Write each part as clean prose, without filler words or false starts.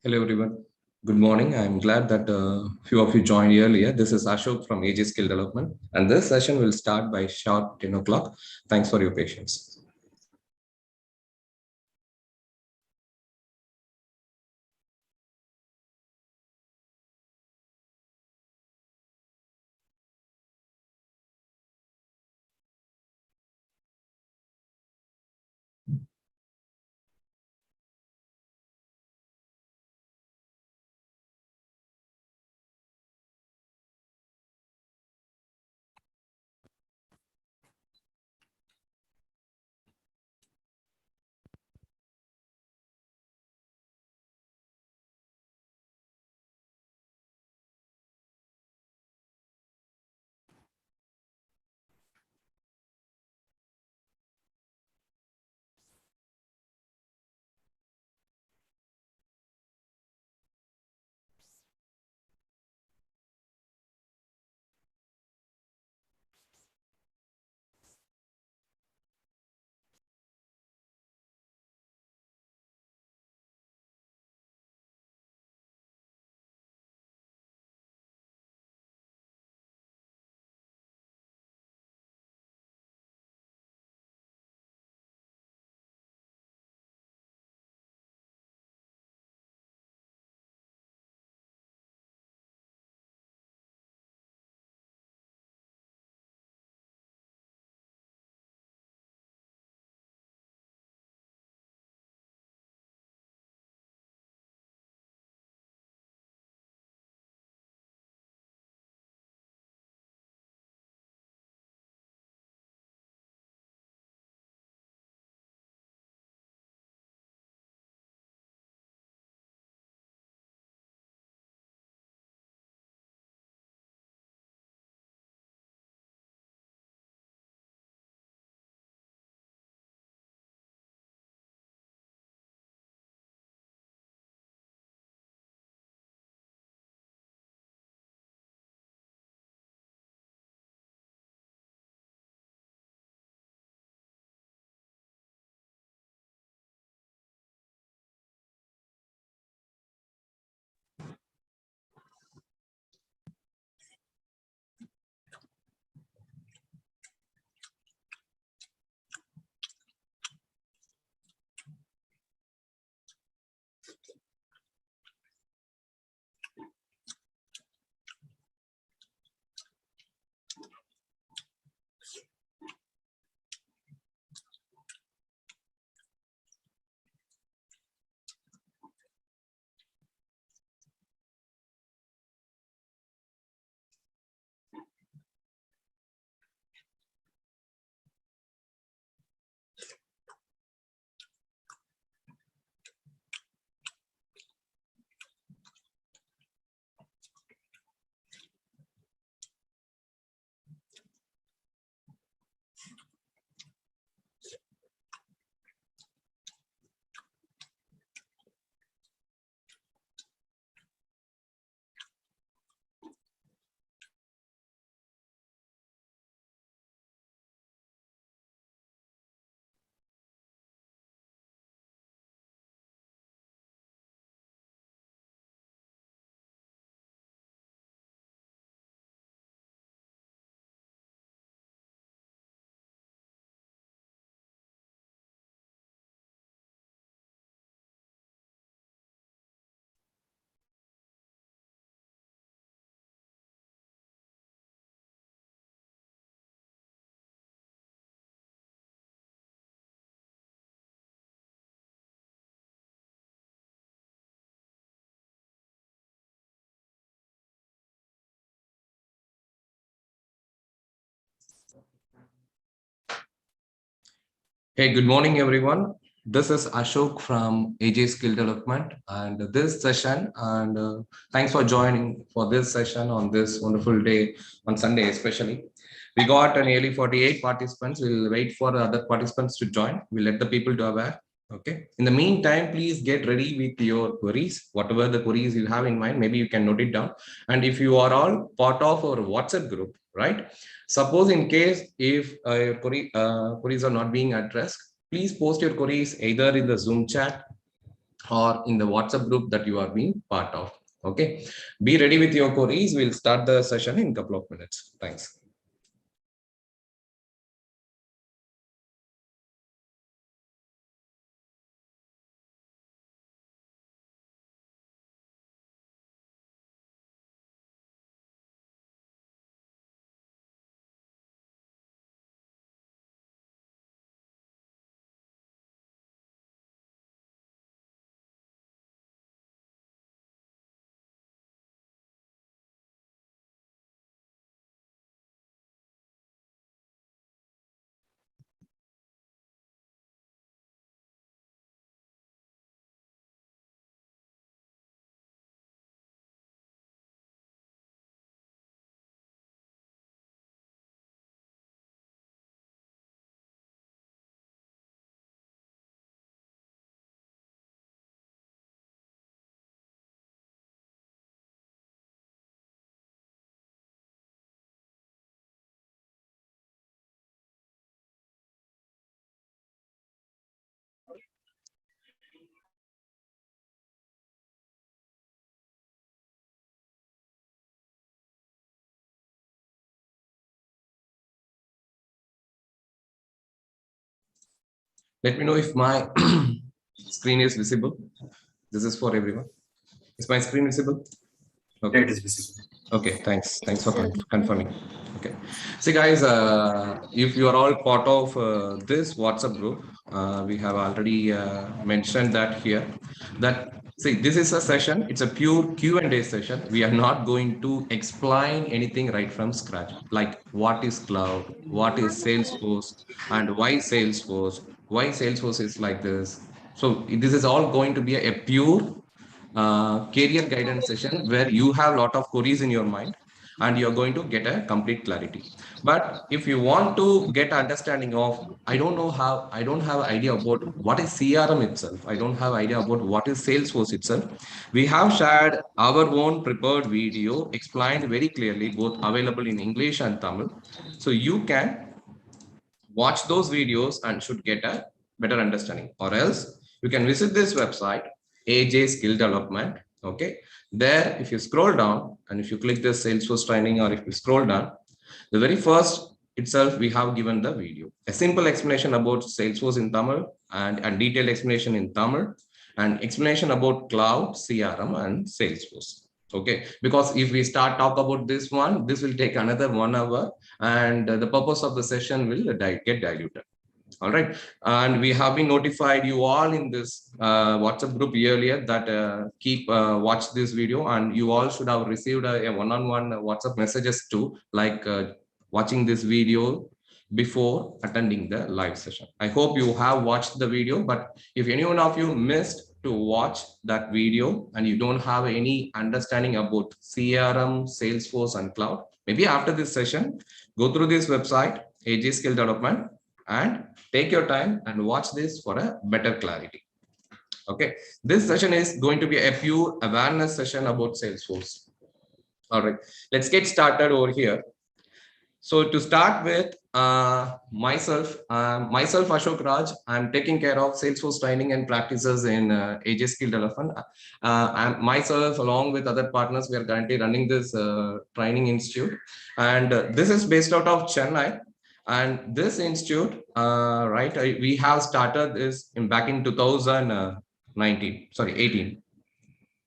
Hello everyone. Good morning. I'm glad that few of you joined earlier. This is Ashok from AJ Skill Development, and this session will start by sharp 10 o'clock. Thanks for your patience. Hey, good morning, everyone. This is Ashok from AJ Skill Development, and this session, and thanks for joining for this session on this wonderful day on Sunday, especially. We got nearly 48 participants. We'll wait for other participants to join. We'll let the people to aware. Okay. In the meantime, please get ready with your queries, whatever the queries you have in mind. Maybe you can note it down. And if you are all part of our WhatsApp group, right? Suppose in case if your queries are not being addressed, please post your queries either in the Zoom chat or in the WhatsApp group that you are being part of. Okay, be ready with your queries. We'll start the session in a couple of minutes. Thanks. Let me know if my screen is visible. This is for everyone. Is my screen visible? Okay. It is visible. Okay, thanks. Thanks for confirming. Okay. See, guys, if you are all part of this WhatsApp group, we have already mentioned that here. That see, this is a session. It's a pure Q&A session. We are not going to explain anything right from scratch, like what is cloud, what is Salesforce, and why Salesforce is like this. So this is all going to be a pure career guidance session where you have a lot of queries in your mind and you're going to get a complete clarity. But if you want to get understanding of, I don't have idea about what is CRM itself. I don't have idea about what is Salesforce itself. We have shared our own prepared video explained very clearly, both available in English and Tamil. So you can watch those videos and should get a better understanding, or else you can visit this website, AJ Skill Development. Okay, there if you scroll down and if you click the Salesforce training, or if you scroll down, the very first itself we have given the video, a simple explanation about Salesforce in Tamil, and detailed explanation in Tamil, and explanation about cloud, CRM, and Salesforce. Okay, because if we start talk about this one, this will take another 1 hour, and the purpose of the session will get diluted. All right, and we have been notified you all in this WhatsApp group earlier that keep watch this video, and you all should have received a one-on-one WhatsApp messages too, like watching this video before attending the live session. I hope you have watched the video, but if any one of you missed to watch that video and you don't have any understanding about CRM, Salesforce, and cloud, maybe after this session, go through this website, AJ Skill Development, and take your time and watch this for a better clarity. Okay, this session is going to be a pure awareness session about Salesforce. All right, let's get started over here. So to start with, myself Ashok Raj, I'm taking care of Salesforce training and practices in AJ Skill Development. Myself, along with other partners, we are currently running this training institute, and this is based out of Chennai. And this institute, we have started this back in 2019, sorry, 18.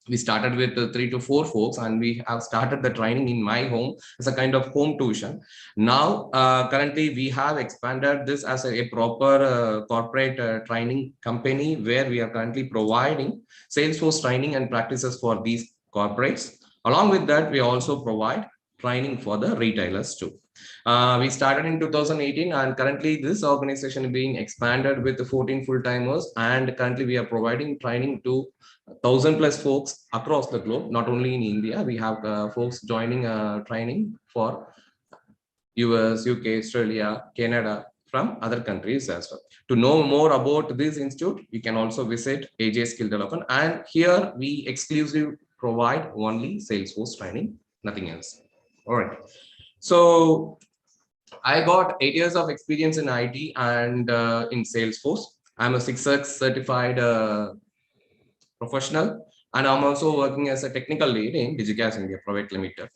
We started with 3 to 4 folks, and we have started the training in my home as a kind of home tuition. Now, currently, we have expanded this as a proper corporate training company where we are currently providing Salesforce training and practices for these corporates. Along with that, we also provide training for the retailers too. We started in 2018, and currently this organization is being expanded with 14 full-timers, and currently we are providing training to 1,000+ folks across the globe, not only in India. We have folks joining training for US, UK, Australia, Canada, from other countries as well. To know more about this institute, you can also visit AJ Skill Development. And here we exclusively provide only Salesforce training, nothing else. All right. So I got 8 years of experience in IT and in Salesforce. I'm a 6X certified professional, and I'm also working as a technical lead in DigiGas India Private Limited.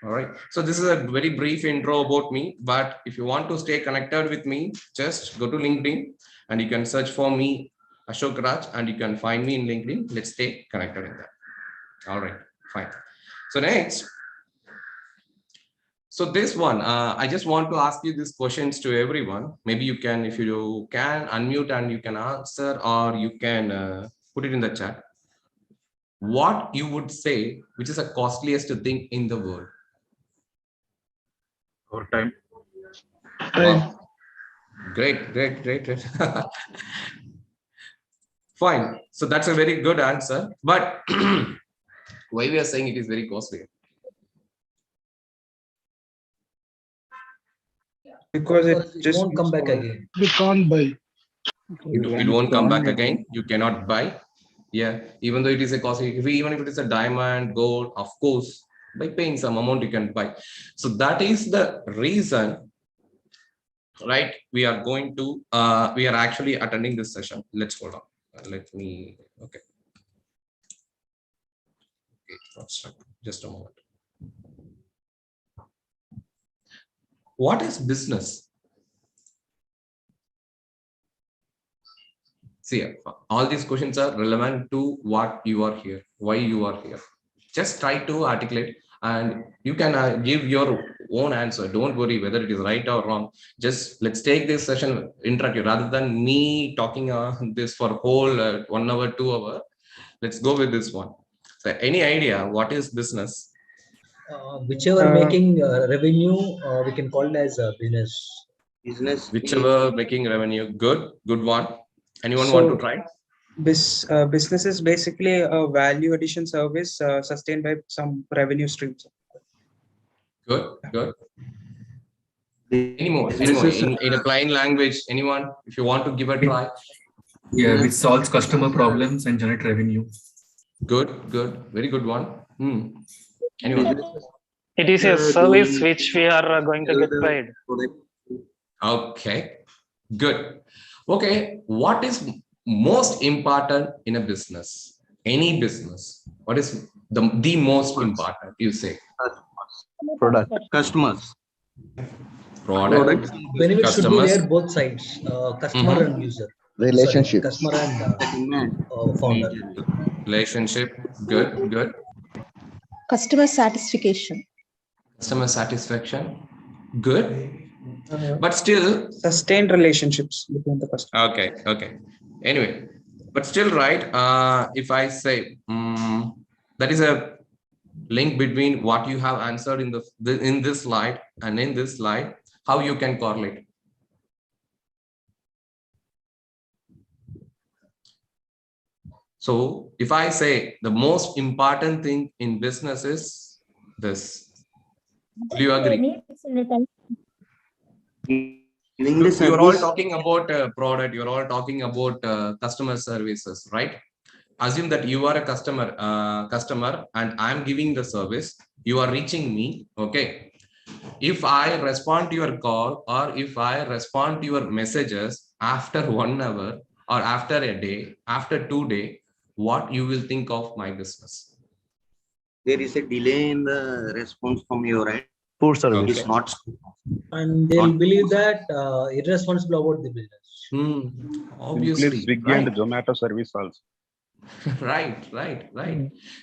All right. So this is a very brief intro about me, but if you want to stay connected with me, just go to LinkedIn and you can search for me, Ashok Raj, and you can find me in LinkedIn. Let's stay connected in that. All right, fine. So next, so this one, I just want to ask you these questions to everyone. Maybe you can, if you can, unmute and you can answer, or you can put it in the chat. What you would say, which is the costliest thing in the world? Our time. Wow. Great. Fine. So that's a very good answer. But why we are saying it is very costly? Because it just won't come back again. We can't buy. It won't come back again. You cannot buy. Yeah, even though it is a costly, even if it is a diamond, gold, of course, by paying some amount you can buy. So that is the reason, right? We are going to, we are actually attending this session. Let's hold on. Let me, okay. Just a moment. What is business? See, all these questions are relevant to what you are here, why you are here. Just try to articulate, and you can give your own answer. Don't worry whether it is right or wrong. Just let's take this session interactive rather than me talking this for whole 1 hour, 2 hours. Let's go with this one. So any idea what is business? Whichever making revenue, we can call it as a business. Whichever making revenue. Good one. Anyone want to try? Business is basically a value addition service sustained by some revenue streams. Good. Any more? In a plain language, anyone? If you want to give a try. Yeah, which solves customer problems and generate revenue. Good. Very good one. Anyone? It is a service which we are going to get paid. Okay, good. Okay, what is most important in a business? Any business? What is the most important, you say? Product. Customers. Product. Benefit should be Customers. there both sides, customer and user. Relationship. Customer and founder. Relationship. Good. Customer satisfaction. Customer satisfaction. Good. But still Sustained relationships between the customer. Okay. Anyway, but still, right? If I say that is a link between what you have answered in this slide and in this slide, how you can correlate. So if I say the most important thing in business is this, do you agree? You are all talking about a product, you're all talking about customer services, right? Assume that you are a customer and I'm giving the service, you are reaching me, okay? If I respond to your call or if I respond to your messages after 1 hour or after a day, after 2 days, what you will think of my business? There is a delay in the response from your end. Poor service. It is not. And they'll believe that irresponsible about the business. Obviously. Swiggy right? and Zomato service also. Right.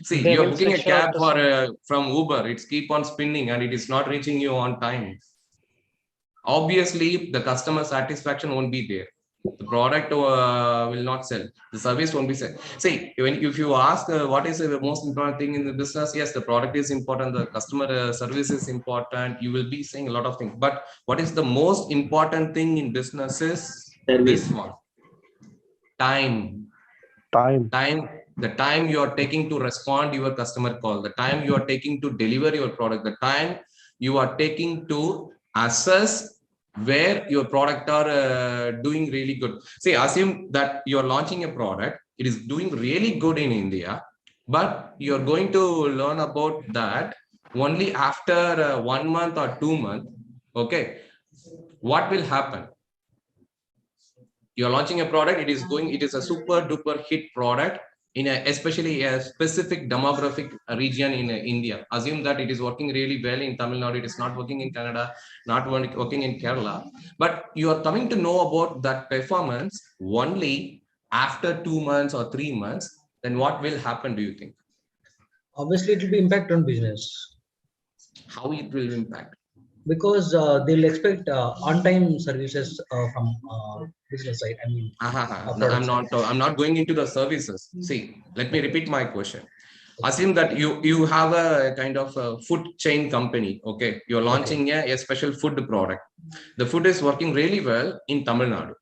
See, They you're will booking a switch out cab for from Uber, it's keep on spinning and it is not reaching you on time. Obviously, the customer satisfaction won't be there. The product will not sell. The service won't be sell. See, if you ask what is the most important thing in the business, yes, the product is important, the customer service is important. You will be saying a lot of things. But what is the most important thing in business is this one. Time. The time you are taking to respond to your customer call, the time you are taking to deliver your product, the time you are taking to assess where your product are doing really good. See, assume that you are launching a product, it is doing really good in India, but you're going to learn about that only after 1 month or 2 months. Okay, what will happen? You're launching a product, it is a super duper hit product, especially a specific demographic region in India. Assume that it is working really well in Tamil Nadu, it is not working in Canada, not working in Kerala, but you are coming to know about that performance only after 2 months or 3 months. Then what will happen, do you think? Obviously, it will be impact on business How it will impact? because they'll expect on-time services from business side. I mean, No, product side. I'm not going into the services. See, let me repeat my question. Assume that you have a kind of a food chain company. Okay, you're launching a special food product. The food is working really well in Tamil Nadu.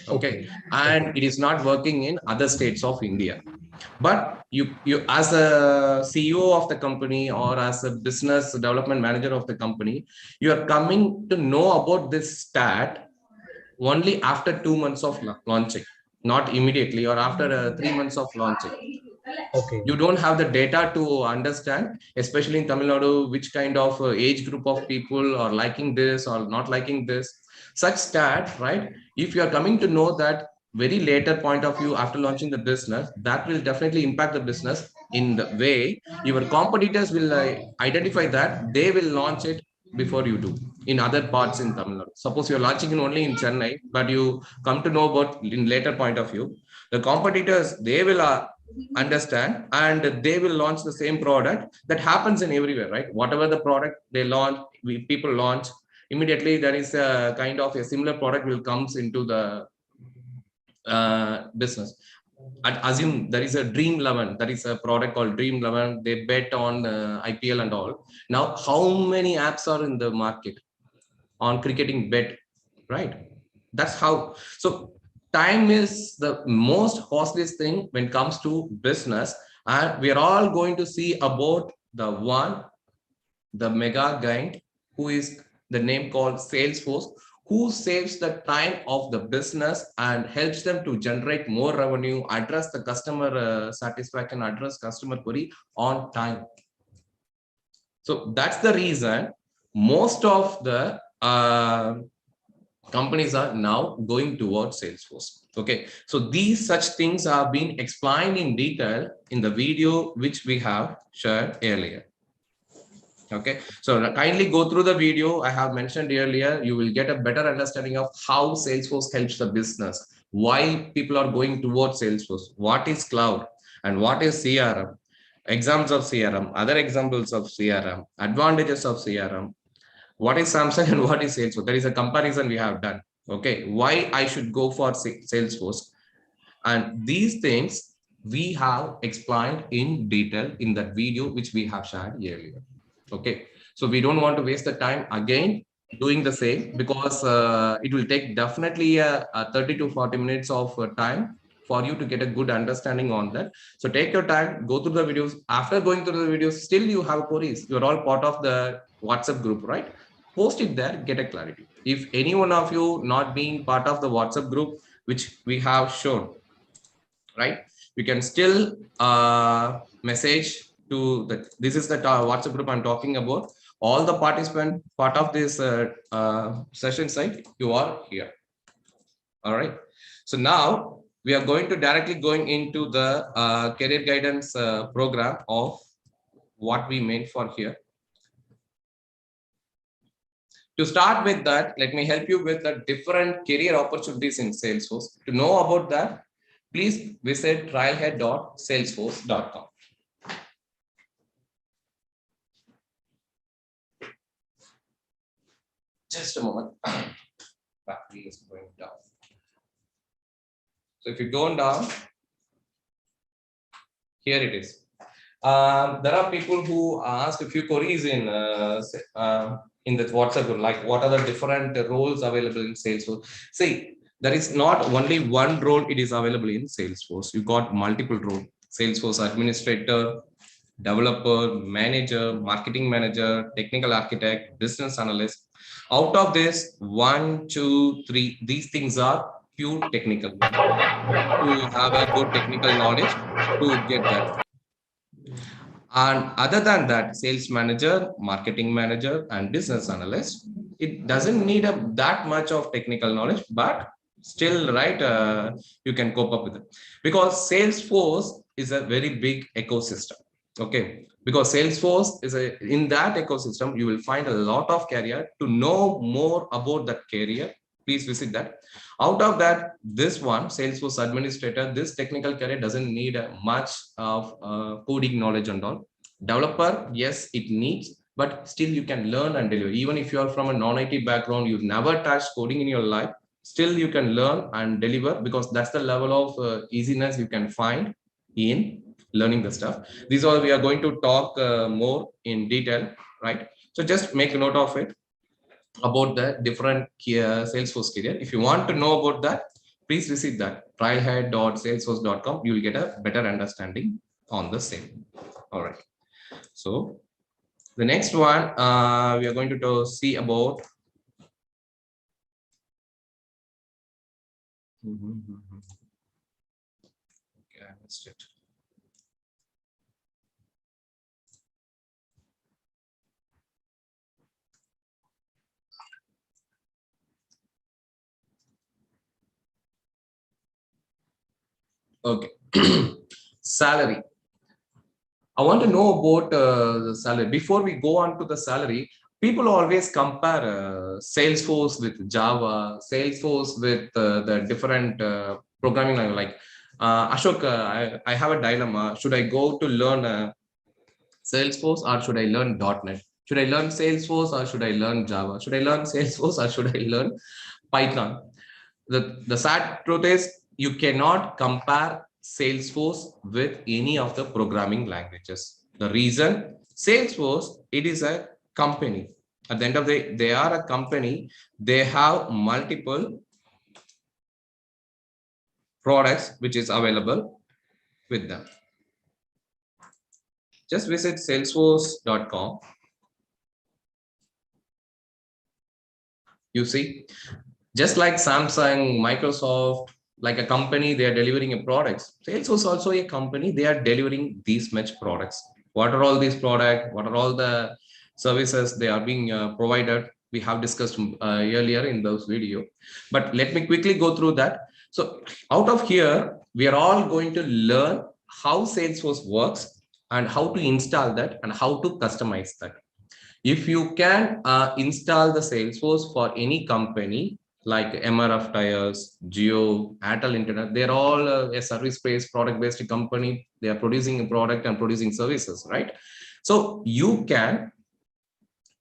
Okay, and it is not working in other states of India. But you as a CEO of the company or as a business development manager of the company, you are coming to know about this stat only after 2 months of launching, not immediately or after 3 months of launching. Okay. You don't have the data to understand, especially in Tamil Nadu, which kind of age group of people are liking this or not liking this. Such stat, right? If you are coming to know that very later point of view after launching the business, that will definitely impact the business in the way your competitors will identify that they will launch it before you do in other parts in Tamil Nadu. Suppose you're launching it only in Chennai, but you come to know about in later point of view, the competitors, they will understand and they will launch the same product. That happens in everywhere, right? Whatever the product they launch, people launch, immediately there is a kind of a similar product will comes into the business. And assume there is a Dream 11, there is a product called Dream 11, they bet on IPL and all. Now, how many apps are in the market on cricketing bet, right? That's how. So time is the most costliest thing when it comes to business. And we are all going to see about the mega giant, who is the name called Salesforce, who saves the time of the business and helps them to generate more revenue, address the customer satisfaction, address customer query on time. So that's the reason most of the companies are now going towards Salesforce. Okay, so these such things have been explained in detail in the video which we have shared earlier. Okay, so kindly go through the video I have mentioned earlier. You will get a better understanding of how Salesforce helps the business, why people are going towards Salesforce, what is cloud and what is CRM, examples of CRM, other examples of CRM, advantages of CRM, what is Samsung and what is Salesforce. There is a comparison we have done. Okay, why I should go for Salesforce, and these things we have explained in detail in that video which we have shared earlier. Okay, so we don't want to waste the time again doing the same, because it will take definitely 30 to 40 minutes of time for you to get a good understanding on that. So take your time, go through the videos. After going through the videos, still you have queries, you're all part of the WhatsApp group, right? Post it there, get a clarity. If any one of you not being part of the WhatsApp group which we have shown, right, you can still message to the, this is the WhatsApp group I'm talking about. All the participant part of this session site, you are here. All right, so now we are going to directly going into the career guidance program of what we meant for here. To start with that, let me help you with the different career opportunities in Salesforce. To know about that, please visit trailhead.salesforce.com. Just a moment. Battery is going down. So if you go down, here it is. There are people who ask a few queries in the WhatsApp group, like what are the different roles available in Salesforce. See, there is not only one role it is available in Salesforce. You got multiple roles: Salesforce administrator, developer, manager, marketing manager, technical architect, business analyst. Out of this, 1, 2, 3, these things are pure technical. To have a good technical knowledge to get that. And other than that, sales manager, marketing manager, and business analyst, it doesn't need that much of technical knowledge, but still, right, you can cope up with it. Because Salesforce is a very big ecosystem. Okay, because Salesforce is in that ecosystem, you will find a lot of career. To know more about that career, please visit that. Out of that, this one, Salesforce administrator, this technical career doesn't need much of coding knowledge and all. Developer, yes, it needs, but still you can learn and deliver. Even if you are from a non-IT background, you've never touched coding in your life, still you can learn and deliver, because that's the level of easiness you can find in learning the stuff. These all we are going to talk more in detail, right? So just make a note of it about the different Salesforce career. If you want to know about that, please visit that trialhead.salesforce.com. You will get a better understanding on the same. All right. So the next one we are going to see about. Okay, I missed it. Okay. Salary. I want to know about the salary. Before we go on to the salary, people always compare Salesforce with Java, Salesforce with the different programming language. Like Ashok, I have a dilemma. Should I go to learn Salesforce or should I learn .NET? Should I learn Salesforce or should I learn Java? Should I learn Salesforce or should I learn Python? The sad truth is you cannot compare Salesforce with any of the programming languages. The reason, Salesforce, it is a company. At the end of the day, they are a company. They have multiple products which is available with them. Just visit salesforce.com. You see, just like Samsung, Microsoft, like a company, they are delivering a products. Salesforce also a company, they are delivering these much products. What are all these products? What are all the services they are being provided? We have discussed earlier in those video, but let me quickly go through that. So out of here, we are all going to learn how Salesforce works and how to install that and how to customize that. If you can install the Salesforce for any company, like MRF Tires, Geo, Airtel Internet, they're all a service-based, product-based company. They are producing a product and producing services, right? So you can,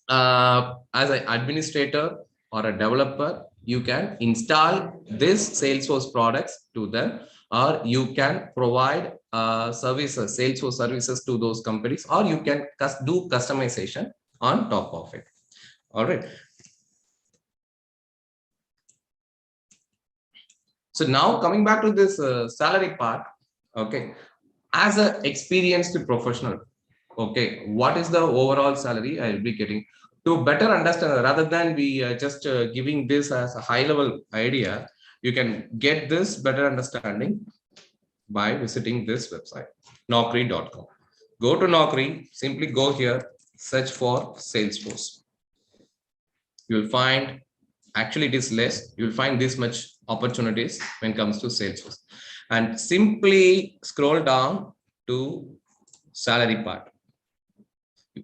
as an administrator or a developer, you can install this Salesforce products to them, or you can provide services, Salesforce services to those companies, or you can do customization on top of it. All right. So now coming back to this salary part, okay, as an experienced professional, okay, what is the overall salary I will be getting? To better understand, rather than we just giving this as a high level idea, you can get this better understanding by visiting this website, naukri.com. Go to Naukri, simply go here, search for Salesforce. You will find, actually it is less, you will find this much opportunities when it comes to Salesforce, and simply scroll down to salary part.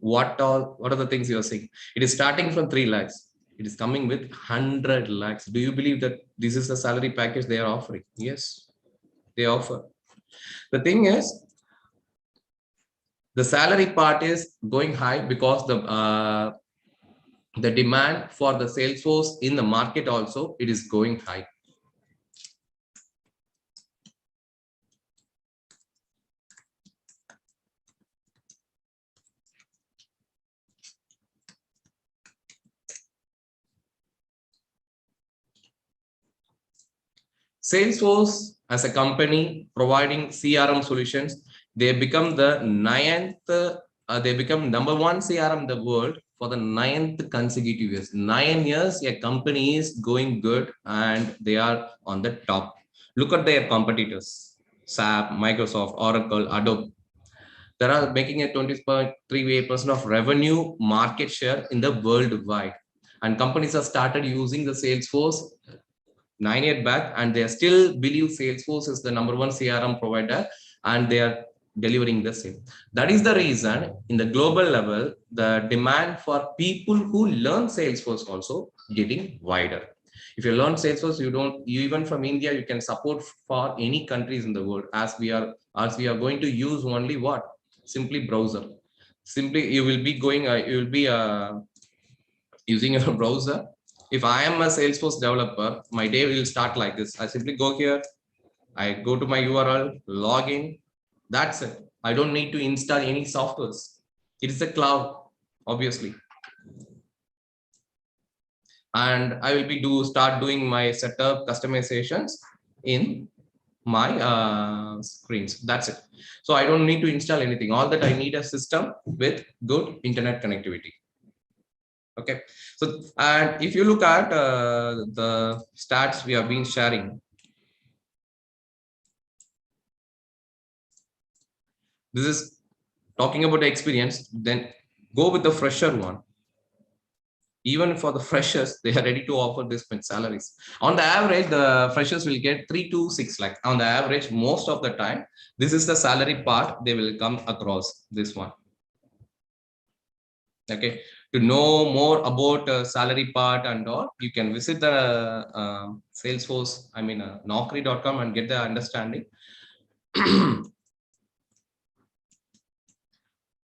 What are the things you are seeing? It is starting from 3 lakhs. It is coming with 100 lakhs. Do you believe that this is the salary package they are offering? Yes, they offer. The thing is, the salary part is going high because the demand for the Salesforce in the market also, it is going high. Salesforce as a company providing CRM solutions, they become the they become #1 CRM in the world for the 9th consecutive years. 9 years, a company is going good and they are on the top. Look at their competitors, SAP, Microsoft, Oracle, Adobe. They are making a 20.38% of revenue market share in the worldwide. And companies have started using the Salesforce 9 years back, and they still believe Salesforce is the #1 CRM provider, and they are delivering the same. That is the reason in the global level, the demand for people who learn Salesforce also getting wider. If you learn Salesforce, you even from India, you can support for any countries in the world, as we are going to use only what? Simply browser. Simply you will be going, using your browser. If I am a Salesforce developer, my day will start like this. I simply go here, I go to my URL, log in. That's it. I don't need to install any softwares. It is a cloud, obviously. And I will be start doing my setup customizations in my screens. That's it. So I don't need to install anything. All that I need a system with good internet connectivity. Okay. So, and if you look at the stats we have been sharing, this is talking about the experience, then go with the fresher one. Even for the freshers, they are ready to offer this much salaries. On the average, the freshers will get 3 to 6 lakhs. On the average, most of the time, this is the salary part they will come across this one. Okay. To know more about salary part and all, you can visit the Salesforce, Naukri.com and get the understanding.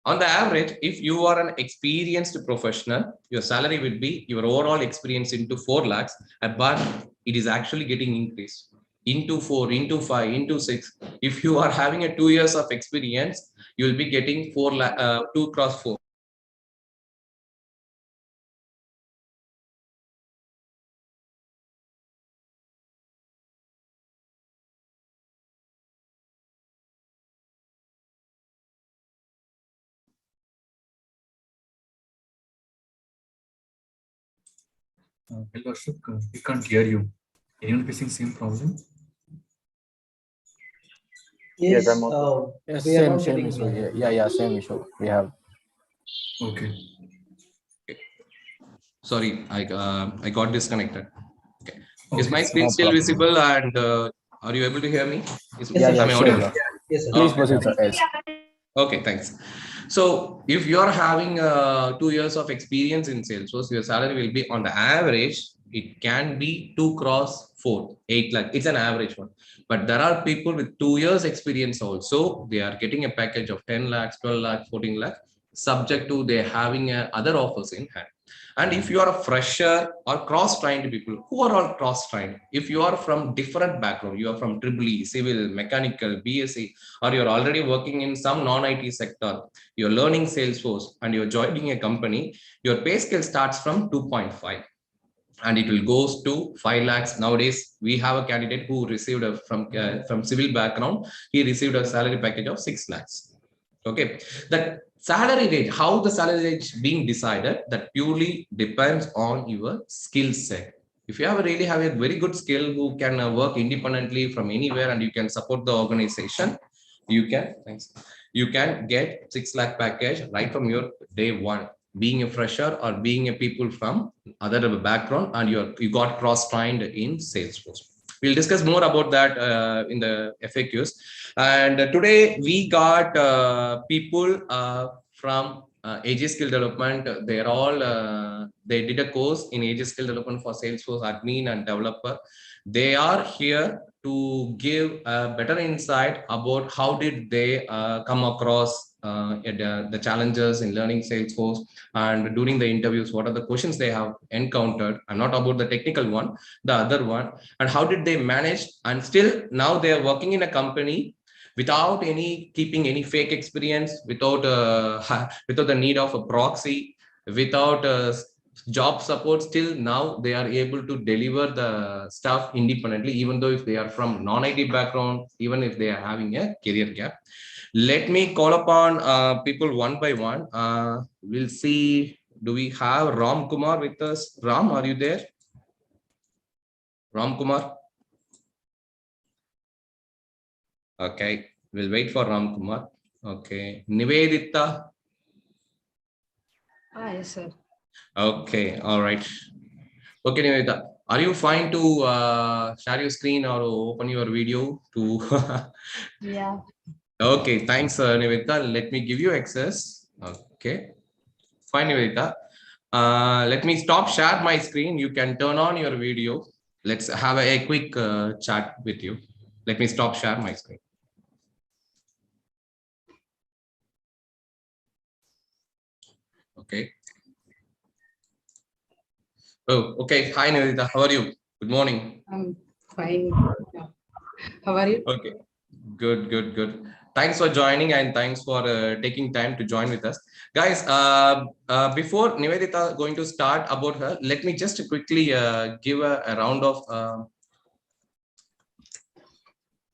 On the average, if you are an experienced professional, your salary will be your overall experience into 4 lakhs, but it is actually getting increased into 4, into 5, into 6. If you are having a 2 years of experience, you will be getting 2 cross 4. Hello, Ashok. We can't hear you. Anyone facing same problem? Yes, I'm we are same not getting issue. Yeah, same issue we have. Okay. Sorry, I got disconnected. Okay. Is Okay, my screen no still problem. visible, and are you able to hear me? Yes, Yeah, sir. Am I sure. audible? Yes, sir. Please Okay. proceed, sir. Yes. Okay, thanks. So if you're having 2 years of experience in Salesforce, your salary will be on the average, it can be 2 cross 4, 8 lakh. It's an average one. But there are people with 2 years experience also, they are getting a package of 10 lakhs, 12 lakhs, 14 lakhs, subject to they having other offers in hand. And if you are a fresher or cross-trained people, who are all cross-trained? If you are from different background, you are from EEE, civil, mechanical, BSc, or you're already working in some non-IT sector, you're learning Salesforce and you're joining a company, your pay scale starts from 2.5 and it will goes to 5 lakhs. Nowadays, we have a candidate who received from civil background, he received a salary package of 6 lakhs. Okay, that salary rate, how the salary rate is being decided, that purely depends on your skill set. If you really have a very good skill who can work independently from anywhere and you can support the organization, you can get 6 lakh package right from your day one. Being a fresher or being a people from other background and you got cross-trained in Salesforce. We'll discuss more about that in the FAQs. And today we got people from AJ Skill Development. They're all, they did a course in AJ Skill Development for Salesforce admin and developer. They are here to give a better insight about how did they come across the challenges in learning Salesforce, and during the interviews, what are the questions they have encountered, and not about the technical one, the other one, and how did they manage, and still now they are working in a company without keeping any fake experience, without without the need of a proxy, without job support. Still now they are able to deliver the stuff independently, even though if they are from non-IT background, even if they are having a career gap. Let me call upon people one by one. We'll see, do we have Ramkumar with us? Ram, are you there? Ramkumar? Okay, we'll wait for Ramkumar. Okay, Nivethitha. Yes, sir. Okay, all right. Okay, Nivethitha, are you fine to share your screen or open your video to? Yeah. Okay, thanks, Nivethitha. Let me give you access. Okay, fine, Nivethitha. Let me stop share my screen. You can turn on your video. Let's have a quick chat with you. Let me stop share my screen. Okay. Oh, okay. Hi, Nivethitha. How are you? Good morning. I'm fine. How are you? Okay. Good, good, good. Thanks for joining and thanks for taking time to join with us. Guys, before Nivedita going to start about her, let me just quickly give a round of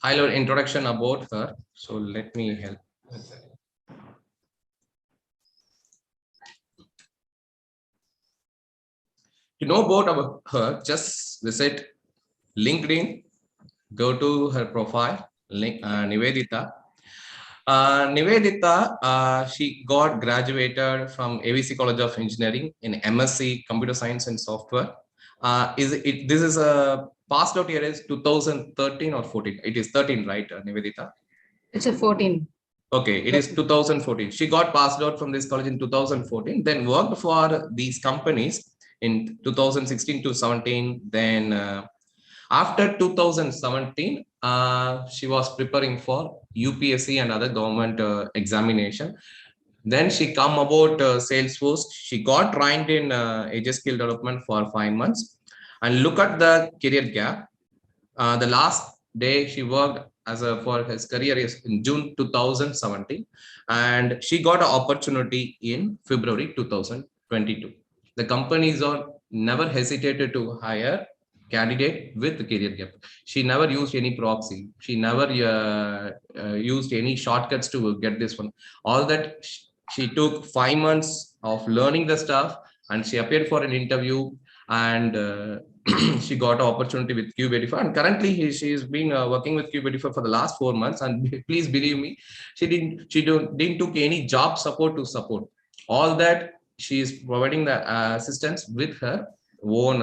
high-level introduction about her. So let me help. To know about her, just visit LinkedIn, go to her profile, Nivedita. Nivedita, she got graduated from ABC College of Engineering in MSc Computer Science and Software. This is a passed out year is 2013 or 14? It is 13, right, Nivedita? It's a 14. Okay, it is 2014. She got passed out from this college in 2014, then worked for these companies in 2016 to 17. Then after 2017, she was preparing for UPSC and other government examination. Then she come about Salesforce. She got trained in AJ skill development for 5 months. And look at the career gap. The last day she worked as a for his career is in June 2017, and she got an opportunity in February 2022. The companies are never hesitated to hire candidate with career gap. She never used any proxy. She never used any shortcuts to get this one. All that she took 5 months of learning the stuff, and she appeared for an interview, and she got an opportunity with Cube84, and currently she's been working with Cube84 for the last 4 months. And please believe me, she didn't took any job support to support. All that she is providing the assistance with her own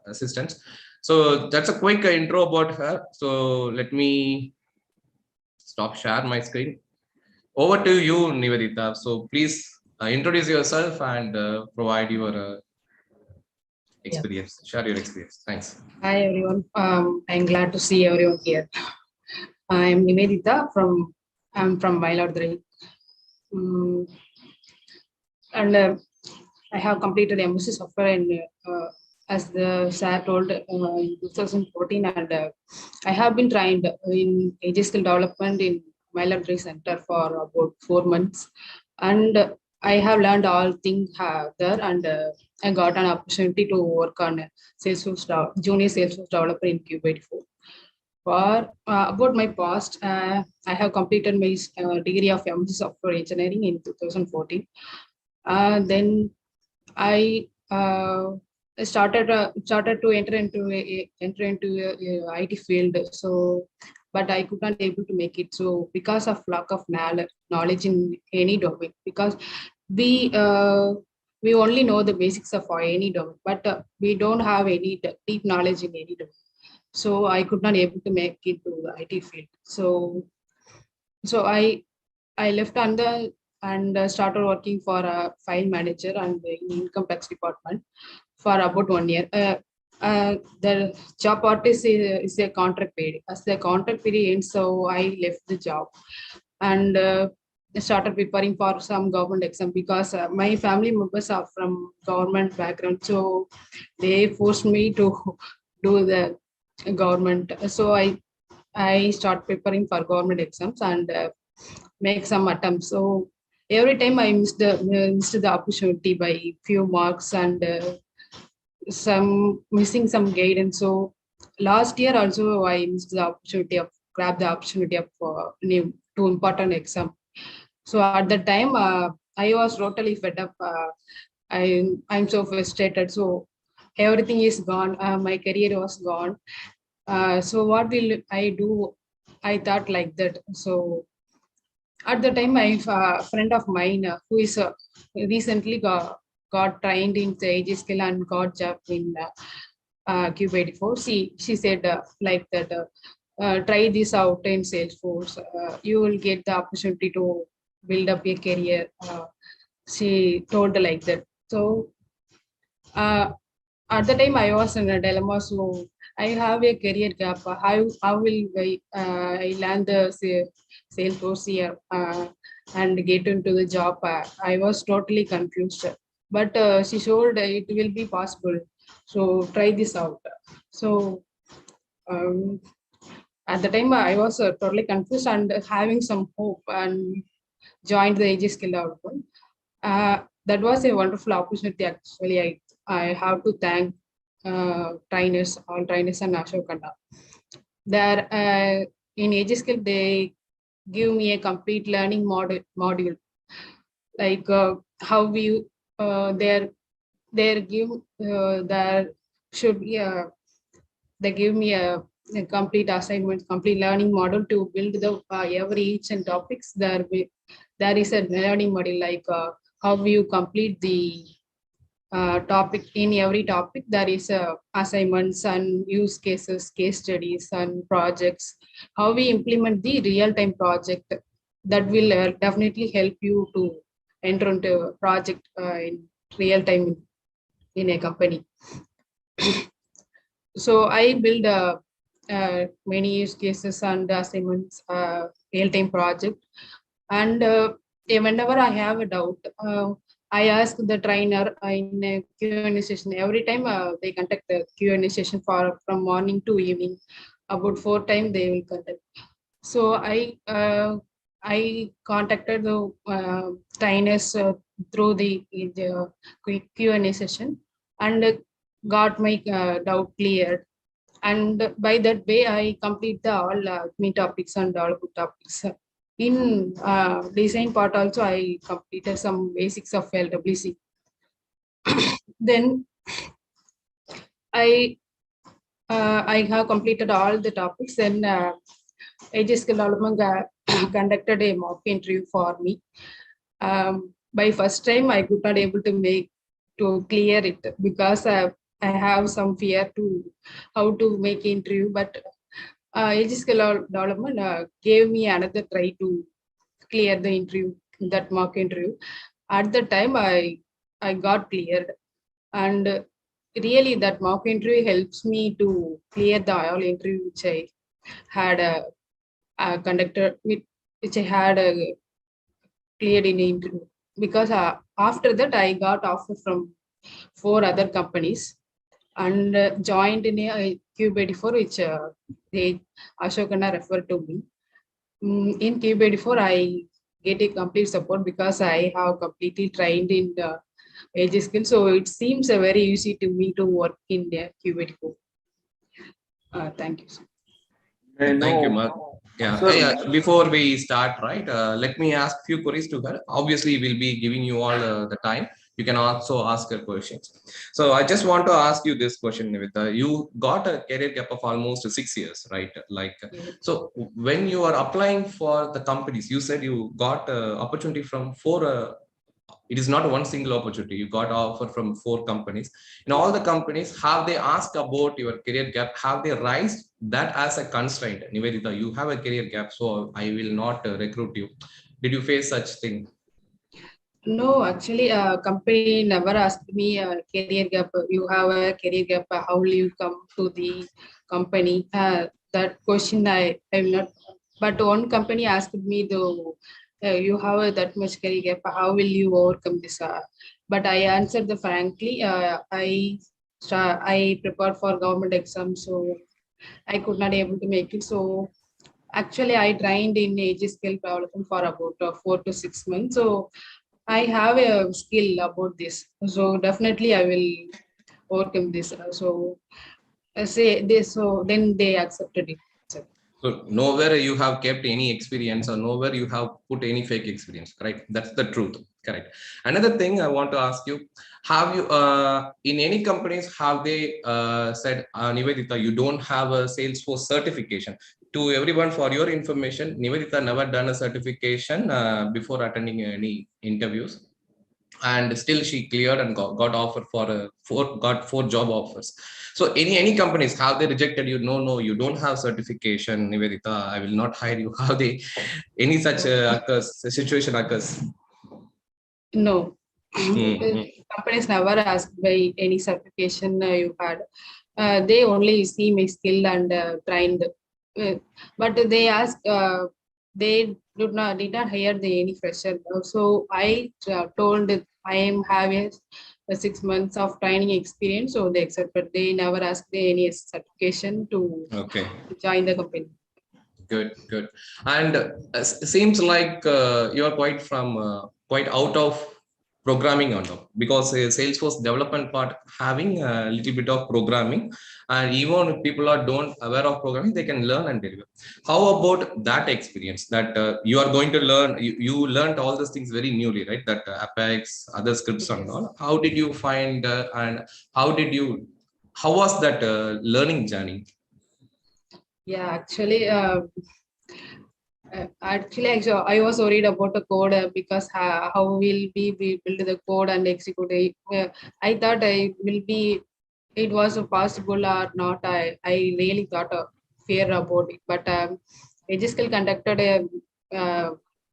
assistance. So that's a quick intro about her. So let me stop share my screen. Over to you, Nivedita. So please introduce yourself and provide your experience. Share your experience. Thanks. Hi everyone. I'm glad to see everyone here. I'm Nivethitha I'm from Mailaduri. And I have completed MSc software in as the sir told in 2014, and I have been trained in AJ skill development in Mailaduri Center for about 4 months, and I have learned all things there, and I got an opportunity to work on Salesforce junior Salesforce developer in Cube84. For about my past, I have completed my degree of MSc software engineering in 2014. Then I started to enter into a IT field. So, but I could not able to make it. So because of lack of knowledge in any domain, because we only know the basics of any domain, but we don't have any deep knowledge in any domain. So I could not able to make it to the IT field. So I left and started working for a file manager and in income tax department for about 1 year. The job part is a contract period. As the contract period ends, so I left the job and started preparing for some government exam, because my family members are from government background, so they forced me to do the government. So I start preparing for government exams and make some attempts. So every time I missed the opportunity by few marks, and missing some guidance. So last year also I missed the opportunity of grab the opportunity of two important exam. So at that time I was totally fed up. I'm so frustrated. So everything is gone. My career was gone. So what will I do? I thought like that. So at the time, my friend of mine who is recently got trained in the AJ skill and got job in Cube84. She said like that try this out in Salesforce. You will get the opportunity to build up a career. She told like that. So at the time I was in a dilemma. So I have a career gap. How will I land the Salesforce here and get into the job? I was totally confused. But she showed it will be possible. So try this out. So um, at the time I was totally confused and having some hope and joined the AJ Skill Development. That was a wonderful opportunity. Actually, I have to thank trainers, all trainers and Ashokanda. There in AJ Skill, they give me a complete learning module, like how we there give there should be they give me a complete assignment, complete learning model to build the every each and topics. There is a learning model like how you complete the topic. In every topic there is assignments and use cases, case studies and projects, how we implement the real-time project. That will definitely help you to enter into a project in real time in a company. So I build many use cases and assignments, real-time project. And whenever I have a doubt, I ask the trainer in a Q&A session. Every time they conduct the Q&A session from morning to evening. About 4 times they will conduct. So I contacted the trainers through the Q&A session and got my doubt cleared. And by that way, I complete the all admin topics and all good topics. In design part also, I completed some basics of LWC. Then I have completed all the topics. Then AJ Skill Development conducted a mock interview for me. By first time, I could not able to clear it because I have some fear to how to make interview. But AJ Skill Development gave me another try to clear the interview, that mock interview. At the time, I got cleared, and really that mock interview helps me to clear the all interview which I had conducted, which I had cleared in the interview. Because after that, I got offer from 4 other companies and joined in a Cube84, which Ashokana referred to me. In Cube84, I get a complete support because I have completely trained in the AJ Skill. So it seems very easy to me to work in the Cube84. Thank you. Thank you, Mark. Yeah. Before we start, right, let me ask a few queries to her. Obviously, we'll be giving you all the time. You can also ask her questions. So I just want to ask you this question, Nivethitha. You got a career gap of almost 6 years, right? Like, so when you are applying for the companies, you said you got opportunity from 4. It is not one single opportunity. You got offer from 4 companies. In all the companies, have they asked about your career gap? Have they raised that as a constraint? Nivethitha, you have a career gap, so I will not recruit you. Did you face such thing? No, actually, company never asked me a career gap. You have a career gap. How will you come to the company? That question I will not. But one company asked me, though, you have that much career gap. How will you overcome this? But I answered the frankly. I prepared for government exam, so I could not able to make it. So actually, I trained in AJ Skill Development for about 4 to 6 months. So I have a skill about this, so definitely I will overcome this. So say this, so then they accepted it. So nowhere you have kept any experience, or nowhere you have put any fake experience, correct? That's the truth, correct? Another thing I want to ask you: have you in any companies have they said, Nivethitha, you don't have a Salesforce certification? To everyone, for your information, Nivethitha never done a certification before attending any interviews. and still she cleared and got offer for got 4 job offers. So any companies, have they rejected you? No, you don't have certification, Nivethitha, I will not hire you. How they, any such situation occurs? No. Mm-hmm. Companies never ask by any certification you had. They only see my skill and trained. But they ask, they did not hire any fresher. So I told that I am having a 6 months of training experience, so they accepted. They never asked any certification to join the company. Good. And seems like you're quite out of programming or no, because Salesforce development part having a little bit of programming, and even if people are don't aware of programming, they can learn and deliver. How about that experience that you are going to learn? You learned all these things very newly, right? That Apex, other scripts and all. How did you find and how was that learning journey? Yeah, actually, I was worried about the code because how will we build the code and execute it. I thought it was possible or not. I really thought fear about it. But AJSD conducted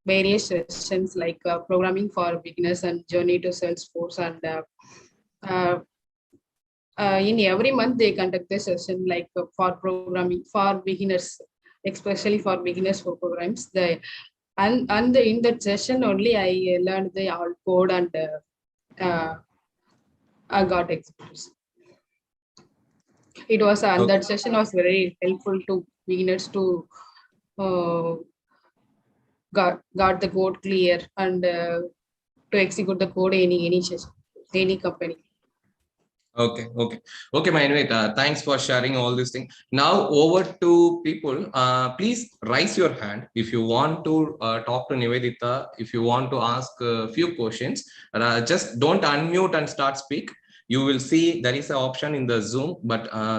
various sessions like programming for beginners and journey to Salesforce, and in every month they conduct a session like for programming for beginners, especially for beginners for programs. In that session only I learned the all code and I got experience. It was that session was very helpful to beginners to got the code clear and to execute the code any session, any company. Okay, my Niveth, thanks for sharing all these things. Now over to people. Please raise your hand if you want to talk to Nivethitha, if you want to ask a few questions. Just don't unmute and start speak. You will see there is an option in the Zoom,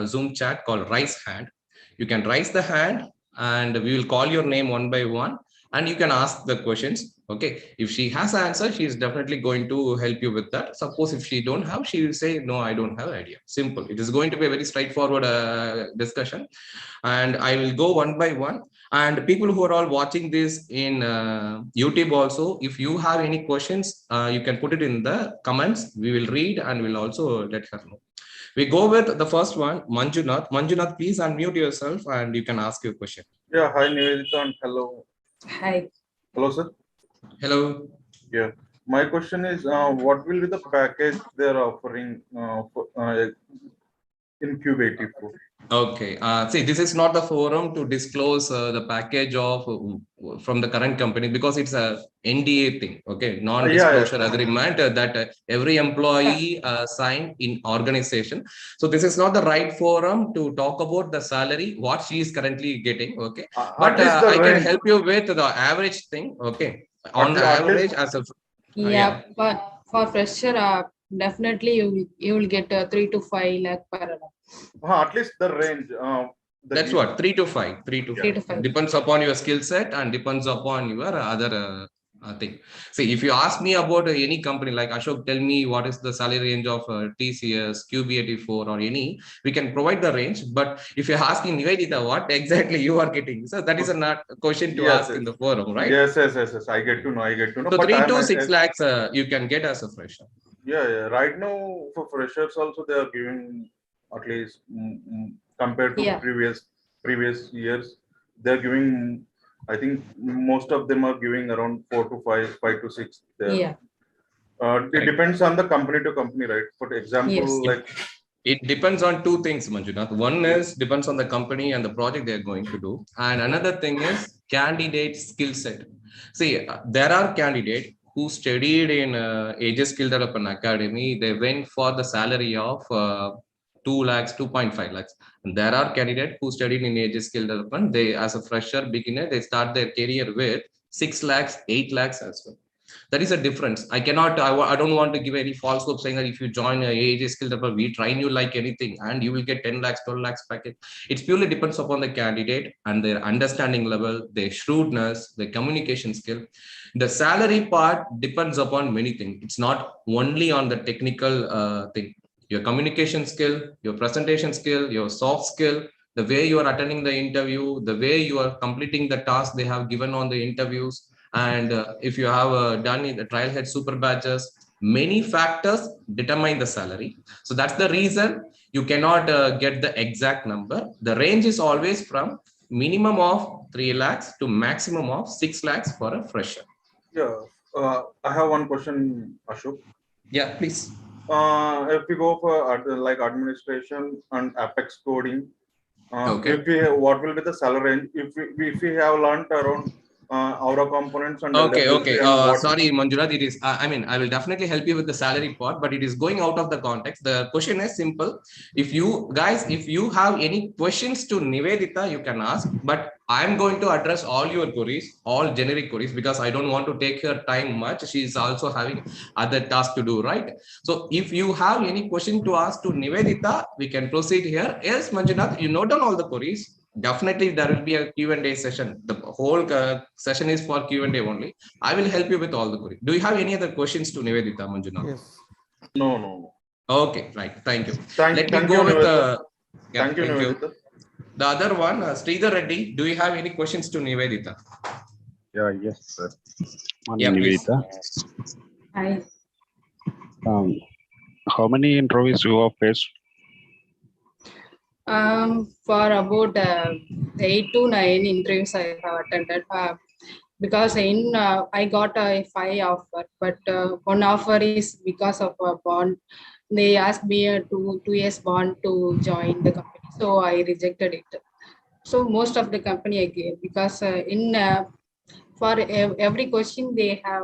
Zoom chat called raise hand. You can raise the hand and we will call your name one by one and you can ask the questions. Okay, if she has an answer, she is definitely going to help you with that. Suppose if she don't have, she will say, no, I don't have idea. Simple. It is going to be a very straightforward discussion. And I will go one by one. And people who are all watching this in YouTube also, if you have any questions, you can put it in the comments. We will read and we'll also let her know. We go with the first one, Manjunath. Manjunath, please unmute yourself and you can ask your question. Yeah, hi Nivethitha and hello. Hi. Hello, sir. Hello. Yeah, my question is, what will be the package they're offering in Cube84? Okay. See, this is not the forum to disclose the package of from the current company because it's a NDA thing. Okay, non-disclosure agreement that every employee signed in organization. So this is not the right forum to talk about the salary what she is currently getting. Okay, but I can help you with the average thing. Okay, on the average as a but for fresher, definitely you will get 3 to 5 lakh per annum. At least the range. That's what 3 to 5. 3 to 5 depends upon your skill set and depends upon your other thing. See, if you ask me about any company like Ashok, tell me what is the salary range of TCS, QB84 or any, we can provide the range. But if you're asking Nivethitha what exactly you are getting, so that is a not question to ask in the forum, right? Yes. I get to know. So 3 to 6 lakhs you can get as a fresher. Yeah. Right now for freshers also they are giving at least compared to previous years, they're giving. I think most of them are giving around 4 to 5 to 6. Yeah. It depends on the company to company, right? For example, like it depends on two things, Manjunath. One is depends on the company and the project they are going to do, and another thing is candidate skill set. See, there are candidates who studied in AJ Skill Development Academy. They went for the salary of 2 lakhs, 2.5 lakhs. And there are candidates who studied in AJ Skill Development. They, as a fresher beginner, they start their career with 6 lakhs, 8 lakhs as well. That is a difference. I don't want to give any false hope saying that if you join a AJ skill developer, we train you like anything and you will get 10 lakhs, 12 lakhs package. It purely depends upon the candidate and their understanding level, their shrewdness, their communication skill. The salary part depends upon many things. It's not only on the technical thing. Your communication skill, your presentation skill, your soft skill, the way you are attending the interview, the way you are completing the task they have given on the interviews, and if you have done the trial head super badges, many factors determine the salary. So that's the reason you cannot get the exact number. The range is always from minimum of 3 lakhs to maximum of 6 lakhs for a fresher. Yeah, I have one question, Ashok. Yeah, please. If we go for like administration and Apex coding, okay. what will be the salary range if we have learned around Aura components and okay. LWC Sorry, Manjunath, it is I will definitely help you with the salary part, but it is going out of the context. The question is simple. If you have any questions to Nivethitha, you can ask, but I'm going to address all your queries, all generic queries, because I don't want to take her time much. She is also having other tasks to do, right? So if you have any question to ask to Nivethitha, we can proceed here. Yes, Manjunath, you note down all the queries. Definitely there will be a Q&A session. The whole session is for Q&A only. I will help you with all the queries. Do you have any other questions to Nivethitha, Manjunath? Yes. No. Okay, right. Thank you. Thank me you, go with thank you, Nivethitha. The other one, Sridhar Reddy, do you have any questions to Nivethitha? Yeah, yes, sir. Nivethitha. Hi. How many interviews you have faced? For about 8 to 9 interviews I have attended. Because I got a 5 offer, but one offer is because of a bond. They asked me a 2 years bond to join the company, so I rejected it. So most of the company I gave, because for every question they have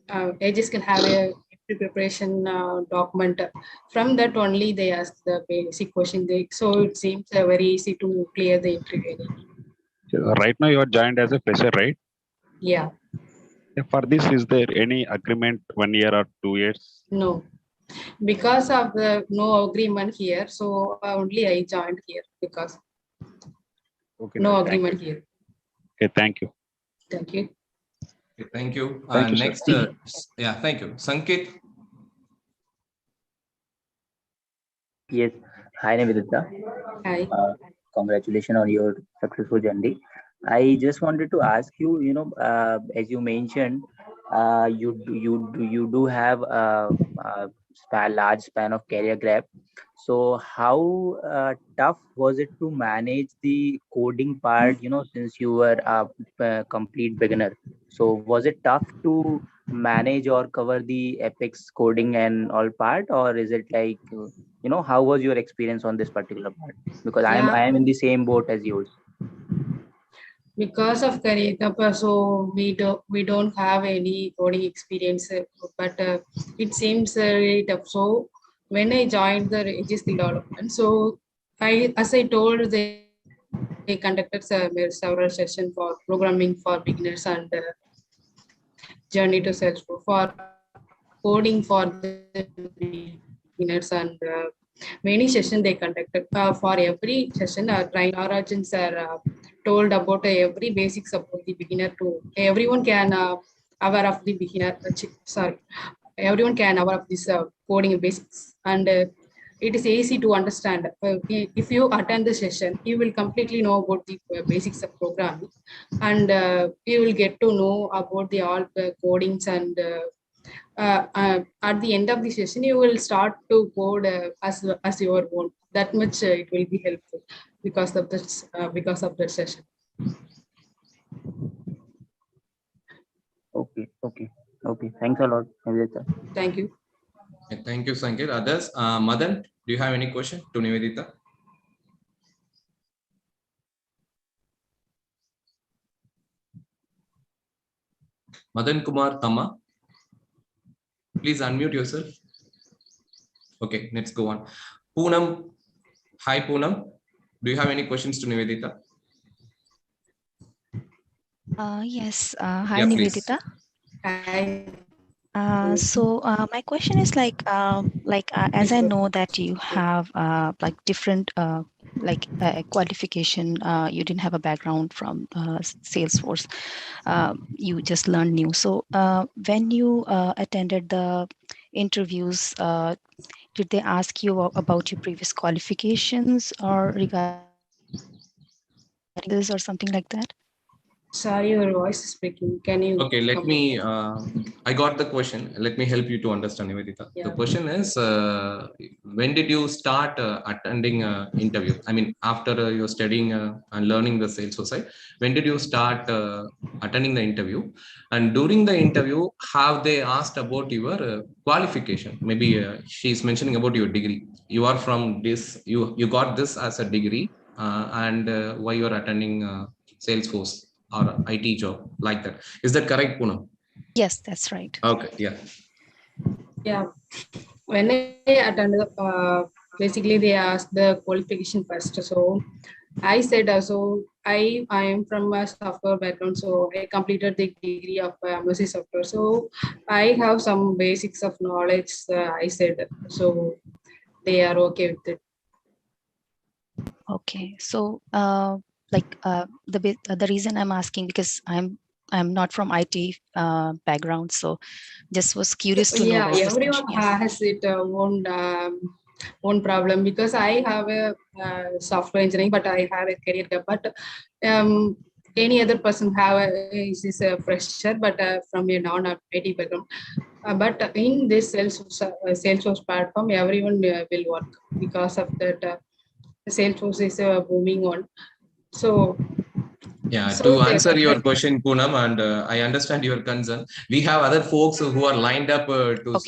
AJs can have a preparation document. From that only they ask the basic question. So it seems very easy to clear the interview. Right now you are joined as a fresher, right? Yeah. For this, is there any agreement 1 year or 2 years? No, because of the no agreement here, so only I joined here because no agreement here. Okay, thank you. Thank you. Okay, thank you. Thank you, next, thank you. Sankit. Yes. Hi, Nivethitha. Hi. Congratulations on your successful journey. I just wanted to ask you, as you mentioned, you do have a large span of career gap. So how tough was it to manage the coding part, since you were a complete beginner? So was it tough to manage or cover the Apex coding and all part, or is it like, how was your experience on this particular part? Because I am in the same boat as yours. Because of career gap, so we don't have any coding experience, but it seems really tough. So when I joined the AJSD development, so as I told, they conducted several sessions for programming for beginners and journey to Salesforce for coding for the beginners, and many sessions they conducted. For every session, our agents are told about every basics about the beginner to everyone can aware of the beginner. Everyone can aware of this coding basics, and it is easy to understand. If you attend the session, you will completely know about the basics of programming, and you will get to know about the all codings, and at the end of the session, you will start to code as your own. That much it will be helpful because of this that session. Okay. Thanks a lot, Nivethitha. Thank you. Thank you, Sankit. Others, Madan, do you have any question to Nivethitha? Madan Kumar Tama, please unmute yourself. Okay, let's go on. Poonam, hi Poonam, do you have any questions to Nivethitha? Yes. Hi, Nivethitha. My question is as I know that you have different qualification, you didn't have a background from Salesforce, you just learned new. So when you attended the interviews, did they ask you about your previous qualifications or regarding this or something like that? Sorry, your voice is breaking. Can you? Okay, let me. I got the question. Let me help you to understand, Nivethitha. Yeah. The question is, when did you start attending interview? I mean, after you're studying and learning the sales side, when did you start attending the interview? And during the interview, have they asked about your qualification? Maybe she's mentioning about your degree. You are from this. You got this as a degree, and why you are attending Salesforce or IT job like that. Is that correct, Poonam? Yes, that's right. Okay, yeah. Yeah. When I attended, basically they asked the qualification first. So I said, I am from a software background, so I completed the degree of MSc software. So I have some basics of knowledge. I said, so they are okay with it. Okay, so the reason I'm asking, because I'm not from IT background, so just was curious to know. Yeah, everyone has its own problem, because I have a software engineering, but I have a career gap. But any other person is a fresher, but from a non-IT background. But in this Salesforce platform, everyone will work, because of that. Salesforce is a booming one. So yeah, to answer your question, Poonam, and I understand your concern. We have other folks who are lined up to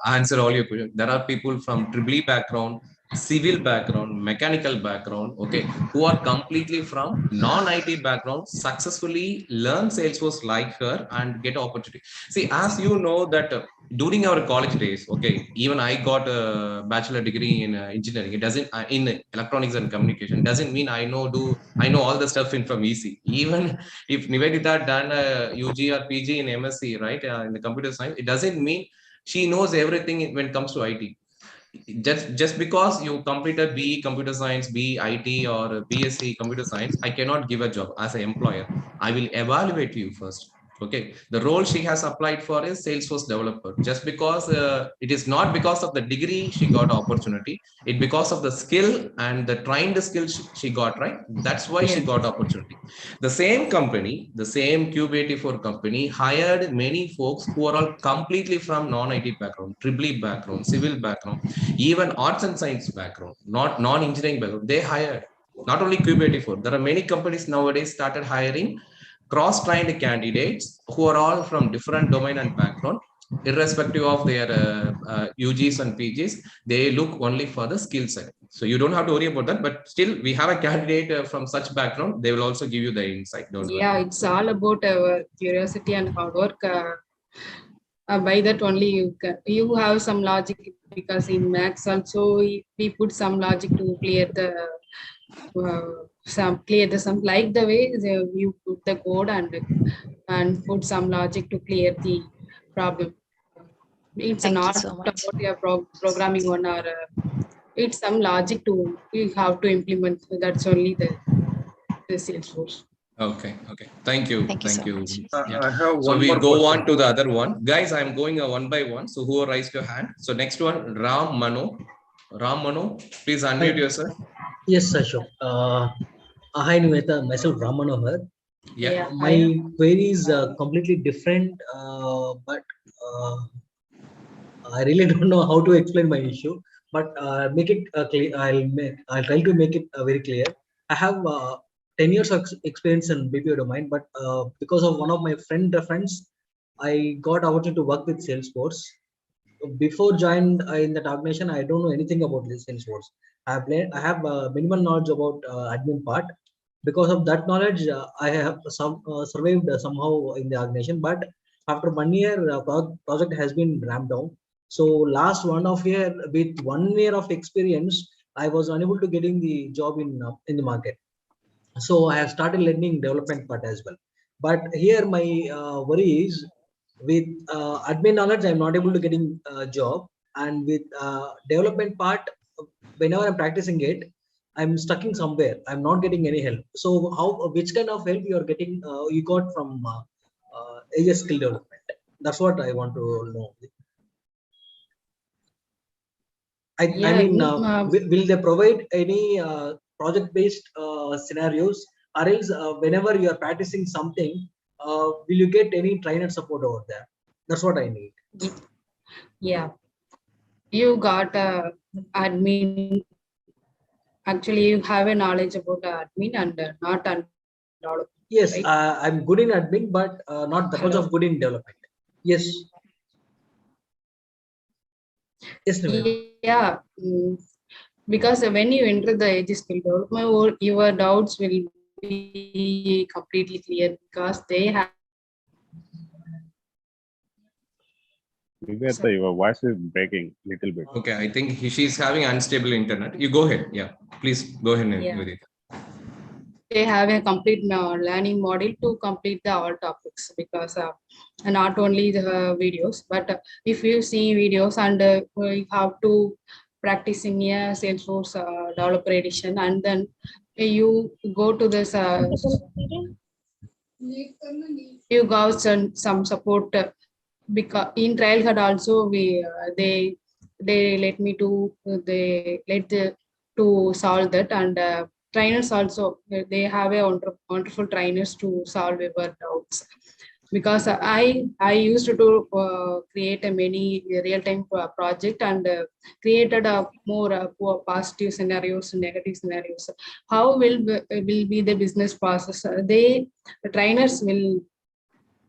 answer all your questions. There are people from EEE background, civil background, mechanical background, okay, who are completely from non-IT background, successfully learn Salesforce like her and get opportunity. See, as you know that during our college days, okay, even I got a bachelor degree in engineering. It doesn't in electronics and communication. Doesn't mean I know all the stuff in from EC. Even if Nivethitha done a UG or PG in MSc, right, in the computer science, it doesn't mean she knows everything when it comes to IT. Just because you completed BE computer science, BE IT, or BSc computer science, I cannot give a job as an employer. I will evaluate you first. Okay, the role she has applied for is Salesforce developer. Just because it is not because of the degree she got opportunity, it because of the skill and the trained skill she got, right? That's why she got opportunity. The same company, the same Cube84 company hired many folks who are all completely from non-IT background, EEE background, civil background, even arts and science background, not non-engineering background. They hired not only Cube84. There are many companies nowadays started hiring cross-trained candidates who are all from different domain and background, irrespective of their UGs and PGs. They look only for the skill set. So you don't have to worry about that. But still, we have a candidate from such background. They will also give you the insight. Don't worry. Yeah, it's all about our curiosity and hard work. By that only you have some logic, because in maths also we put some logic to clear the sum, like the way you put the code and put some logic to clear the problem. It's not about your programming one, or it's some logic to you have to implement. So that's only the Salesforce. Okay. Thank you. Yeah. I have So one we more go question. on to the other one. Guys, I'm going one by one. So who raised your hand? So next one, Ram Mano, please unmute yourself. Yes, Ashok. Hi, Nivethitha. Myself, Ram Manohar. Yeah. My query is completely different, but I really don't know how to explain my issue. But make it clear. I'll try to make it very clear. I have 10 years of experience in BPO domain, but because of one of my friends, I got opportunity to work with Salesforce. Before joined in that organization, I don't know anything about this Salesforce. I have minimal knowledge about admin part. Because of that knowledge, I have survived somehow in the organization. But after 1 year, project has been ramped down. So last 1.5 year, with 1 year of experience, I was unable to getting the job in the market. So I have started learning development part as well. But here my worry is, With admin knowledge, I'm not able to getting a job, and with development part, whenever I'm practicing it, I'm stuck in somewhere. I'm not getting any help. So how, which kind of help you are getting? You got from AS skill development. That's what I want to know. I mean, will they provide any project-based scenarios, or else whenever you are practicing something, will you get any trainer support over there? That's what I need. Yeah, you got admin. Actually, you have a knowledge about admin and not development. Yes, right? I'm good in admin, but not that much of good in development. Yes. Yes, yeah, because when you enter the AJSD development, your doubts will be completely clear because they have. Nivethitha, your voice is breaking a little bit. Okay, I think she's having unstable internet. You go ahead. Yeah, please go ahead, Nivethitha. They have a complete learning model to complete the all topics because not only the videos, but if you see videos and you have to practice in a Salesforce developer edition, and then you go to this you got some support because in Trailhead also they let me to to solve that, and trainers also they have a wonderful trainers to solve our doubts because I used to create a many real-time project and created a more positive scenarios, negative scenarios. How will be the business process? The trainers will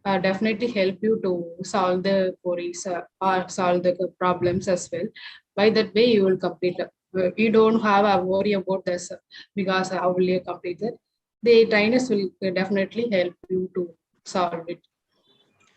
definitely help you to solve the queries or solve the problems as well. By that way, you will complete. You don't have a worry about this because how will you complete it? The trainers will definitely help you to solve it.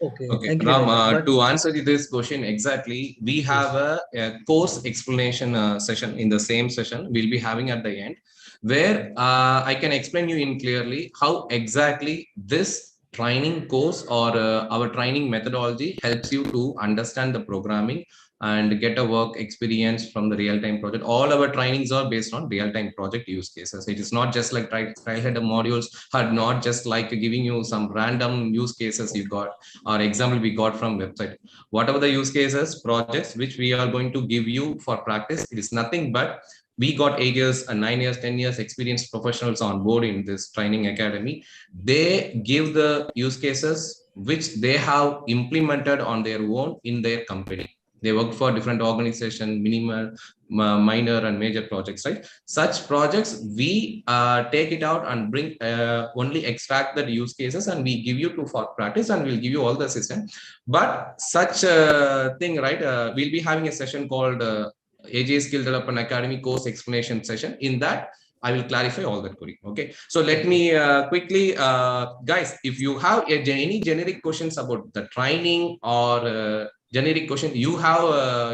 Okay, Ram, to answer this question exactly, we have a course explanation session in the same session we'll be having at the end, where I can explain you in clearly how exactly this training course or our training methodology helps you to understand the programming and get a work experience from the real-time project. All our trainings are based on real-time project use cases. It is not just like Trailhead modules are not just like giving you some random use cases you got or example we got from website. Whatever the use cases, projects which we are going to give you for practice, it is nothing but we got 8 years and 9 years, 10 years experienced professionals on board in this training academy. They give the use cases which they have implemented on their own in their company. They work for different organizations, minimal, minor and major projects, right? Such projects, we take it out and bring only extract the use cases and we give you to for practice and we'll give you all the system. But such a thing, right? We'll be having a session called AJ Skill Development Academy course explanation session. In that, I will clarify all that query. Okay. So let me quickly, guys, if you have any generic questions about the training or generic question, you have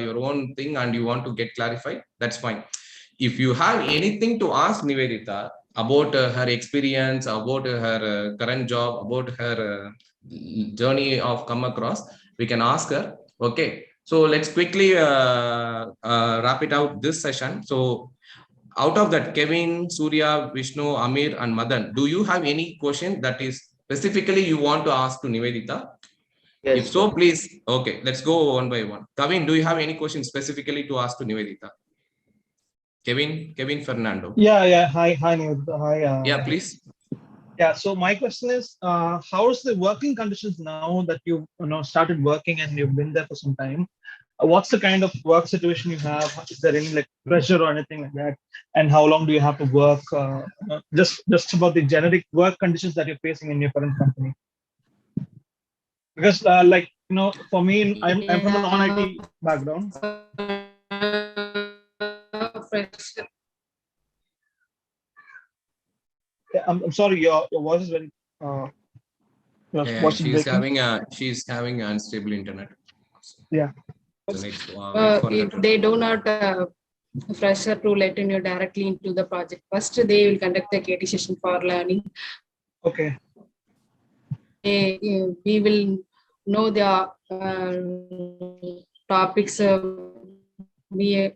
your own thing and you want to get clarified, that's fine. If you have anything to ask Nivethitha about her experience, about her current job, about her journey of come across, we can ask her. Okay. So let's quickly wrap it out this session. So out of that, Kevin, Surya, Vishnu, Amir, and Madan, do you have any question that is specifically you want to ask to Nivethitha? Yes, if so, please. Okay, let's go one by one. Kevin, do you have any questions specifically to ask to Nivethitha? Kevin Fernando. Yeah. Hi, Nivethitha. Hi. Yeah, please. Yeah. So my question is, how's the working conditions now that you've started working and you've been there for some time? What's the kind of work situation you have? Is there any like pressure or anything like that? And how long do you have to work? Just about the generic work conditions that you're facing in your current company. Because for me, I'm from a non-IT background. Yeah, I'm sorry, your voice is very. She's having unstable internet. Yeah. If they do not pressure to let you directly into the project, first they will conduct the KT session for learning. Okay. We will know the topics. We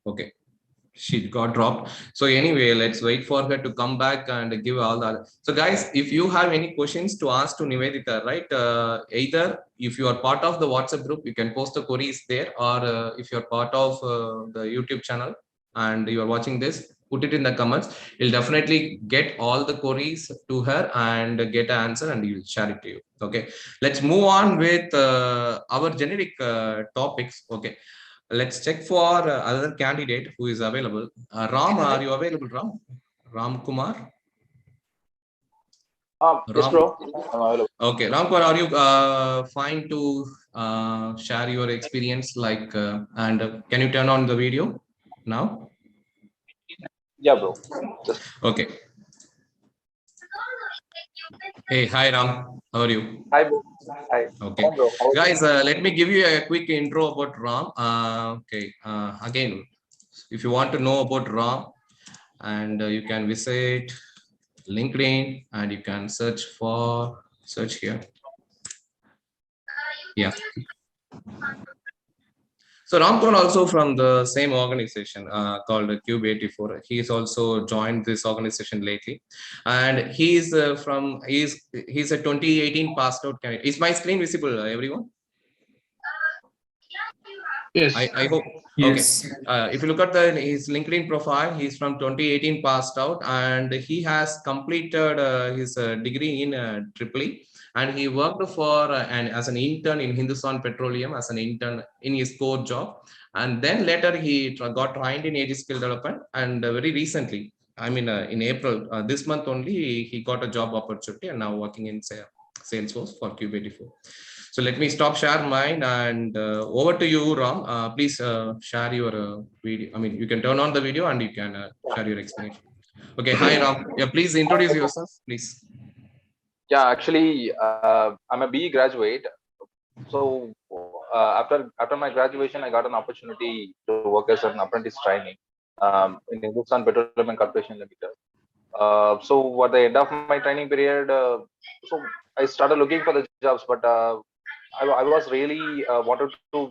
Okay, she got dropped. So anyway, let's wait for her to come back and give all that. So guys, if you have any questions to ask to Nivethitha, right? Either if you are part of the WhatsApp group, you can post the queries there, or if you're part of the YouTube channel and you are watching this, put it in the comments. You'll definitely get all the queries to her and get an answer, and you'll share it to you. Okay, let's move on with our generic topics. Okay. Let's check for other candidate who is available. Ram, are you available, Ram? Ramkumar? Yes, bro. Okay, Ramkumar, are you fine to share your experience? Like, and can you turn on the video now? Yeah, bro. Okay. Hey, hi, Ram. How are you? Hi, bro. Hi. Okay, Bro. guys, let me give you a quick intro about Ram. Okay, again, if you want to know about Ram, and you can visit LinkedIn and you can search here. Yeah. So Ramkumar also from the same organization called Cube 84. He's also joined this organization lately, and he's he's a 2018 passed out candidate. Is my screen visible, everyone? Yes. I hope. Yes. Okay. If you look at his LinkedIn profile, he's from 2018 passed out, and he has completed his degree in Tripoli, and he worked for and as an intern in Hindustan Petroleum as an intern in his core job, and then later he got trained in AG skill development, and very recently, I mean in April this month only, he got a job opportunity and now working in Salesforce for Cube 84. So let me stop share mine and over to you, Ram. Please share your video. I mean, you can turn on the video and you can share your explanation. Okay, hi Ram. Yeah, please introduce yourself, please. Yeah, actually, I'm a BE graduate. So after my graduation, I got an opportunity to work as an apprentice trainee in Hindustan Petroleum Corporation Limited. So at the end of my training period, so I started looking for the jobs, but I was really wanted to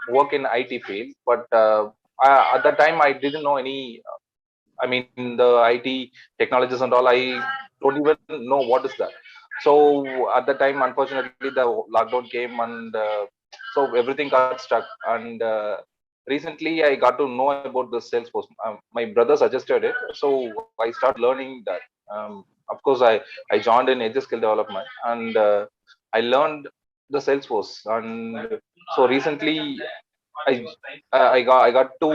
work in IT field, but at that time I didn't know any. I mean, the IT technologies and all, I don't even know what is that. So at the time, unfortunately, the lockdown came, and so everything got stuck. And recently, I got to know about the Salesforce. My brother suggested it, so I started learning that. Of course, I joined in AJSD skill development, and I learned the Salesforce. And so recently, I got to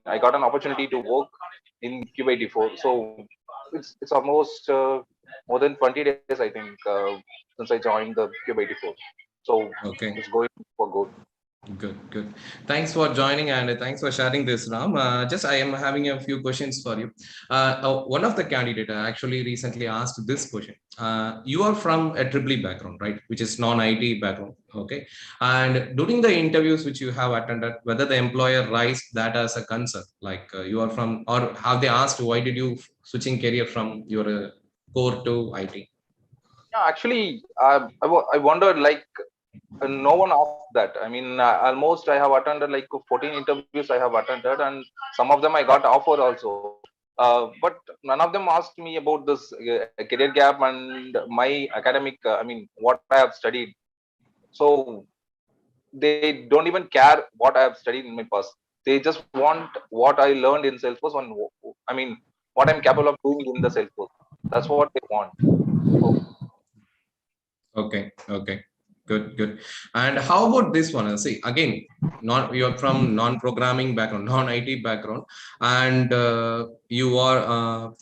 I got an opportunity to work in Cube 84. So it's almost more than 20 days, I think, since I joined the Cube 84. So okay, it's going for good. Good. Thanks for joining and thanks for sharing this, Ram. Just I am having a few questions for you. One of the candidate actually recently asked this question. You are from a triple background, right? Which is non-IT background, okay? And during the interviews which you have attended, whether the employer raised that as a concern, like you are from, or have they asked why did you switching career from your core to IT? Yeah, actually, I wondered, like, no one asked that. I mean, almost I have attended like 14 interviews I have attended, and some of them I got offered also. But none of them asked me about this career gap and my academic, what I have studied. So they don't even care what I have studied in my past. They just want what I learned in Salesforce, and what I'm capable of doing in the Salesforce. That's what they want. So, Okay. Good. And how about this one? See, again, you're from non-programming background, non-IT background, and you are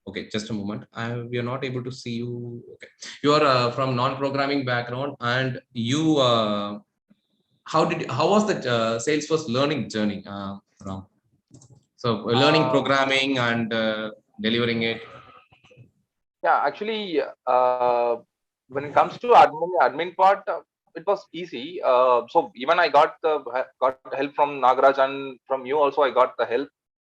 okay. Just a moment. We are not able to see you. Okay, you are from non-programming background, and you. How was the Salesforce learning journey, Ram? So learning programming and delivering it. yeah, actually, when it comes to admin part, it was easy. So even I got help from Nagaraj, and from you also I got the help.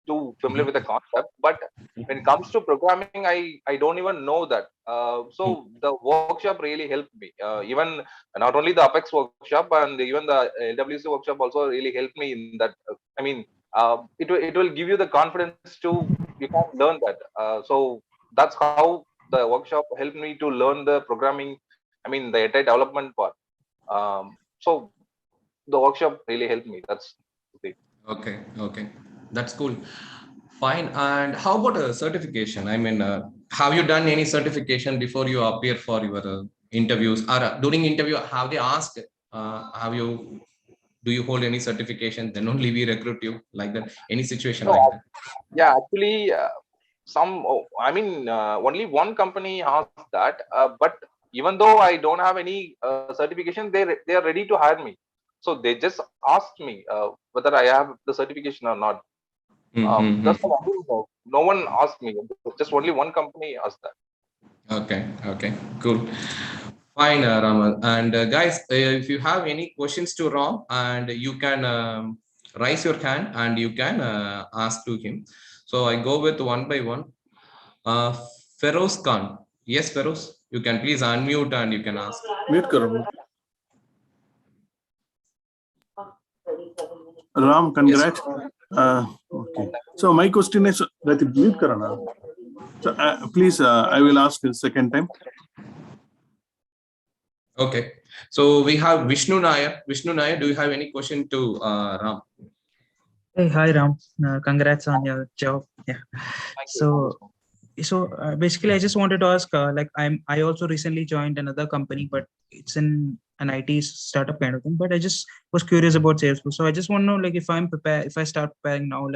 too familiar with the concept. But when it comes to programming, I don't even know that. So the workshop really helped me. Even not only the Apex workshop and even the LWC workshop also really helped me in that. It will give you the confidence to you can learn that. So that's how the workshop helped me to learn the programming. The entire development part. So the workshop really helped me. That's the thing. Okay, that's cool. Fine. And how about a certification? Have you done any certification before you appear for your interviews, or during interview? Have they asked? Do you hold any certification? Then only we recruit you, like that. Any situation like that? Yeah, actually, only one company asked that. But even though I don't have any certification, they are ready to hire me. So they just asked me whether I have the certification or not. That's all. No one asked me. Just only one company asked that. Okay, cool. Fine, Raman. And guys, if you have any questions to Ram, and you can raise your hand and you can ask to him. So I go with one by one. Feroz Khan. Yes, Feroz, you can please unmute and you can ask. Mute karo. Ram, congrats. Okay. So my question is that mute karana. So please, I will ask the second time. Okay. So we have Vishnu Nair. Vishnu Nair, do you have any question to Ram? Hey, hi Ram. Congrats on your job. Yeah. So basically, I just wanted to ask, I also recently joined another company, but it's in an IT startup kind of thing. But I just was curious about Salesforce. So I just want to know, if I'm prepared, if I start preparing now,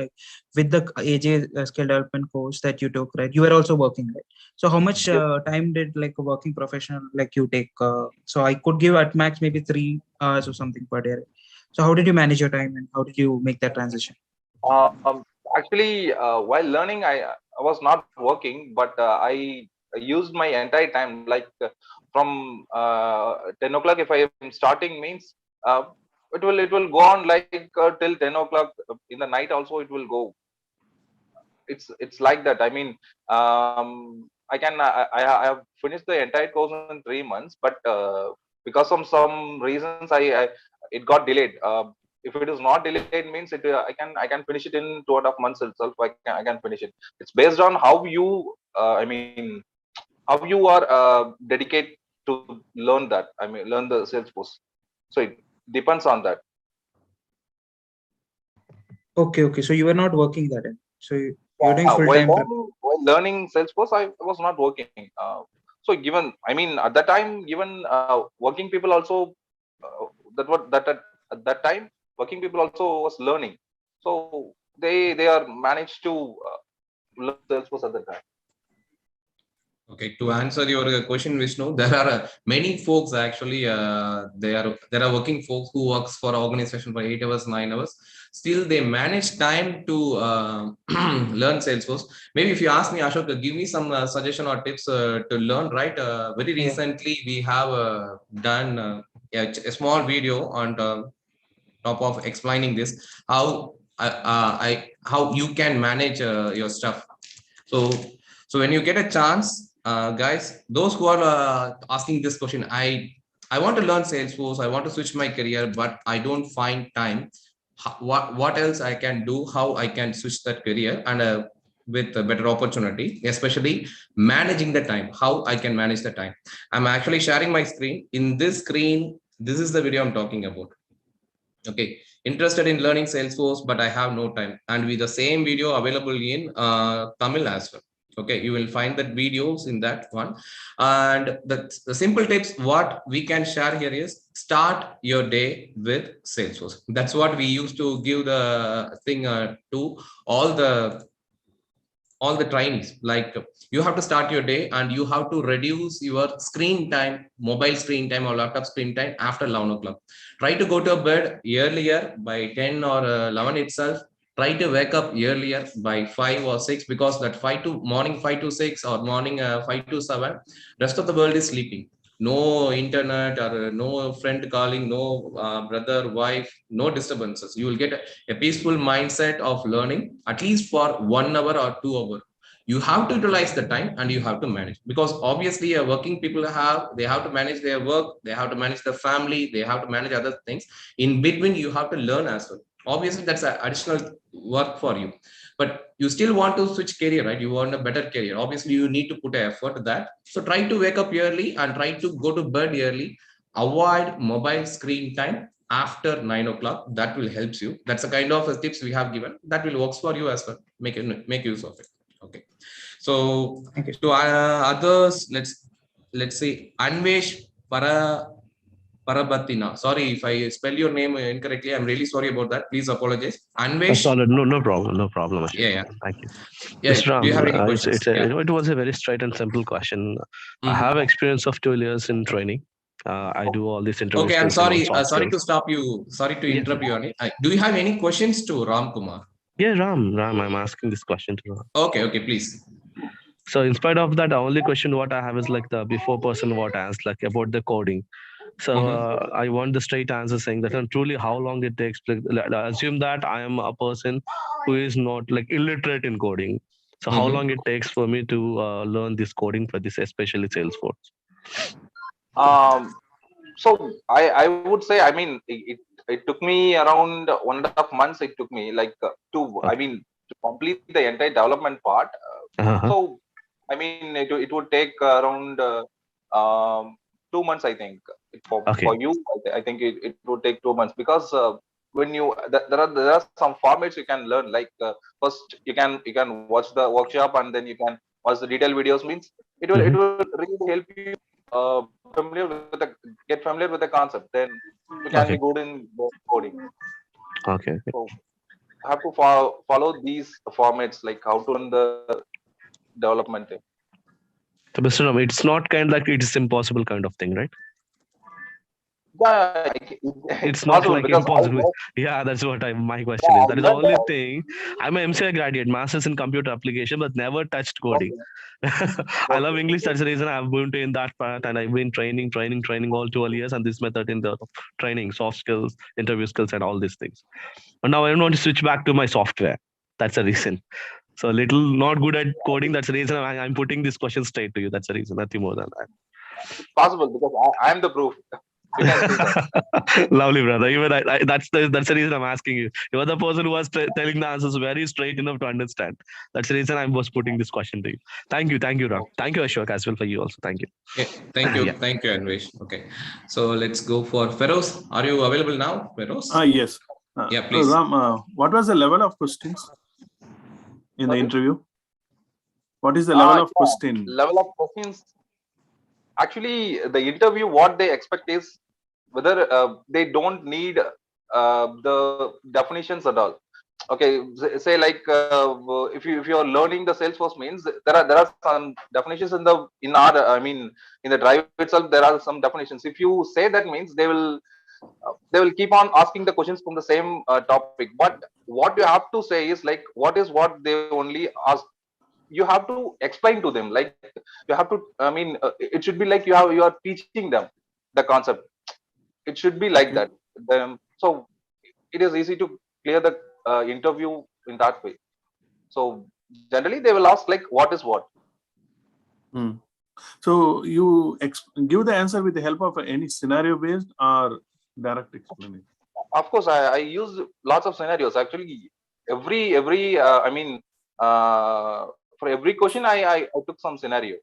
with the AJ skill development course that you took, right? You were also working, right? So how much time did a working professional like you take? So I could give at max maybe 3 hours or something per day. Right? So how did you manage your time and how did you make that transition? Actually, while learning, I was not working, but I used my entire time. From 10 o'clock, if I am starting, means it will go on till 10 o'clock in the night. Also, it will go. It's like that. I have finished the entire course in 3 months, but because of some reasons, it got delayed. If it is not delayed, means I can finish it in 2.5 months itself. I can finish it. It's based on how you how you are dedicated to learn that. Learn the Salesforce. So it depends on that. Okay. So you were not working that time. So you're doing full time. While learning Salesforce, I was not working. So given, at that time, given working people also, at that time, working people also was learning. So they are managed to learn Salesforce at that time. Okay, to answer your question, Vishnu, there are many folks actually. There are working folks who works for organization for 8 hours, 9 hours. Still, they manage time to learn Salesforce. Maybe if you ask me, Ashok, give me some suggestion or tips to learn. Right? Very recently, we have done a small video on top of explaining this how how you can manage your stuff. So when you get a chance. Guys, those who are asking this question, I want to learn Salesforce. I want to switch my career, but I don't find time. What else I can do? How I can switch that career and with a better opportunity, especially managing the time. How I can manage the time. I'm actually sharing my screen. In this screen, this is the video I'm talking about. Okay, interested in learning Salesforce, but I have no time. And with the same video available in Tamil as well. Okay, you will find that videos in that one. And the simple tips, what we can share here is start your day with Salesforce. That's what we used to give the thing to all the trainees. Like you have to start your day and you have to reduce your screen time, mobile screen time or laptop screen time after 11 o'clock. Try to go to bed earlier by 10 or 11 itself. Try to wake up earlier by 5 or 6, because that morning 5 to 6 or morning 5 to 7, rest of the world is sleeping. no internet or no friend calling, no brother, wife, no disturbances. You will get a peaceful mindset of learning at least for 1 hour or 2 hours. You have to utilize the time and you have to manage, because obviously working people they have to manage their work, they have to manage the family, they have to manage other things. In between, you have to learn as well. Obviously, that's an additional work for you, but you still want to switch career, right? You want a better career. Obviously, you need to put an effort to that. So try to wake up early and try to go to bed early. Avoid mobile screen time after 9 o'clock. That will help you. That's the kind of tips we have given. That will work for you as well. Make use of it. Okay. So to others, let's say Anvesh Parabatina. Sorry if I spell your name incorrectly. I'm really sorry about that. Please apologize. Anvesh. Solid. No problem. No problem. Ashok. Yeah. Thank you. Yeah. Mr. Ram, Do you have any questions? it was a very straight and simple question. I have experience of 12 years in training. I do all these interviews. Okay, I'm sorry. Sorry to stop you. Sorry to interrupt you on it. Do you have any questions to Ramkumar? Yeah, Ram, I'm asking this question to Ram. Okay, please. So in spite of that, the only question what I have is like the before person what asked, like about the coding. So I want the straight answer saying that, and truly how long it takes. Assume that I am a person who is not like illiterate in coding. So how long it takes for me to learn this coding for this, especially Salesforce? So I would say, I mean, it took me around 1.5 months. It took me like to complete the entire development part. So I mean, it would take around 2 months, I think. For you, I think it would take 2 months, because when you there are some formats you can learn. Like first you can watch the workshop, and then you can watch the detailed videos. Means it will really help you get familiar with the concept. Then you can be good in coding. Okay. So I have to follow these formats, like how to run the development thing. So Mr. Ram, it's not kind of like it's impossible kind of thing, right? Yeah, it's not like impossible. Yeah, that's what my question is. That is the only thing. I'm an MCI graduate, master's in computer application, but never touched coding. I love English. That's the reason I've been in that part, and I've been training all 12 years, and this method in the training, soft skills, interview skills, and all these things. But now I want to switch back to my software. That's the reason. So little not good at coding. That's the reason I'm putting this question straight to you. That's the reason. Nothing more than that. It's possible, because I am the proof. Lovely, brother. Even that's the reason I'm asking you. You are the person who was telling the answers very straight enough to understand. That's the reason I was putting this question to you. Thank you, Ram. Thank you, Ashok, as well for you also. Thank you. Okay, thank you, thank you, Anvesh. Okay, so let's go for Feroz. Are you available now, Feroz? Yes. Yeah, please. Ram, what was the level of questions in the interview? What is the level of question? Level of questions. Actually, the interview, what they expect is whether they don't need the definitions at all. Okay, say like if you are learning the Salesforce, means there are some definitions in the drive itself. There are some definitions. If you say that, means they will keep on asking the questions from the same topic. But what you have to say is like what they only ask. You have to explain to them, like you have to, it should be like you are teaching them the concept. It should be like that. So it is easy to clear the interview in that way. So generally they will ask like what is what. So you give the answer with the help of any scenario based or direct explanation? Of course, I use lots of scenarios. Actually, every for every question I took some scenario.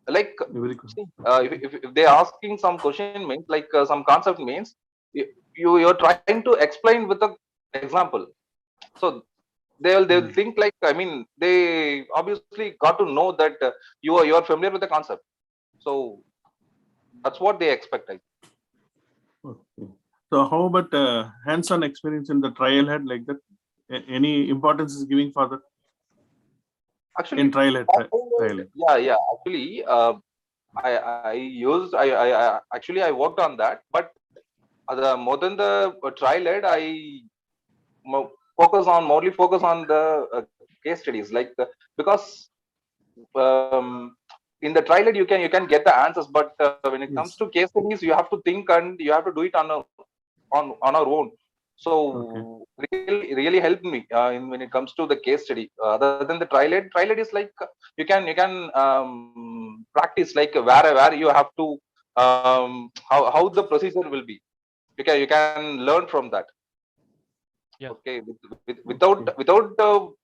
Like if they're asking some question, means like some concept, means you're trying to explain with an example. So they'll think like, they obviously got to know that you are familiar with the concept. So that's what they expect. Okay. So how about hands-on experience in the trial head, like that? Any importance is giving for that? Actually, in trial head. Yeah. Actually, I worked on that, but more than the trial head, I focus on the case studies, like because in the trial you can get the answers, but when it comes to case studies, you have to think and you have to do it on our own. So really helped me when it comes to the case study. Other than the trial aid is like you can practice, like where you have to how the procedure will be. You can learn from that. Okay, without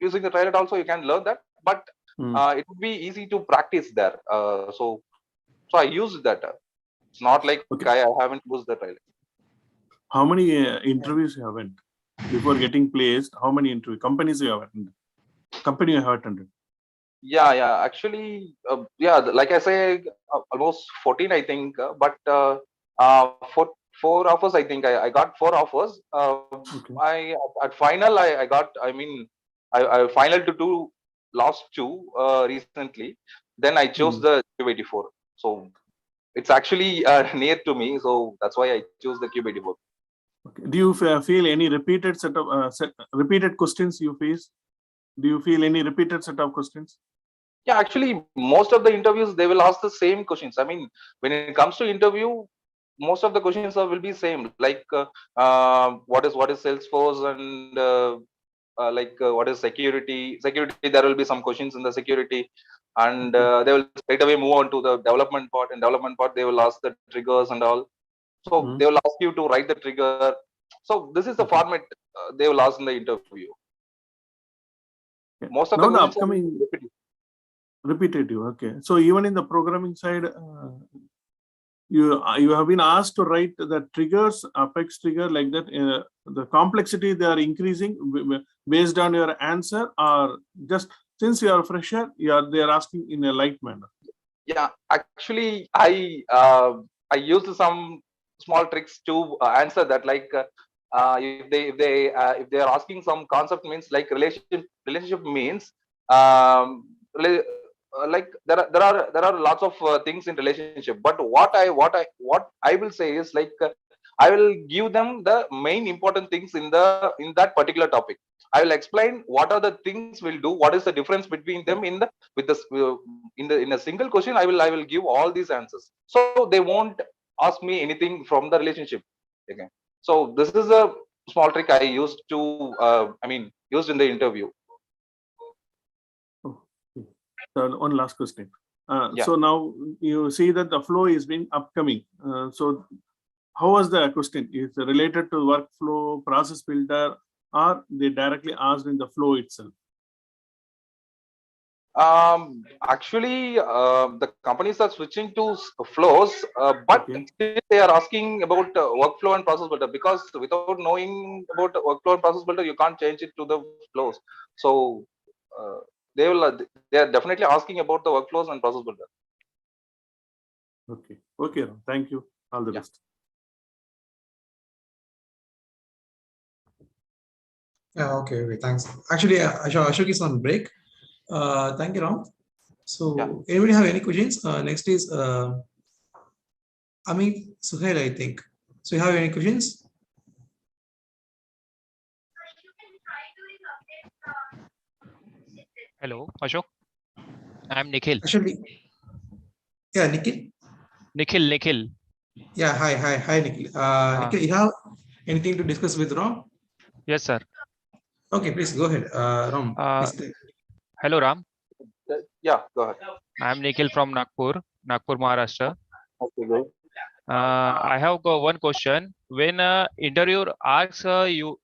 using the trial aid also you can learn that, but it would be easy to practice there. So I used that. It's not like I haven't used the trial aid. How many interviews you have went before getting placed? How many companies you have attended? Company you have attended? Yeah. Actually, like I say, almost 14, I think. But for 4 offers, I think I got 4 offers. At final, I got. I mean, I final to do last 2 recently. Then I chose the Q84. So it's actually near to me. So that's why I chose the Q84. Okay. Do you feel any repeated repeated questions you face? Do you feel any repeated set of questions? Yeah, actually, most of the interviews, they will ask the same questions. I mean, when it comes to interview, most of the questions will be same. Like, what is Salesforce, and what is security? Security, there will be some questions in the security, and they will straight away move on to the development part. In development part, they will ask the triggers and all. So they will ask you to write the trigger. So this is the format they will ask in the interview. Most of now the upcoming repetitive. Okay, so even in the programming side, you have been asked to write the triggers, apex trigger, like that. The complexity they are increasing based on your answer, or just since you are a fresher, they are asking in a light manner? Yeah, actually, I used some small tricks to answer that. Like if they are asking some concept, means like relationship means like there are lots of things in relationship, but what I will say is like I will give them the main important things in that particular topic. I will explain what are the things we'll do, what is the difference between them in a single question. I will give all these answers, so they won't ask me anything from the relationship again. So this is a small trick I used to used in the interview. So one last question. So now you see that the flow is being upcoming. So how was the question? Is it related to workflow, process builder, or they directly asked in the flow itself? Actually, the companies are switching to flows, but still they are asking about workflow and process builder, because without knowing about workflow and process builder, you can't change it to the flows. So they are definitely asking about the workflows and process builder. Okay, thank you. All the best. Yeah, okay, thanks. Actually, Ashok is on break. Thank you, Ram. So anybody have any questions? Next is Amit Suhail, I think. So you have any questions? Hello, Ashok. I'm Nikhil. Actually, yeah, Nikhil. Nikhil. Yeah, hi, Nikhil. Nikhil, you have anything to discuss with Ram? Yes, sir. Okay, please go ahead, Ram. Hello, Ram. Yeah, go ahead. I'm Nikhil from Nagpur, Maharashtra. Okay, good. I have got one question. When interviewer asks you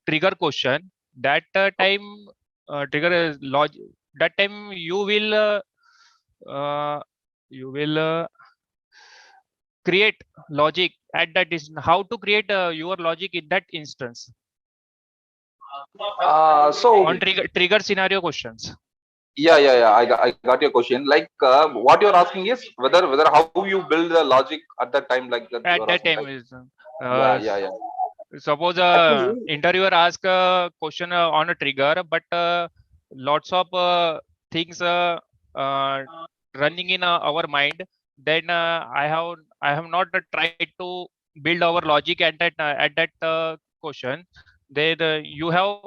trigger question, that time trigger is logic. That time you will create logic at that instance. How to create your logic in that instance? So on trigger scenario questions. Yeah. I got your question. Like what you're asking is whether how you build the logic at that time, like that. At that time is yeah. Suppose interviewer ask a question on a trigger, but lots of things running in our mind. Then I have not tried to build our logic at that question. Then you have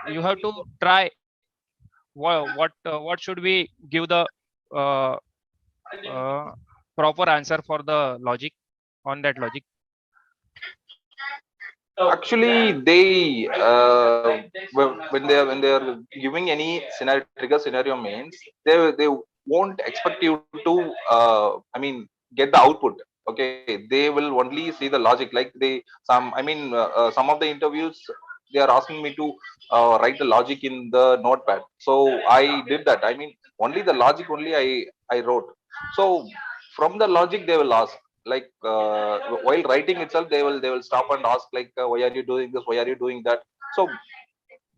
to try what should we give the proper answer for the logic on that logic? Actually, they when they are giving any scenario, trigger scenario means they won't expect you to get the output. Okay, they will only see the logic. Like some of the interviews they are asking me to write the logic in the notepad. So I did that. Only the logic only I wrote. So from the logic they will ask, like while writing itself they will stop and ask, like why are you doing this, why are you doing that. So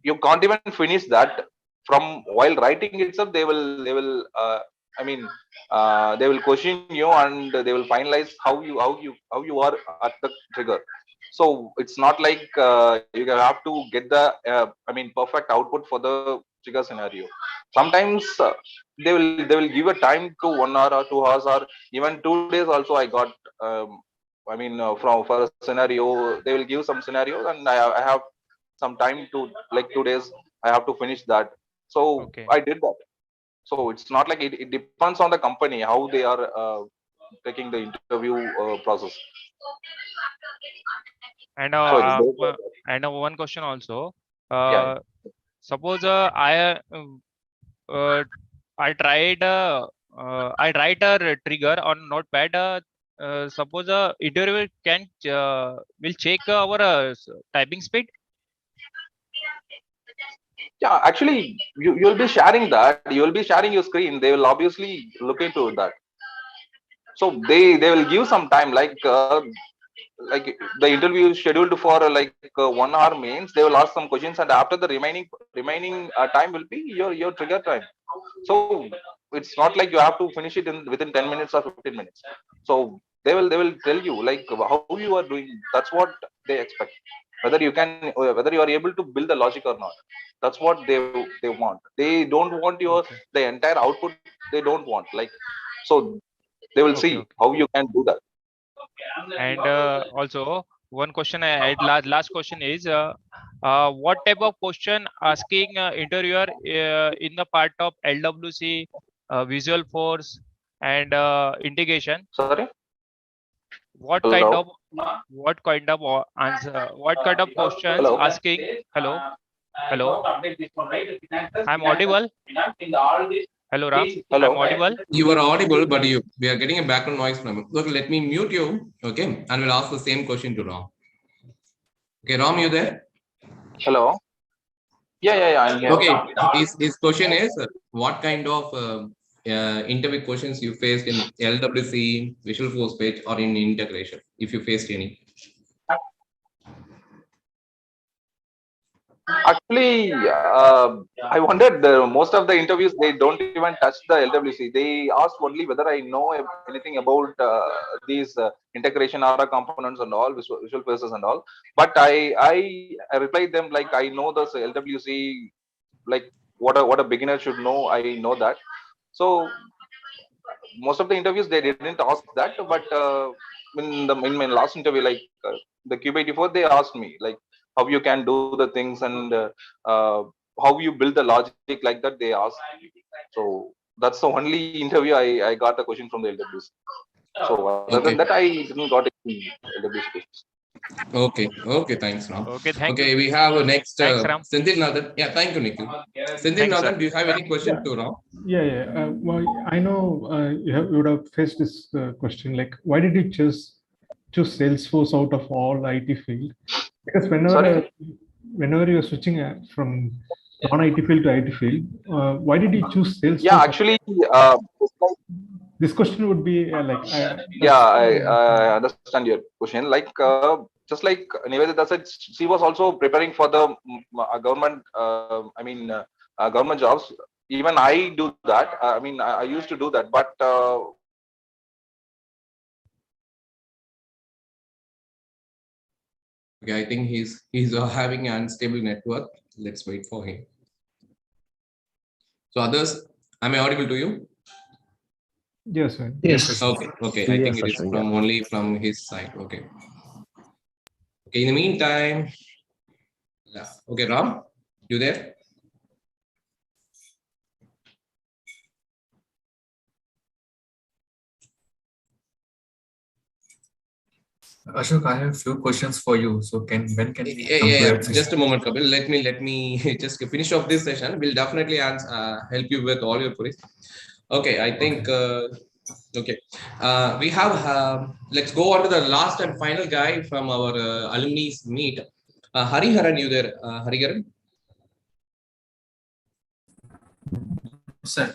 you can't even finish that. From while writing itself they will question you, and they will finalize how you are at the trigger. So it's not like you have to get the perfect output for the trigger scenario. Sometimes they will give a time to 1 hour or 2 hours or even 2 days also. I got from for a scenario they will give some scenarios, and I have some time to, like 2 days I have to finish that. So Okay. I did that. So it's not like it depends on the company how they are taking the interview process. And So it's based on that. one question also. Yeah. Suppose I tried I write a trigger on notepad. Suppose interviewer can will check our typing speed. Yeah, actually you'll be sharing that, you'll be sharing your screen, they will obviously look into that. So they will give some time, like the interview is scheduled for 1 hour means they will ask some questions, and after the remaining time will be your trigger time. So it's not like you have to finish it in within 10 minutes or 15 minutes. So they will tell you like how you are doing. That's what they expect, whether you are able to build the logic or not. That's what they want. They don't want your the entire output. They don't want, like, so they will see Okay. how you can do that. And also one question I had, last question is what type of question asking interviewer in the part of LWC, visual force and integration? Sorry. What Hello? kind of answer? What kind of questions Hello? asking? Hello. I'm audible. Hello, Ram. Hello. I'm audible. You are audible, but we are getting a background noise from you. Look, let me mute you, okay? And we'll ask the same question to Ram. Okay, Ram, you there? Hello. Yeah, I'm here. Okay, his question is, what kind of interview questions you faced in LWC, Visual Force page, or in integration, if you faced any? Actually, I wondered, most of the interviews, they don't even touch the LWC. They ask only whether I know anything about these integration ARA components and all, visual forces and all. But I replied them like, I know this LWC, like what a beginner should know. I know that. So most of the interviews they didn't ask that, but in my last interview, like the Q84, they asked me like how you can do the things, and how you build the logic, like that they asked. So that's the only interview I got a question from the LWC. So other than that, I didn't got any LWC questions. Okay, thanks, Ram. Okay, thank you. We have next Senthil Nathan. Yeah, thank you, Nikhil. Senthil Nathan, do you have any question to Ram? Yeah. Well, I know you would have faced this question, like, why did you choose Salesforce out of all IT field? Because whenever you're switching from non-IT field to IT field, why did you choose Salesforce? Yeah, actually, this question would be I understand your question. Like just like Nivethitha said, she was also preparing for the government. Government jobs. Even I do that. I used to do that, but okay, I think he's having an unstable network. Let's wait for him. So others, am I audible to you? Yes, sir. Yes. Okay. I think it is only from his side. Okay. In the meantime, yeah. Okay, Ram, you there? Ashok, I have a few questions for you. So when can we come to that session? Just a moment, Kapil. Let me just finish off this session. We'll definitely help you with all your queries. Okay, I think okay. We have let's go on to the last and final guy from our alumni meet. Hariharan, you there? Hariharan? Sir.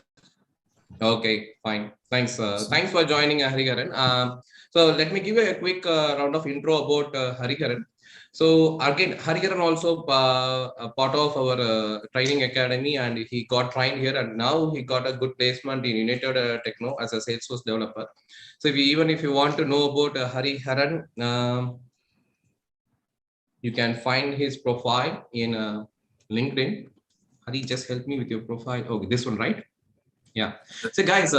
Okay, fine. Thanks. Thanks for joining, Hariharan. So let me give you a quick round of intro about Hariharan. So again, Hariharan also a part of our training academy, and he got trained here, and now he got a good placement in United Techno as a Salesforce developer. So even if you want to know about Hariharan, you can find his profile in LinkedIn. Hari, just help me with your profile. Oh, this one, right? Yeah. So guys,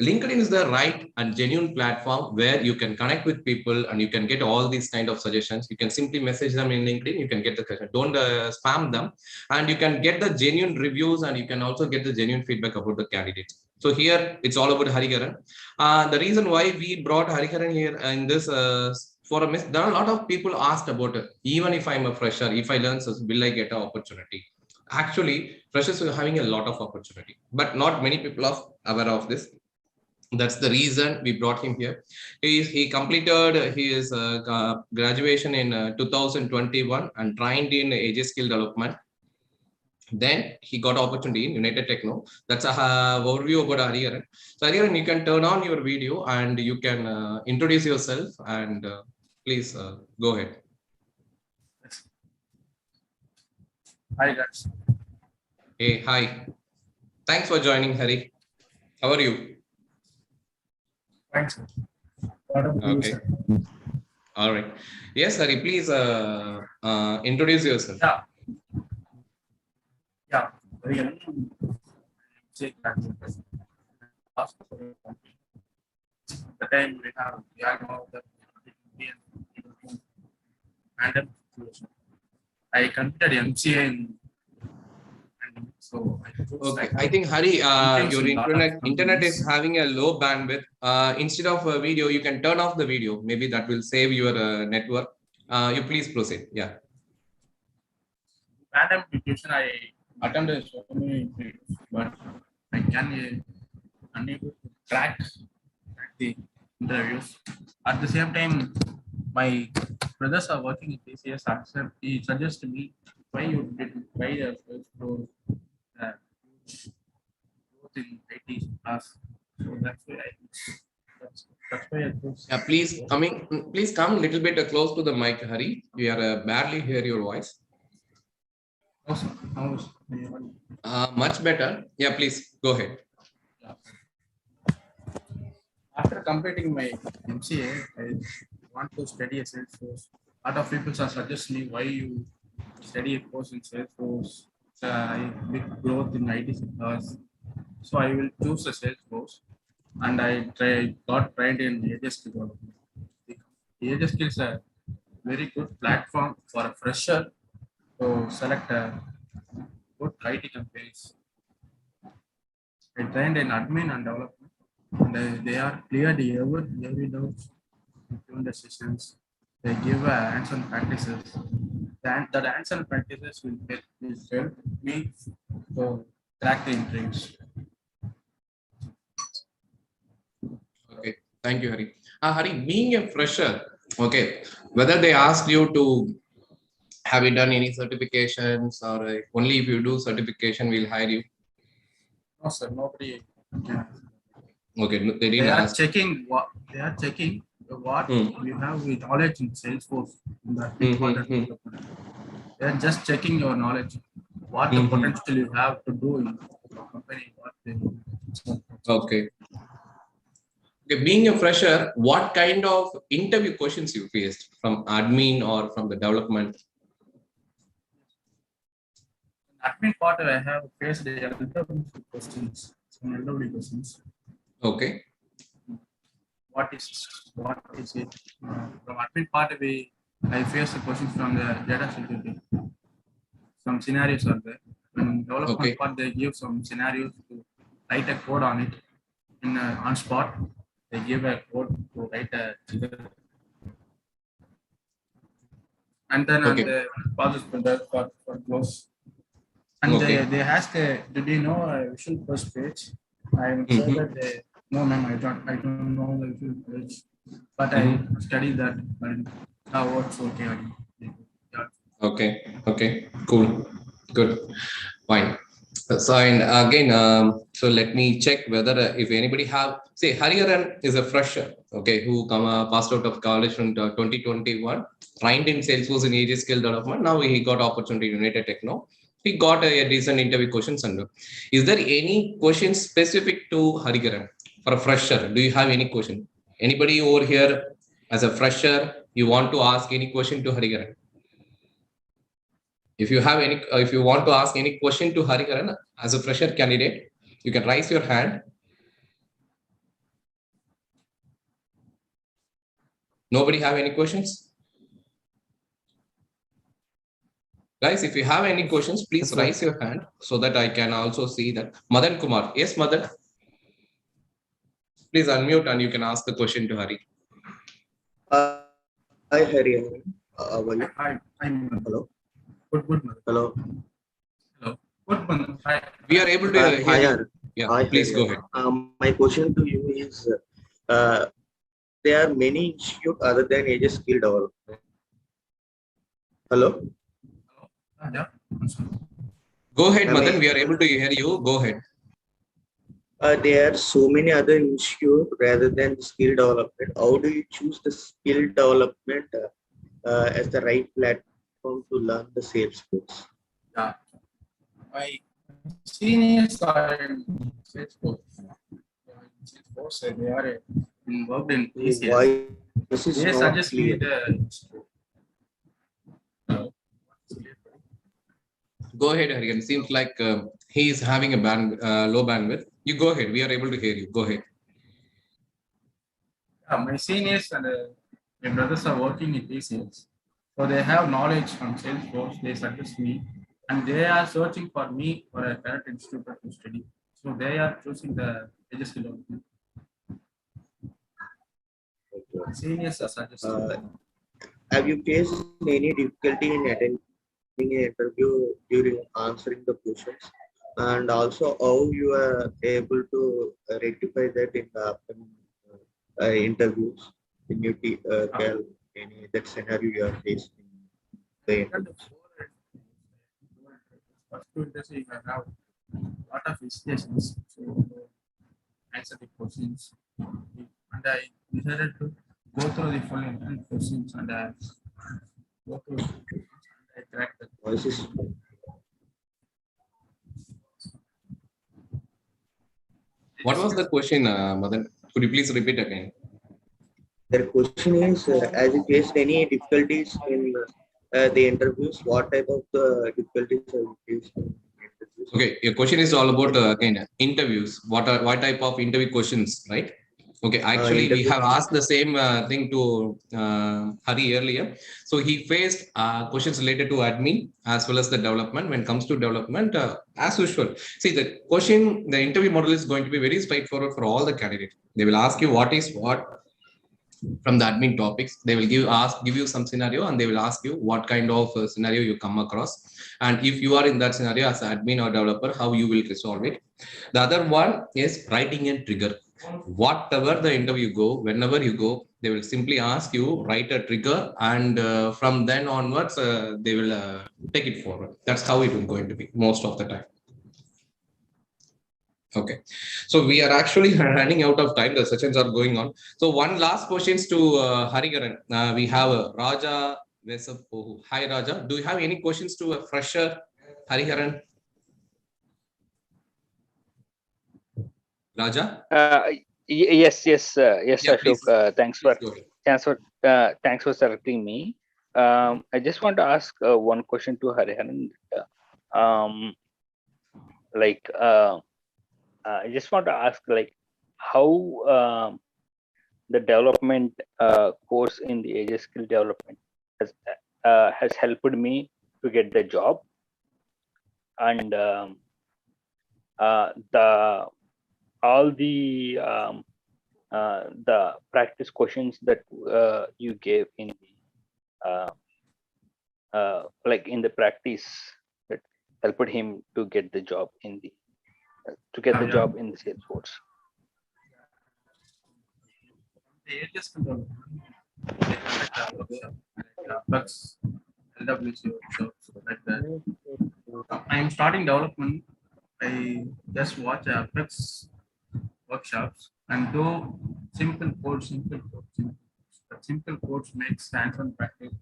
LinkedIn is the right and genuine platform where you can connect with people and you can get all these kind of suggestions. You can simply message them in LinkedIn. You can get the question. Don't spam them, and you can get the genuine reviews, and you can also get the genuine feedback about the candidates. So here it's all about Hariharan. The reason why we brought Hariharan here in this forum is there are a lot of people asked about it. Even if I'm a fresher, if I learn this, will I get an opportunity? Actually, freshers are having a lot of opportunity, but not many people are aware of this. That's the reason we brought him here. He completed his graduation in 2021 and trained in AJ skill development. Then he got opportunity in United Techno. That's a overview about Hariharan. So Hariharan, you can turn on your video and you can introduce yourself, and please go ahead. Hi guys. Hey, hi. Thanks for joining, Hari. How are you? Thanks. Okay. All right. Yes, Hari, please introduce yourself. Yeah. Yeah. The time we have the random situation. I completed MCA in. So okay, I think Hari, your internet is having a low bandwidth. Instead of a video, you can turn off the video. Maybe that will save your network. You please proceed. Yeah. Random situation I attended so many interviews, but I can unable to track the interviews. At the same time, my brothers are working in TCS. He suggested me why you did why growth in IT class. So that's why that's why I chose. Yeah, please come a little bit close to the mic, Hari. We are barely hear your voice. Awesome. Much better. Yeah, please go ahead. Yeah. After completing my MCA, I want to study a Salesforce. A lot of people are suggesting me why you study a course in Salesforce. Big growth in IT sectors. So I will choose a Salesforce, and I got trained in AJSD development. The AJSD is a very good platform for a fresher to select good IT companies. I trained in admin and development, and they are cleared every doubt during the sessions. They give hands-on practices. That hands-on practices will help me to crack the interviews. Okay, thank you, Hari. Hari, being a fresher, okay, whether they ask you to have you done any certifications, or only if you do certification we'll hire you? No, sir, nobody. Okay, they didn't ask. Checking what they are checking what you have with knowledge in Salesforce. In that they are just checking your knowledge, what the potential you have to do in the company. Okay. Okay, being a fresher, what kind of interview questions you faced from admin or from the development? Admin part, I have faced the LW questions. Some LW questions. Okay. What is it? From admin part, I faced the questions from the data security. Some scenarios are there. In development part, they give some scenarios to write a code on it. On spot, they give a code to write a trigger. And then Okay. on the process builder for close. And Okay. they asked, did you know visual first page? I would say that no, ma'am, I don't know the visual page, but I studied that. And now it's okay. Okay. Okay. Cool. Good. Fine. So and again, so let me check whether if anybody have, say Hariharan is a fresher, okay, who passed out of college from 2021, trained in Salesforce in AJ skill development. Now he got opportunity in United Techno. He got a decent interview questions under. Is there any question specific to Hariharan for a fresher? Do you have any question? Anybody over here as a fresher, you want to ask any question to Hariharan? If you have any, if you want to ask any question to Hariharan as a fresher candidate, you can raise your hand. Nobody have any questions? Guys, if you have any questions, please raise your hand so that I can also see that. Madan Kumar. Yes, Madan. Please unmute and you can ask the question to Hari. Hi, Hariharan. Hi. Hello. Good. Hello. Good. Hi. We are able to hear you. Yeah, Hi, please go ahead. My question to you is, there are many institutes other than AJ skill development. Hello. Go ahead, Madan. We are able to hear you. Go ahead. There are so many other institutes rather than skill development. How do you choose the skill development as the right platform to learn the Salesforce? Yeah. My seniors are in Salesforce. They are involved in TCS. Why this is They not suggest me clear? Go ahead, Hariharan. Seems like he is having a low bandwidth. You go ahead. We are able to hear you. Go ahead. My seniors and my brothers are working in TCS. So they have knowledge from Salesforce. They suggest me. And they are searching for me for a correct institute to study. So they are choosing the AJSD development. Seniors are suggesting. Have you faced any difficulty in attending an interview during answering the questions? And also how you are able to rectify that in the upcoming interviews when you tell any that scenario you are facing the interviews? First two interviews, I have a lot of hesitations to answer the questions. And I decided to go through the full questions and go through and I cracked the voices. What was the question, Madan? Could you please repeat again? The question is, has you faced any difficulties in the interviews? What type of the difficulties have you faced in interviews? Okay, your question is all about again interviews. What type of interview questions, right? Okay, actually we have asked the same thing to Hari earlier. So he faced questions related to admin as well as the development. When it comes to development, as usual, see the question, the interview model is going to be very straightforward for all the candidates. They will ask you what is what from the admin topics. They will give you some scenario and they will ask you what kind of scenario you come across. And if you are in that scenario as an admin or developer, how you will resolve it. The other one is writing a trigger. Whatever the interview go, whenever you go, they will simply ask you write a trigger, and from then onwards they will take it forward. That's how it is going to be most of the time. Okay, so we are actually running out of time. The sessions are going on. So one last questions to Hariharan. We have Raja Vesapohu. Hi Raja, do you have any questions to a fresher Hariharan? Raja? Yes, Yeah, Ashok. Thanks for selecting me. I just want to ask one question to Hariharan. I just want to ask, how the development course in the AJ skill development has helped me to get the job, and all the practice questions that you gave in the like in the practice that helped him to get the job in the job in the Salesforce? The AJSD development, they conduct a workshop, Apex, LWC workshops like that. I am starting development. I just watch Apex workshops and do simple codes. But simple codes makes hands-on practice.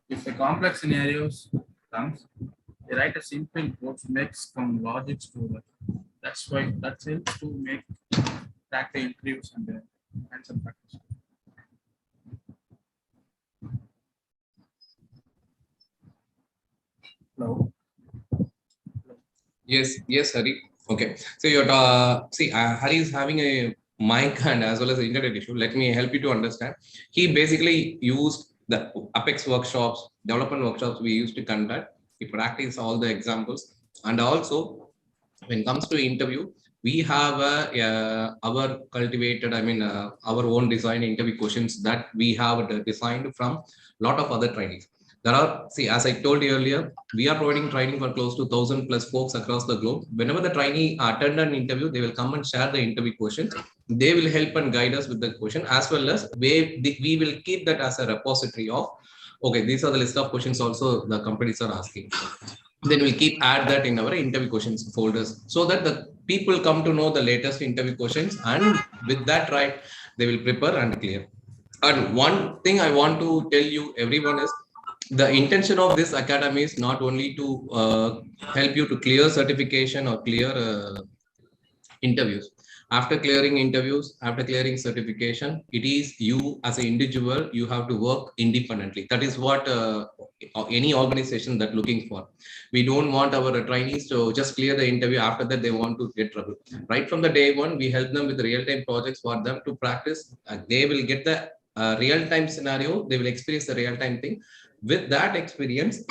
If a complex scenarios comes, they write a simple codes makes some logics to that. That's why that helps to make crack the interviews and the hands-on practice. Hello. Yes, Hari. Okay. So Hari is having a mic and as well as the internet issue. Let me help you to understand. He basically used the Apex workshops, development workshops we used to conduct. He practiced all the examples, and also when it comes to interview, we have our cultivated, our own design interview questions that we have designed from a lot of other trainees. There are, as I told you earlier, we are providing training for close to 1,000 plus folks across the globe. Whenever the trainee attend an interview, they will come and share the interview questions. They will help and guide us with the question, as well as we will keep that as a repository of, okay, these are the list of questions also the companies are asking. Then we'll keep add that in our interview questions folders so that the people come to know the latest interview questions, and with that, right, they will prepare and clear. And one thing I want to tell you everyone is, the intention of this academy is not only to help you to clear certification or clear interviews. After clearing interviews, after clearing certification, it is you as an individual, you have to work independently. That is what any organization that looking for. We don't want our trainees to just clear the interview. After that, they want to get trouble. Right from the day one, we help them with the real-time projects for them to practice. They will get the real-time scenario. They will experience the real-time thing. With that experience,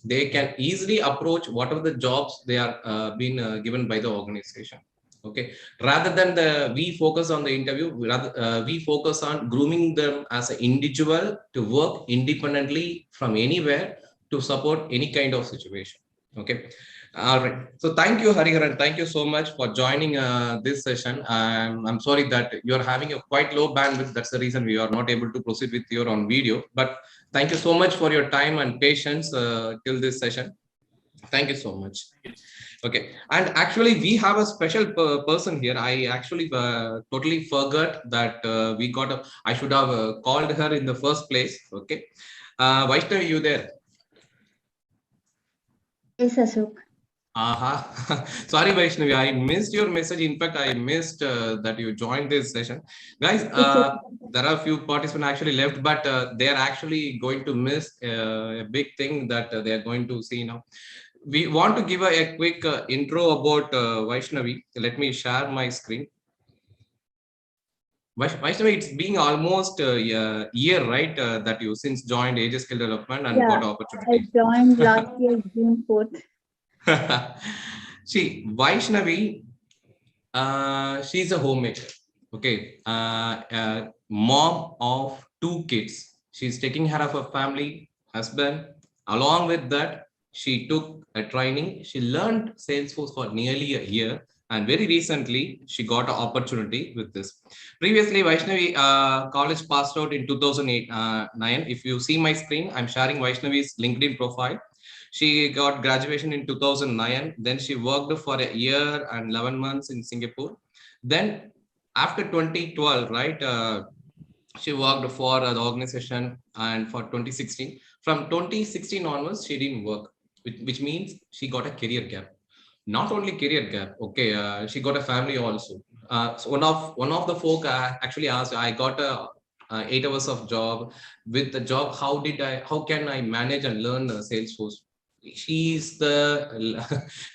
they can easily approach whatever the jobs they are being given by the organization. Okay, rather than we focus on the interview, we focus on grooming them as an individual to work independently from anywhere to support any kind of situation. Okay, all right. So thank you, Hariharan. Thank you so much for joining this session. I'm sorry that you are having a quite low bandwidth. That's the reason we are not able to proceed with your on video. But thank you so much for your time and patience till this session. Thank you so much. Okay, and actually we have a special person here. I actually totally forgot that I should have called her in the first place. Okay, Vaishnavi, you there? Yes, Ashok. Sorry, Vaishnavi, I missed your message. In fact, I missed that you joined this session. Guys, there are a few participants actually left, but they are actually going to miss a big thing that they are going to see now. We want to give a quick intro about Vaishnavi. Let me share my screen. Vaishnavi, it's been almost a year, right, that you since joined AJ Skill Development and got opportunity. I joined last year, June 4th. See, Vaishnavi, she's a homemaker. Okay, mom of 2 kids. She's taking care of her family, husband. Along with that, she took a training. She learned Salesforce for nearly a year, and very recently she got an opportunity with this. Previously, Vaishnavi college passed out in 2009. If you see my screen, I'm sharing Vaishnavi's LinkedIn profile. She got graduation in 2009. Then she worked for a year and 11 months in Singapore. Then after 2012, right, she worked for the organization, and for 2016. From 2016 onwards, she didn't work, which means she got a career gap. Not only career gap, okay, she got a family also. So one of the folk actually asked, I got a 8 hours of job. With the job, how can I manage and learn Salesforce? She's the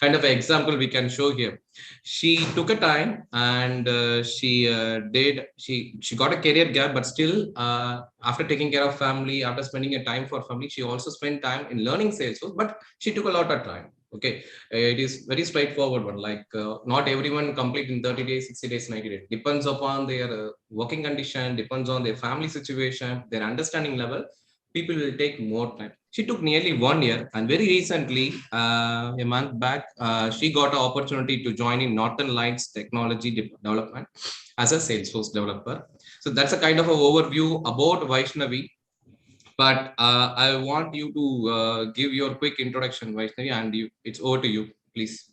kind of example we can show here. She took a time, and she got a career gap, but still after taking care of family, after spending a time for family, she also spent time in learning Salesforce, but she took a lot of time. Okay, it is very straightforward one, like not everyone complete in 30 days, 60 days, 90 days. Depends upon their working condition, depends on their family situation, their understanding level. People will take more time. She took nearly 1 year, and very recently, a month back, she got an opportunity to join in Northern Lights Technology Development as a Salesforce developer. So that's a kind of an overview about Vaishnavi. But I want you to give your quick introduction, Vaishnavi, and it's over to you, please.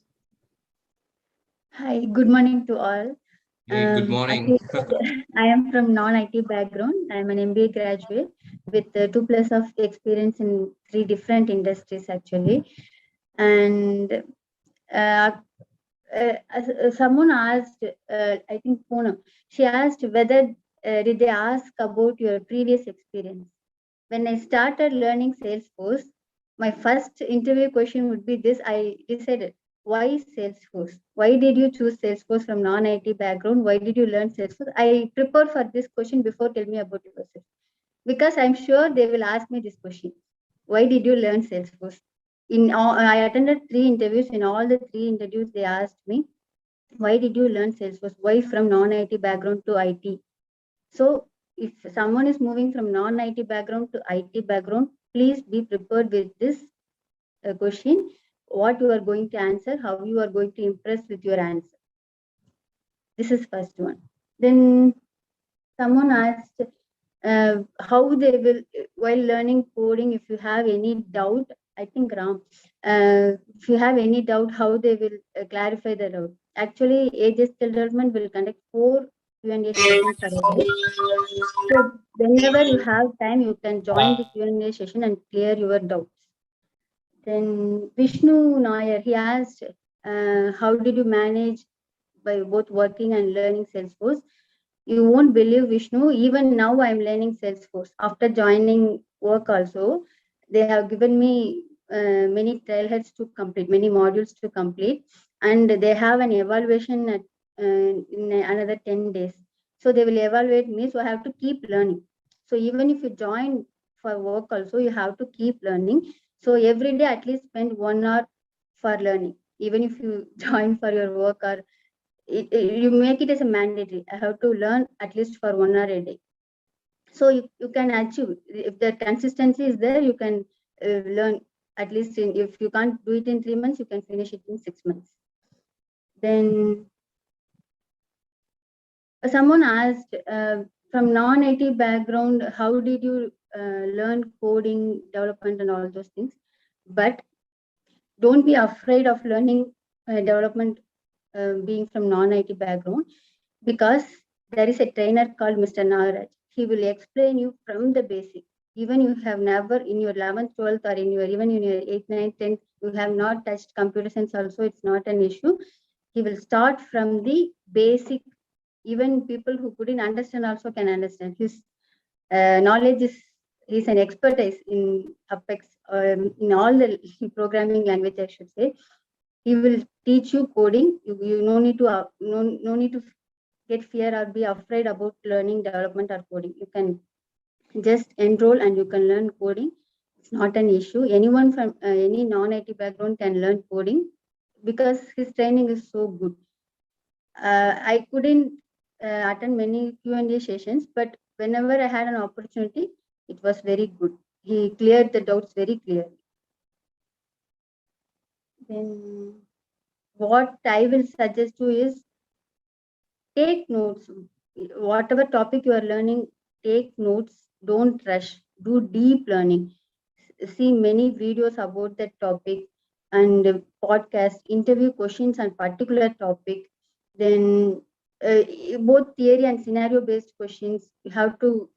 Hi, good morning to all. Hey, good morning. I am from non-IT background. I am an MBA graduate with 2+ of experience in 3 different industries actually. And someone asked, I think Poonam, she asked whether did they ask about your previous experience. When I started learning Salesforce, my first interview question would be this. I decided, why Salesforce? Why did you choose Salesforce from non-IT background? Why did you learn Salesforce? I prepared for this question before. Tell me about yourself. Because I'm sure they will ask me this question. Why did you learn Salesforce? I attended 3 interviews. In all the 3 interviews, they asked me, why did you learn Salesforce? Why from non-IT background to IT? So if someone is moving from non-IT background to IT background, please be prepared with this question, what you are going to answer, how you are going to impress with your answer. This is first one. Then someone asked how they will, while learning coding, if you have any doubt, I think Ram, if you have any doubt, how they will clarify the doubt. Actually, AJSD development will conduct 4 Q&A sessions per day. So whenever you have time, you can join the Q&A session and clear your doubts. Then Vishnu Nair, he asked, how did you manage by both working and learning Salesforce? You won't believe, Vishnu, even now I'm learning Salesforce. After joining work also, they have given me many trailheads to complete, many modules to complete, and they have an evaluation at, in another 10 days. So they will evaluate me, so I have to keep learning. So even if you join for work also, you have to keep learning. So every day at least spend 1 hour for learning. Even if you join for your work or you make it as a mandatory. I have to learn at least for 1 hour a day. So you can achieve, if the consistency is there, you can learn at least if you can't do it in 3 months, you can finish it in 6 months. Then someone asked, from non-IT background, how did you learn coding, development and all those things? But don't be afraid of learning development being from non-IT background, because there is a trainer called Mr. Nagaraj. He will explain you from the basic. Even you have never in your 11th, 12th, or in your even in your 8th, 9th, 10th, you have not touched computer science also, it's not an issue. He will start from the basic. Even people who couldn't understand also can understand. His knowledge he's an expertise in Apex, in all the programming language, I should say. He will teach you coding. You no need to no need to get fear or be afraid about learning development or coding. You can just enroll and you can learn coding. It's not an issue. Anyone from any non-IT background can learn coding because his training is so good. I couldn't attend many Q&A sessions, but whenever I had an opportunity, it was very good. He cleared the doubts very clearly. Then what I will suggest you is take notes. Whatever topic you are learning, take notes. Don't rush. Do deep learning. See many videos about that topic and podcast, interview questions on particular topic. Then both theory and scenario based questions, you have to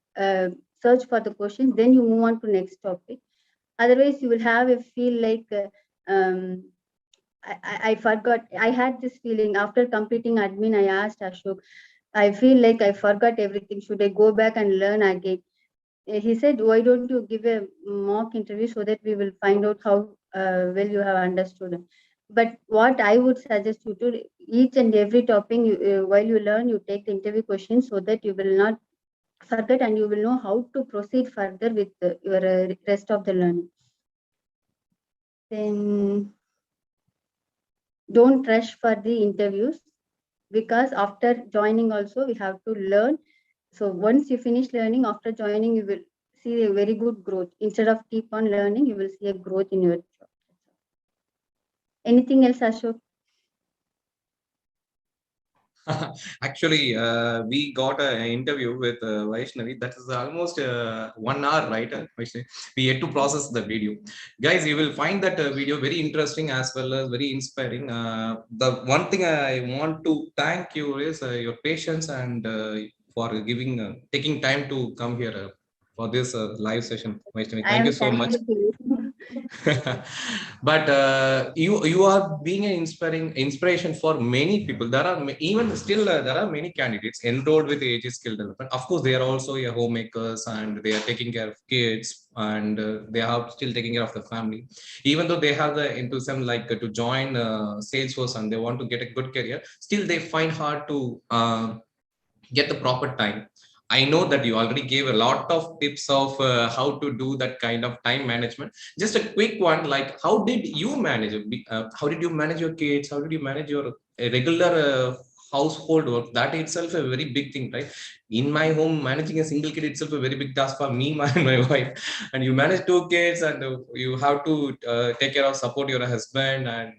search for the questions, then you move on to next topic. Otherwise you will have a feel like I forgot. I had this feeling after completing admin. I asked Ashok, I feel like I forgot everything. Should I go back and learn again? He said, why don't you give a mock interview so that we will find out how well you have understood. But what I would suggest you to, each and every topic, while you learn, you take the interview questions so that you will not forget and you will know how to proceed further with your rest of the learning. Then don't rush for the interviews, because after joining also we have to learn. So once you finish learning, after joining, you will see a very good growth. Instead of keep on learning, you will see a growth in your job. Anything else, Ashok? Actually, we got an interview with Vaishnavi. That is almost 1 hour, right? Vaishnavi? We had to process the video. Guys, you will find that video very interesting as well as very inspiring. The one thing I want to thank you is your patience and for taking time to come here for this live session. Vaishnavi, thank you so much. But you are being an inspiration for many people. There are even still there are many candidates enrolled with AJ skill development. Of course, they are also homemakers and they are taking care of kids and they are still taking care of the family. Even though they have the enthusiasm like to join Salesforce and they want to get a good career, still they find hard to get the proper time. I know that you already gave a lot of tips of how to do that kind of time management. Just a quick one, like how did you manage your kids? How did you manage your regular household work? That itself a very big thing, right? In my home, managing a single kid itself a very big task for me, my wife. And you manage 2 kids and you have to take care of support your husband and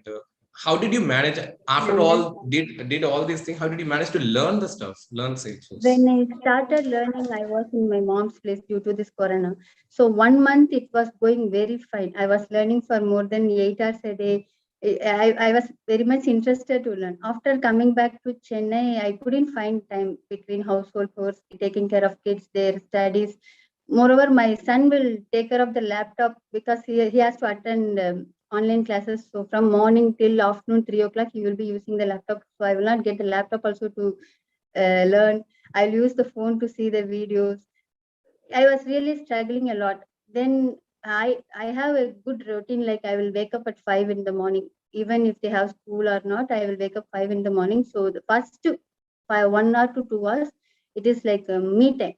how did you manage after all did all these things? How did you manage to learn the stuff, learn Salesforce? When I started learning, I was in my mom's place due to this corona. So 1 month it was going very fine. I was learning for more than 8 hours a day. I was very much interested to learn. After coming back to Chennai, I couldn't find time between household chores, taking care of kids, their studies. Moreover, my son will take care of the laptop because he has to attend online classes. So from morning till afternoon 3 o'clock, he will be using the laptop. So I will not get the laptop also to learn. I'll use the phone to see the videos. I was really struggling a lot. Then I have a good routine. Like I will wake up at 5 in the morning, even if they have school or not. I will wake up 5 in the morning. So the first 1 hour to 2 hours, it is like me time.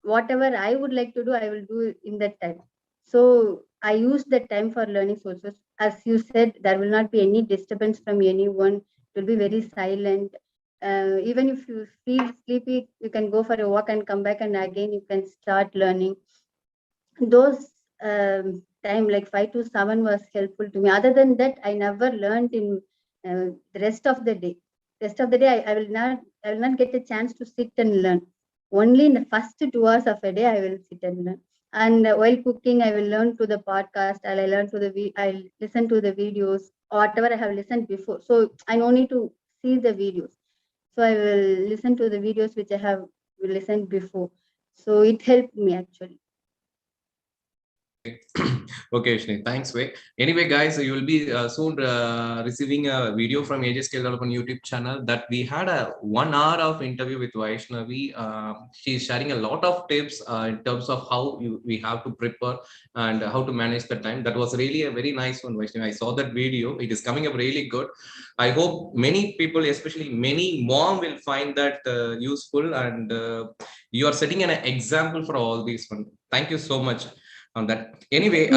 Whatever I would like to do, I will do in that time. So I use that time for learning sources. As you said, there will not be any disturbance from anyone. It will be very silent. Even if you feel sleepy, you can go for a walk and come back, and again you can start learning. Those time like 5 to 7 was helpful to me. Other than that, I never learned in the rest of the day. Rest of the day, I will not get a chance to sit and learn. Only in the first 2 hours of a day, I will sit and learn. And while cooking, I will learn to the podcast. I'll listen to the videos, whatever I have listened before. So I no need to see the videos. So I will listen to the videos which I have listened before. So it helped me actually. Okay, Shni, thanks, Way. Anyway, guys, you will be soon receiving a video from AJ Skill Development YouTube channel that we had a 1 hour of interview with Vaishnavi. She is sharing a lot of tips in terms of how we have to prepare and how to manage the time. That was really a very nice one, Vaishnavi. I saw that video. It is coming up really good. I hope many people, especially many mom, will find that useful and you are setting an example for all these one. Thank you so much on that. Anyway,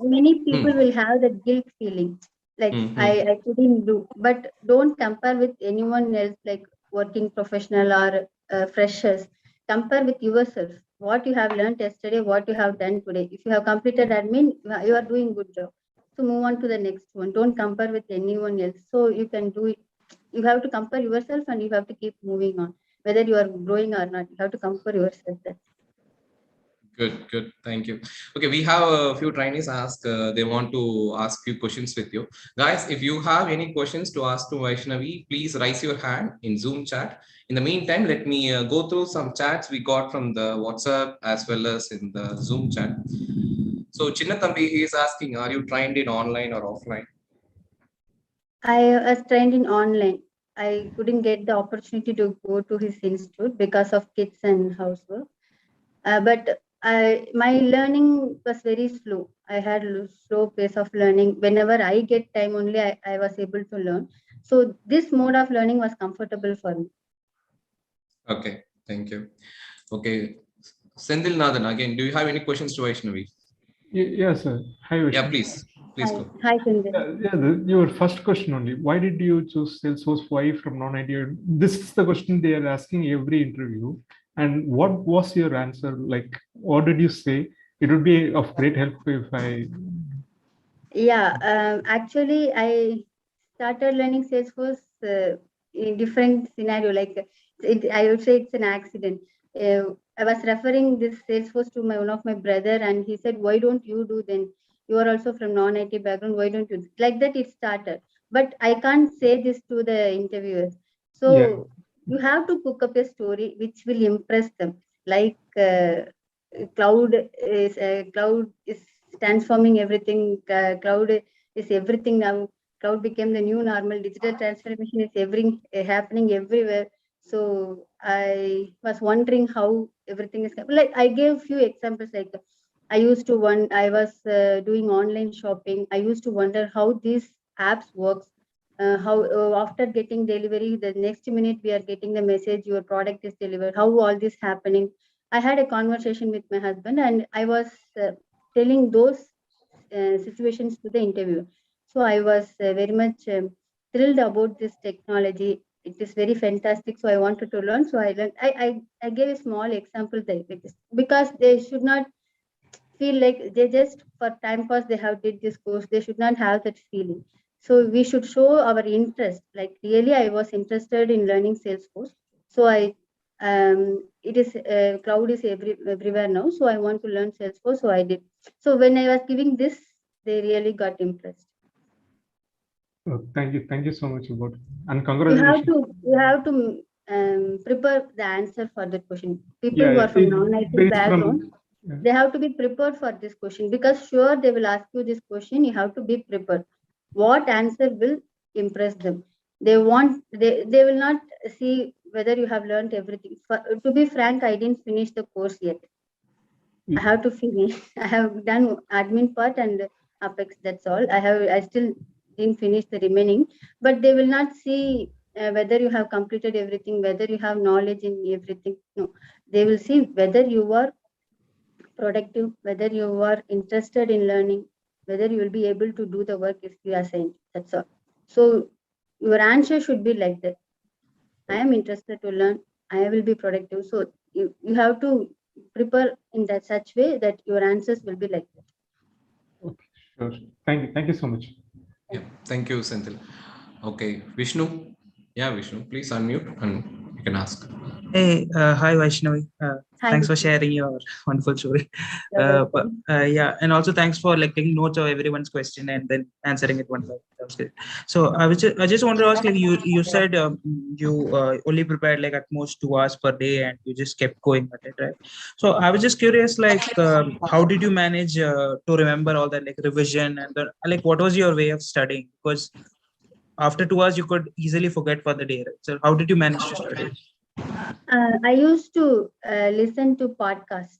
many people will have that guilt feeling like I couldn't do, but don't compare with anyone else like working professional or freshers. Compare with yourself, what you have learned yesterday, what you have done today. If you have completed admin, you are doing good job. So move on to the next one. Don't compare with anyone else. So you can do it. You have to compare yourself and you have to keep moving on, whether you are growing or not. You have to compare yourself. Good. Thank you. Okay, we have a few trainees ask. They want to ask few questions with you, guys. If you have any questions to ask to Vaishnavi, please raise your hand in Zoom chat. In the meantime, let me go through some chats we got from the WhatsApp as well as in the Zoom chat. So Chinnatambi is asking, are you trained in online or offline? I was trained in online. I couldn't get the opportunity to go to his institute because of kids and housework. But my learning was very slow. I had a slow pace of learning. Whenever I get time only, I was able to learn. So this mode of learning was comfortable for me. Okay, thank you. Okay, Sendil Nathan, again, do you have any questions to Vaishnavi? Yes, sir. Hi, Vaishnavi. Yeah, please go. Hi, Sendil. Your first question only. Why did you choose Salesforce? Why from non-IT? This is the question they are asking every interview. And what was your answer? Like, what did you say? It would be of great help if I. Yeah, actually, I started learning Salesforce in different scenario. Like I would say it's an accident. I was referring this Salesforce to one of my brother, and he said, "Why don't you do then? You are also from non-IT background. Why don't you?" Like that, it started. But I can't say this to the interviewers. So you have to cook up a story which will impress them. Like cloud is transforming everything. Cloud is everything now. Cloud became the new normal. Digital transformation is happening everywhere. So I was wondering how everything is like. I gave few examples. Like I was doing online shopping. I used to wonder how these apps works. How after getting delivery, the next minute we are getting the message your product is delivered. How all this happening? I had a conversation with my husband, and I was telling those situations to the interviewer. So I was very much thrilled about this technology. It is very fantastic. So I wanted to learn. So I learned. I gave a small example there because they should not feel like they just for time pass they have did this course. They should not have that feeling. So we should show our interest. Like really, I was interested in learning Salesforce. So it is cloud is everywhere now. So I want to learn Salesforce. So I did. So when I was giving this, they really got impressed. Oh, thank you so much about it. And congratulations. You have to prepare the answer for the question. People who are from non-IT background, they have to be prepared for this question, because sure they will ask you this question. You have to be prepared. What answer will impress them? They will not see whether you have learned everything. To be frank, I didn't finish the course yet. I have to finish. I have done admin part and Apex. That's all. I still didn't finish the remaining. But they will not see whether you have completed everything, whether you have knowledge in everything. No, they will see whether you are productive, whether you are interested in learning, whether you will be able to do the work if you are assigned. That's all. So your answer should be like that. I am interested to learn. I will be productive. So you have to prepare in that such way that your answers will be like that. Okay, sure. Thank you so much. Yeah, thank you, Senthil. Okay, Vishnu. Yeah, Vishnu, please unmute and you can ask. Hey, hi Vaishnavi. Hi. Thanks for sharing your wonderful story. Yeah, and also thanks for like taking notes of everyone's question and then answering it one by one. That was good. So I just want to ask, like you said you only prepared like at most 2 hours per day and you just kept going at it, right? So I was just curious, like how did you manage to remember all that like revision and like what was your way of studying? Because after 2 hours you could easily forget for the day, right? So how did you manage to study? I used to listen to podcast.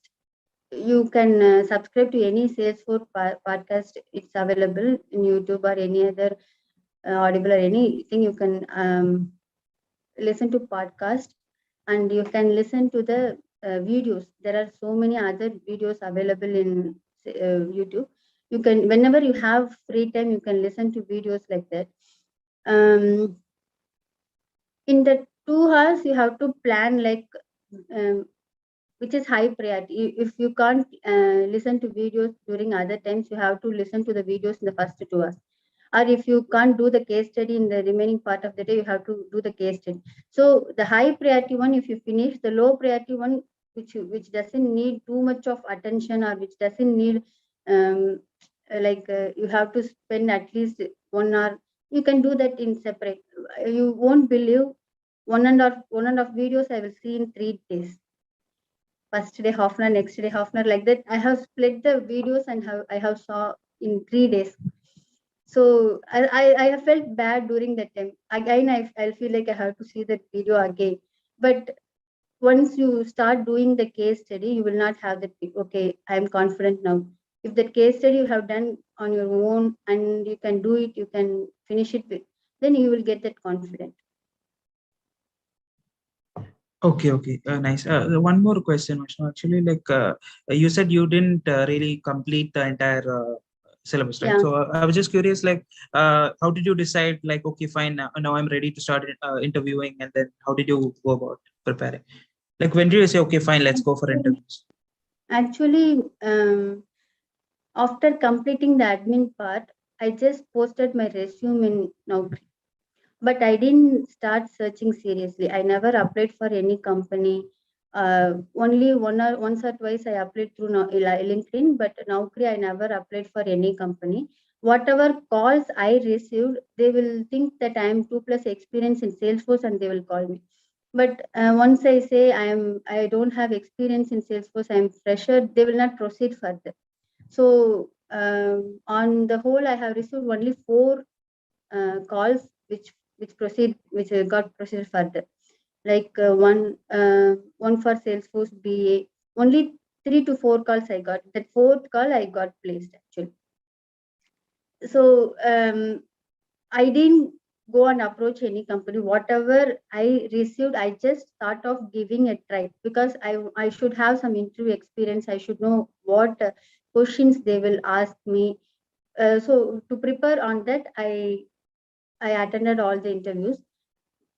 You can subscribe to any Salesforce podcast. It's available in YouTube or any other Audible or anything. You can listen to podcast, and you can listen to the videos. There are so many other videos available in YouTube. You can, whenever you have free time, you can listen to videos like that. In the 2 hours, you have to plan like which is high priority. If you can't listen to videos during other times, you have to listen to the videos in the first 2 hours. Or if you can't do the case study in the remaining part of the day, you have to do the case study. So the high priority one, if you finish, the low priority one, which doesn't need too much of attention or which doesn't need you have to spend at least 1 hour. You can do that in separate. You won't believe one and a half videos I will see in 3 days. First day half an hour, next day half an hour, like that. I have split the videos and I have saw in 3 days. So I have felt bad during that time. Again, I'll feel like I have to see that video again. But once you start doing the case study, you will not have that, okay, I'm confident now. If the case study you have done on your own and you can do it, you can finish it with, then you will get that confidence. Okay, nice. One more question, Vishnu. Actually, like you said, you didn't really complete the entire syllabus, right? Yeah. So I was just curious, like, how did you decide, like, okay, fine, now I'm ready to start interviewing, and then how did you go about preparing? Like when do you say, okay, fine, let's go for interviews? Actually, after completing the admin part, I just posted my resume in Naukri. But I didn't start searching seriously. I never applied for any company. Only once or twice I applied through LinkedIn, but Naukri I never applied for any company. Whatever calls I received, they will think that I am 2+ experience in Salesforce and they will call me. But once I say I don't have experience in Salesforce, I am fresher, they will not proceed further. So on the whole, I have received only 4 calls which got proceeded further. Like one for Salesforce BA. Only 3 to 4 calls I got. That 4th call I got placed actually. So I didn't go and approach any company. Whatever I received, I just thought of giving a try because I should have some interview experience. I should know what questions they will ask me. So to prepare on that, I attended all the interviews.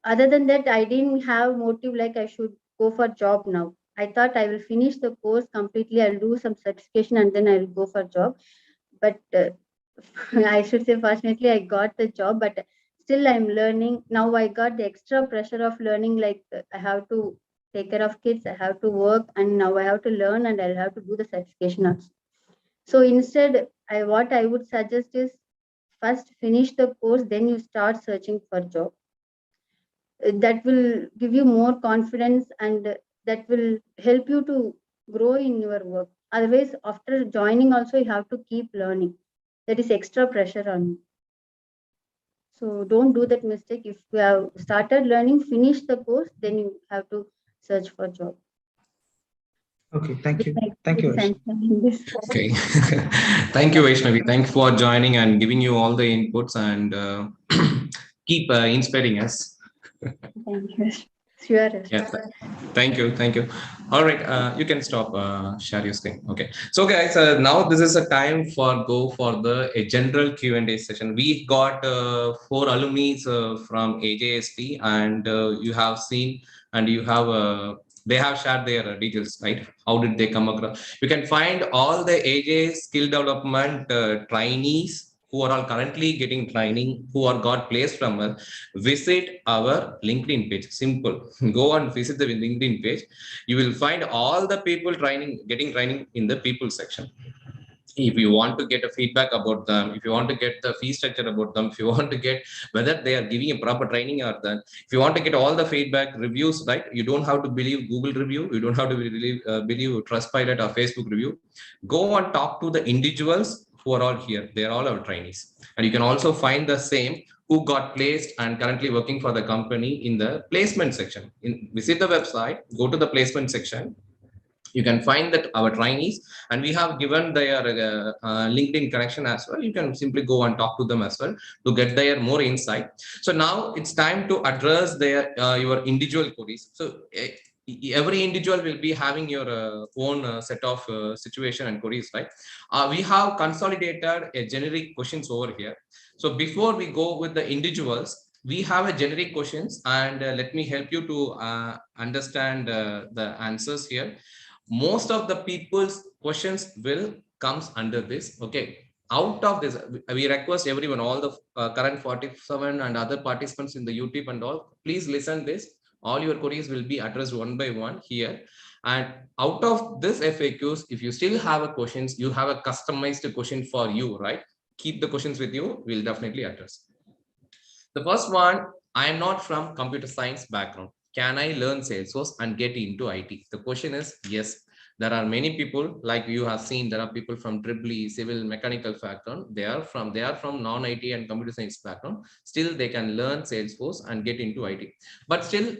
Other than that, I didn't have motive like I should go for job now. I thought I will finish the course completely. I'll do some certification and then I will go for job. But I should say, fortunately, I got the job. But still, I'm learning now. I got the extra pressure of learning. Like I have to take care of kids. I have to work, and now I have to learn, and I'll have to do the certification also. So instead, what I would suggest is first finish the course, then you start searching for job. That will give you more confidence and that will help you to grow in your work. Otherwise, after joining also, you have to keep learning. There is extra pressure on you. So don't do that mistake. If you have started learning, finish the course, then you have to search for job. Okay, thank you. Thank you. Okay. Thank you, Vaishnavi. Thanks for joining and giving you all the inputs and keep inspiring us. Thank you. Sure. Yeah. Thank you. Thank you. All right. You can stop. Share your screen. Okay. So, guys, now this is a time for a general Q&A session. We got 4 alumni from AJSD, and you have seen and you have they have shared their details, right? How did they come across? You can find all the AJ skill development trainees who are all currently getting training, who are got placed from us. Visit our LinkedIn page. Simple. Go and visit the LinkedIn page. You will find all the people getting training in the people section. If you want to get a feedback about them, if you want to get the fee structure about them, if you want to get whether they are giving a proper training or then, if you want to get all the feedback reviews, right? You don't have to believe Google review. You don't have to believe Trustpilot or Facebook review. Go and talk to the individuals who are all here. They are all our trainees. And you can also find the same who got placed and currently working for the company in the placement section. Visit the website, go to the placement section. You can find that our trainees, and we have given their LinkedIn connection as well. You can simply go and talk to them as well to get their more insight. So now it's time to address their your individual queries. So every individual will be having your own set of situation and queries, right? We have consolidated a generic questions over here. So before we go with the individuals, we have a generic questions, and let me help you to understand the answers here. Most of the people's questions will comes under this. Okay, out of this, we request everyone, all the current 47 and other participants in the YouTube and all, please listen this. All your queries will be addressed one by one here. And out of this FAQs, if you still have a questions, you have a customized question for you, right? Keep the questions with you. We'll definitely address. The first one, I am not from computer science background. Can I learn Salesforce and get into IT? The question is yes. There are many people, like you have seen, there are people from EEE, civil, mechanical background. They are from non-IT and computer science background. Still, they can learn Salesforce and get into IT. But still,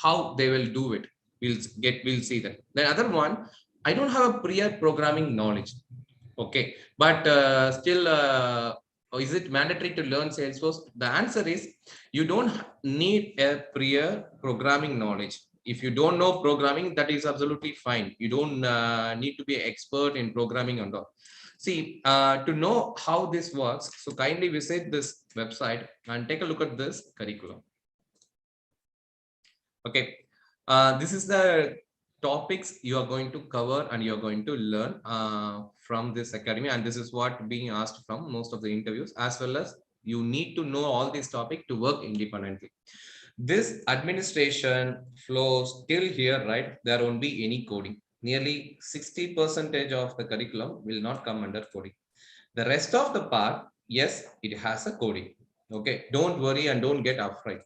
how they will do it, we'll see that. The other one, I don't have a prior programming knowledge. Okay, but still, is it mandatory to learn Salesforce? The answer is you don't need a prior programming knowledge. If you don't know programming, that is absolutely fine. You don't need to be an expert in programming and all. See, to know how this works, so kindly visit this website and take a look at this curriculum. Okay, This is the topics you are going to cover and you're going to learn from this academy, and this is what being asked from most of the interviews, as well as you need to know all these topics to work independently. This administration flow still here, right? There won't be any coding. Nearly 60% of the curriculum will not come under coding. The rest of the part, yes, it has a coding. Okay, don't worry and don't get afraid.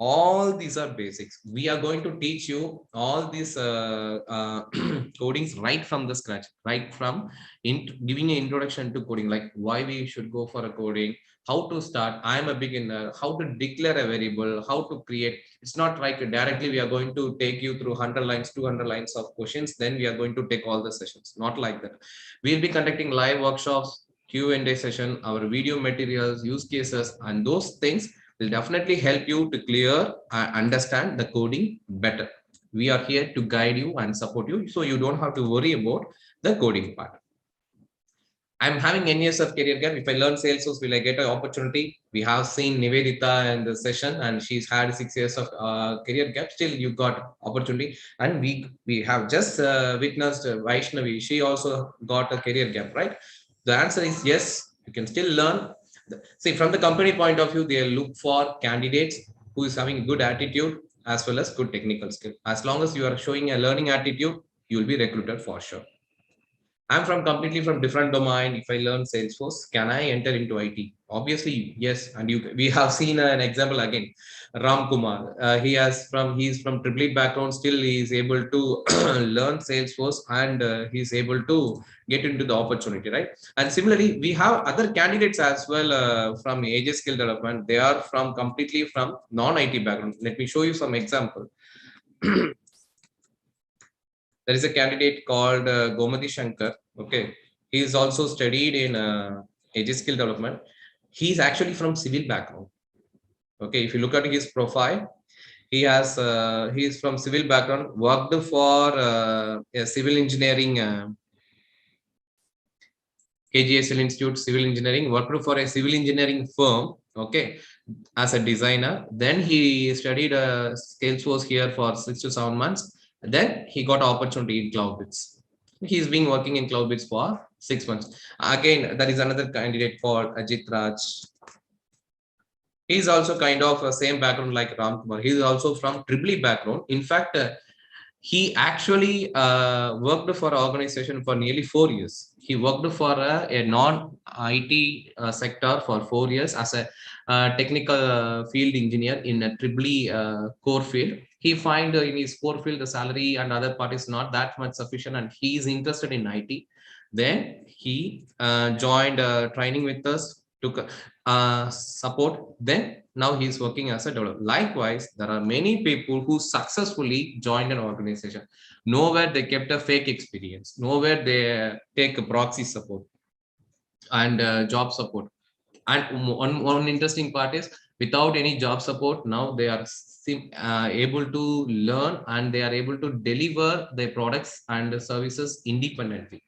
All these are basics. We are going to teach you all these codings right from the scratch, right from giving an introduction to coding, like why we should go for a coding, how to start. I'm a beginner, how to declare a variable, how to create. It's not like directly we are going to take you through 100 lines, 200 lines of questions, then we are going to take all the sessions. Not like that. We'll be conducting live workshops, Q&A session, our video materials, use cases, and those things will definitely help you to clear and understand the coding better. We are here to guide you and support you, so you don't have to worry about the coding part. I'm having N years of career gap. If I learn Salesforce, will I get an opportunity? We have seen Nivethitha in the session, and she's had 6 years of career gap. Still, you got opportunity, and we have just witnessed Vaishnavi. She also got a career gap, right? The answer is yes. You can still learn. See, from the company point of view, they look for candidates who is having good attitude as well as good technical skill. As long as you are showing a learning attitude, you will be recruited for sure. I'm from completely from different domain. If I learn Salesforce, can I enter into IT? Obviously, yes. And we have seen an example again. Ramkumar, he's from triple background. Still, he is able to learn Salesforce, and he's able to get into the opportunity, right? And similarly, we have other candidates as well from AJ skill development. They are from completely from non-IT background. Let me show you some example. There is a candidate called Gomati Shankar. Okay, he is also studied in AJ skill development. He's actually from civil background. Okay, if you look at his profile, he is from civil background, worked for a civil engineering, KGSL Institute Civil Engineering, worked for a civil engineering firm. Okay, as a designer. Then he studied Salesforce here for 6 to 7 months. Then he got opportunity in CloudBits. He's been working in CloudBits for 6 months. Again, there is another candidate called Ajit Raj. He's also kind of a same background like Ramkumar. He's also from triple background. In fact, he actually worked for an organization for nearly 4 years. He worked for a non-IT sector for 4 years as a technical field engineer in a triple core field. He find in his core field the salary and other part is not that much sufficient, and he is interested in IT. Then he joined training with us to support. Then now he's working as a developer. Likewise, there are many people who successfully joined an organization. Nowhere they kept a fake experience. Nowhere they take a proxy support and job support. And one interesting part is, without any job support, now they are able to learn and they are able to deliver their products and services independently.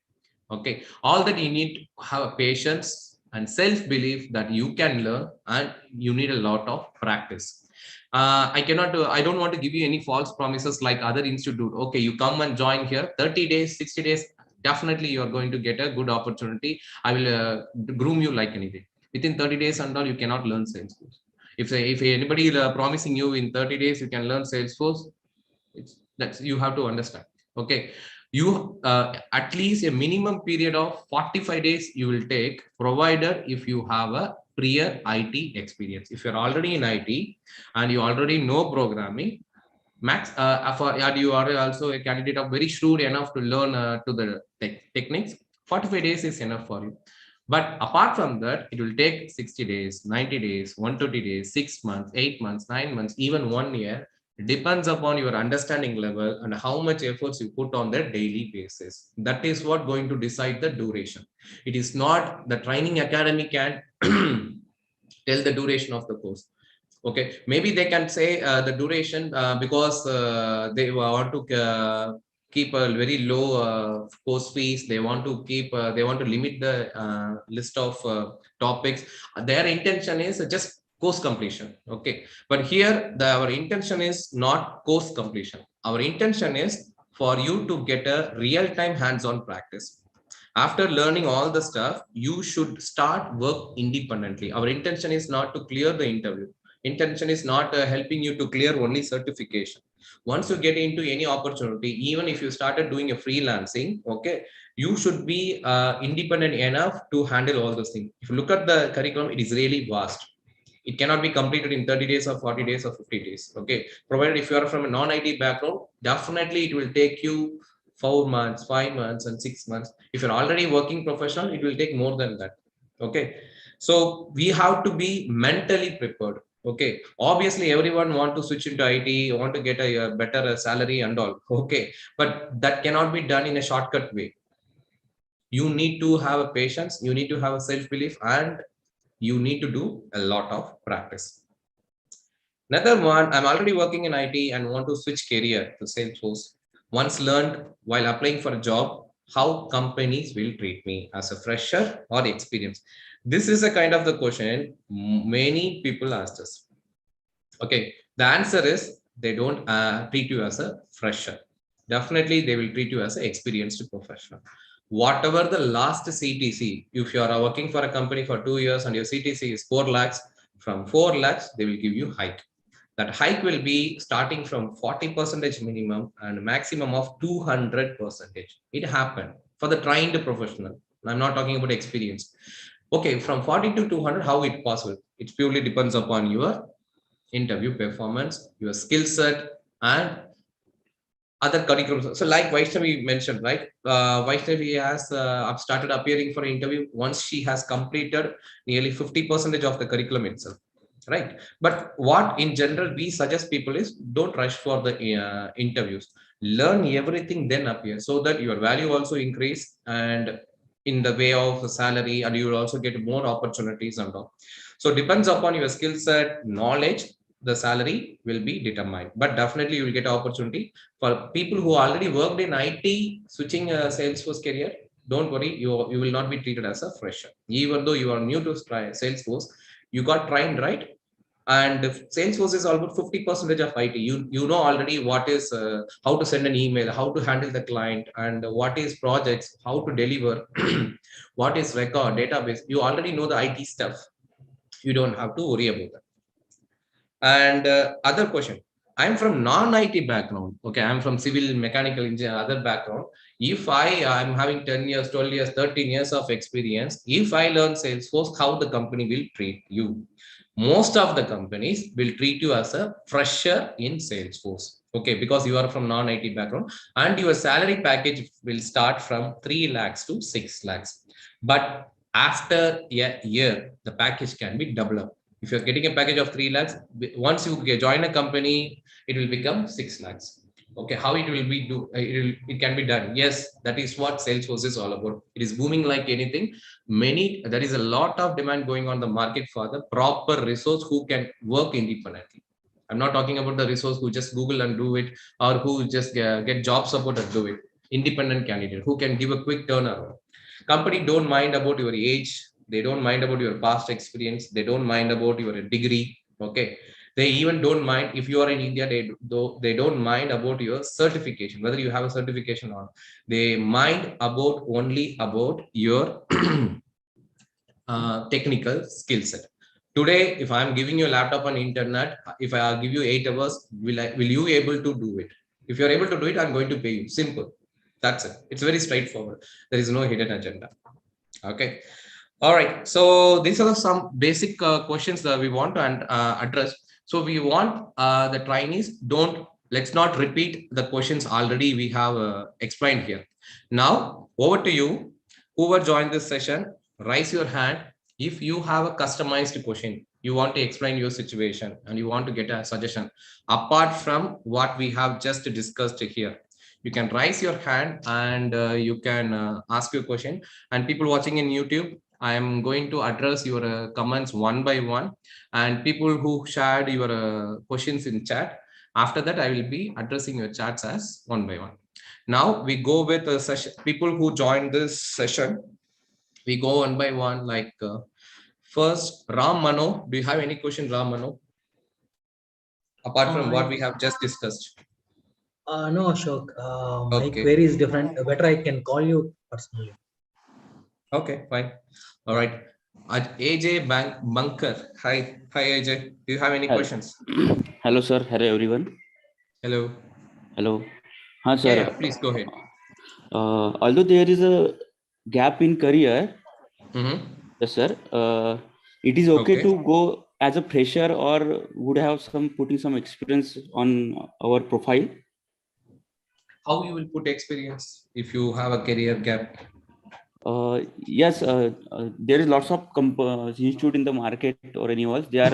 Okay, all that you need to have patience and self-belief that you can learn, and you need a lot of practice. I don't want to give you any false promises like other institute. Okay, you come and join here 30 days, 60 days, definitely you are going to get a good opportunity. I will groom you like anything. Within 30 days and all, you cannot learn Salesforce. If anybody is promising you in 30 days you can learn Salesforce, that's you have to understand. Okay, you at least a minimum period of 45 days you will take, provided if you have a prior IT experience. If you're already in IT and you already know programming, max and you are also a candidate of very shrewd enough to learn to the techniques, 45 days is enough for you. But apart from that, it will take 60 days, 90 days, 120 days, 6 months, 8 months, 9 months, even 1 year. It depends upon your understanding level and how much efforts you put on the daily basis. That is what going to decide the duration. It is not the training academy can tell the duration of the course. Okay, maybe they can say the duration because they want to keep a very low course fees. They want to keep they want to limit the list of topics. Their intention is just course completion. Okay, but here our intention is not course completion. Our intention is for you to get a real-time hands-on practice. After learning all the stuff, you should start work independently. Our intention is not to clear the interview. Intention is not helping you to clear only certification. Once you get into any opportunity, even if you started doing a freelancing, okay, you should be independent enough to handle all those things. If you look at the curriculum, it is really vast. It cannot be completed in 30 days or 40 days or 50 days. Okay, provided if you are from a non-IT background, definitely it will take you 4 months, 5 months, and 6 months. If you're already working professional, it will take more than that. Okay, so we have to be mentally prepared. Okay, obviously everyone want to switch into IT, want to get a better salary and all. Okay, but that cannot be done in a shortcut way. You need to have a patience, you need to have a self-belief, and you need to do a lot of practice. Another one, I'm already working in IT and want to switch career to Salesforce. Once learned while applying for a job, how companies will treat me as a fresher or experienced. This is a kind of the question many people ask us. Okay, the answer is they don't treat you as a fresher. Definitely, they will treat you as an experienced professional. Whatever the last CTC, if you are working for a company for 2 years and your CTC is 4 lakhs, from 4 lakhs, they will give you hike. That hike will be starting from 40% minimum and maximum of 200%. It happened for the trained professional. I'm not talking about experience. Okay, from 40 to 200, how it possible? It purely depends upon your interview performance, your skill set, and other curriculums. So like Vaishnavi mentioned, right? Vaishnavi has started appearing for an interview once she has completed nearly 50% of the curriculum itself, right? But what in general we suggest people is don't rush for the interviews. Learn everything, then appear, so that your value also increase and in the way of salary, and you will also get more opportunities and all. So depends upon your skill set, knowledge, the salary will be determined, but definitely you will get an opportunity. For people who already worked in IT, switching a Salesforce career, don't worry, you will not be treated as a fresher. Even though you are new to Salesforce, you got trained, right? And Salesforce is almost 50% of IT. You know already what is how to send an email, how to handle the client, and what is projects, how to deliver, what is record, database. You already know the IT stuff. You don't have to worry about that. And other question, I'm from non-IT background. Okay, I'm from civil, mechanical engineer, other background. If I'm having 10 years, 12 years, 13 years of experience, if I learn Salesforce, how the company will treat you? Most of the companies will treat you as a fresher in Salesforce. Okay, because you are from non-IT background, and your salary package will start from 3 lakhs to 6 lakhs. But after a year, the package can be double up. If you're getting a package of 3 lakhs, once you join a company, it will become 6 lakhs. Okay, how it will be it can be done. Yes, that is what Salesforce is all about. It is booming like anything. There is a lot of demand going on the market for the proper resource who can work independently. I'm not talking about the resource who just Google and do it, or who just get job support and do it. Independent candidate who can give a quick turnaround. Company don't mind about your age. They don't mind about your past experience. They don't mind about your degree. Okay. They even don't mind if you are in India. They don't mind about your certification, whether you have a certification or not. They mind about only about your technical skill set. Today, if I'm giving you a laptop and internet, if I give you 8 hours, will you be able to do it? If you're able to do it, I'm going to pay you. Simple. That's it. It's very straightforward. There is no hidden agenda. Okay. All right. So these are some basic questions that we want to address. So we want the trainees, let's not repeat the questions already we have explained here. Now, over to you. Whoever joined this session, raise your hand if you have a customized question. You want to explain your situation and you want to get a suggestion apart from what we have just discussed here. You can raise your hand and you can ask your question. And people watching in YouTube, I am going to address your comments one by one, and people who shared your questions in chat, after that I will be addressing your chats as one by one. Now we go with the session. People who joined this session, we go one by one, like First, Ram Mano. Do you have any question, Ram Mano? Apart from what we have just discussed. No, Ashok. My Okay. query is different. Better I can call you personally. Okay, fine. All right. AJ Bunker. Hi, AJ. Do you have any questions? Hello, sir. Hello, everyone. Hello. Hello. Hi, sir. Yeah, please go ahead. Although there is a gap in career, yes, sir, it is okay to go as a fresher or would have putting some experience on our profile. How you will put experience if you have a career gap? Yes, there is lots of institute in the market or anyone. They are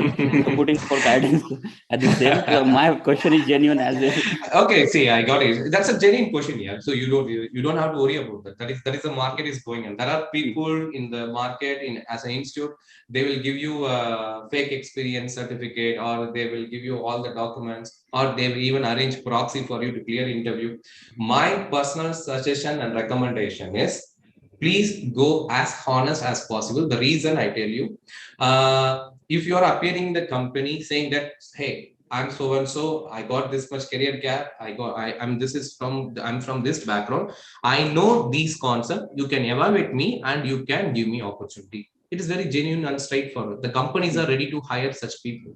putting for guidance at the same. My question is genuine as well. Okay, see, I got it. That's a genuine question, yeah. So you don't have to worry about that. That is the market is going on. There are people in the market as an institute. They will give you a fake experience certificate, or they will give you all the documents, or they will even arrange proxy for you to clear interview. My personal suggestion and recommendation is, please go as honest as possible. The reason I tell you, if you are appearing in the company saying that, hey, I'm so and so, I got this much career gap, I'm from this background, I know these concepts, you can evaluate me and you can give me opportunity. It is very genuine and straightforward. The companies are ready to hire such people.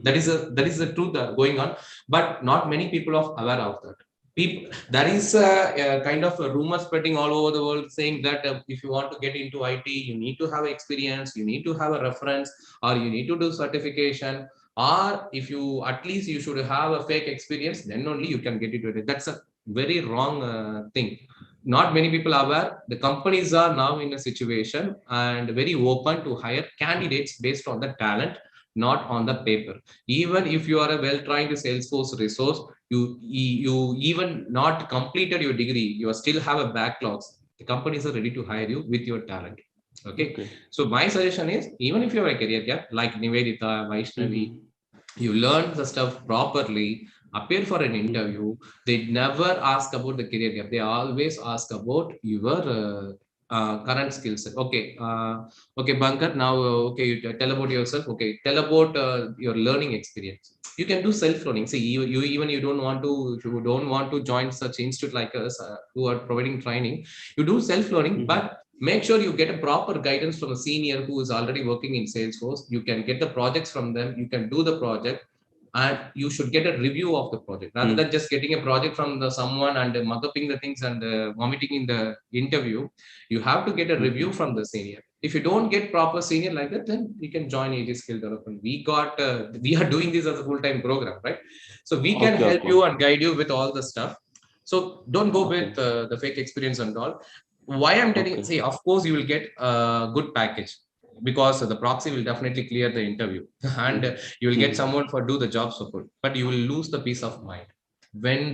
That is the truth going on, but not many people are aware of that. There is a kind of a rumor spreading all over the world saying that if you want to get into IT, you need to have experience, you need to have a reference, or you need to do certification, or if you at least you should have a fake experience, then only you can get into it. That's a very wrong thing. Not many people are aware. The companies are now in a situation and very open to hire candidates based on the talent, not on the paper. Even if you are a well-trained Salesforce resource, you even not completed your degree, you still have a backlogs. The companies are ready to hire you with your talent. Okay. So my suggestion is, even if you have a career gap like Nivethitha, Vaishnavi, you learn the stuff properly, appear for an interview. They never ask about the career gap. They always ask about your current skill set. Okay, Bunker. Now, okay, you tell about yourself. Okay, tell about your learning experience. You can do self-learning. See, you don't want to join such institute like us who are providing training. You do self-learning, but make sure you get a proper guidance from a senior who is already working in Salesforce. You can get the projects from them. You can do the project, and you should get a review of the project rather than just getting a project from someone and mug-upping the things and vomiting in the interview. You have to get a review from the senior. If you don't get proper senior like that, then you can join AJ Skill Development. We are doing this as a full-time program, right? So we can help you and guide you with all the stuff. So don't go with the fake experience and all. Why I'm telling, see, of course you will get a good package, because the proxy will definitely clear the interview and you will get someone for do the job support, but you will lose the peace of mind when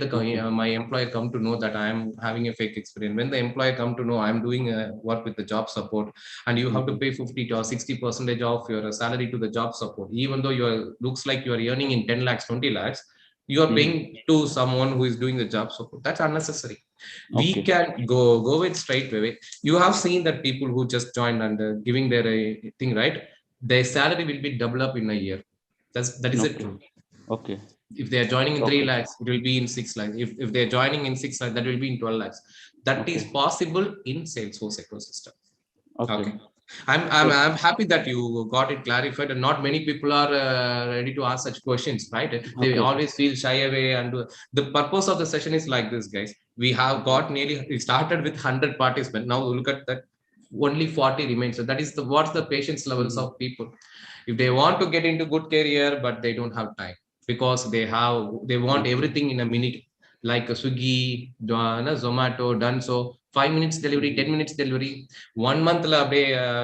my employer come to know that I am having a fake experience. When the employer come to know I'm doing work with the job support, and you have to pay 50 or 60% of your salary to the job support, even though you looks like you are earning in 10 lakhs, 20 lakhs, you are paying to someone who is doing the job support. That's unnecessary. We can go with straight away. You have seen that people who just joined and giving their thing, right? Their salary will be double up in a year. That is it. Okay. If they are joining in 3 lakhs, it will be in 6 lakhs. If they are joining in 6 lakhs, that will be in 12 lakhs. That is possible in Salesforce ecosystem. Okay. I'm happy that you got it clarified, and not many people are ready to ask such questions, right? They always feel shy away, and the purpose of the session is like this, guys. We have got we started with 100 participants. Now look at that, only 40 remains. So that is what's the patience levels of people. If they want to get into good career, but they don't have time because they want everything in a minute, like a Swiggy, Zomato, done so. 5 minutes delivery, 10 minutes delivery. 1 month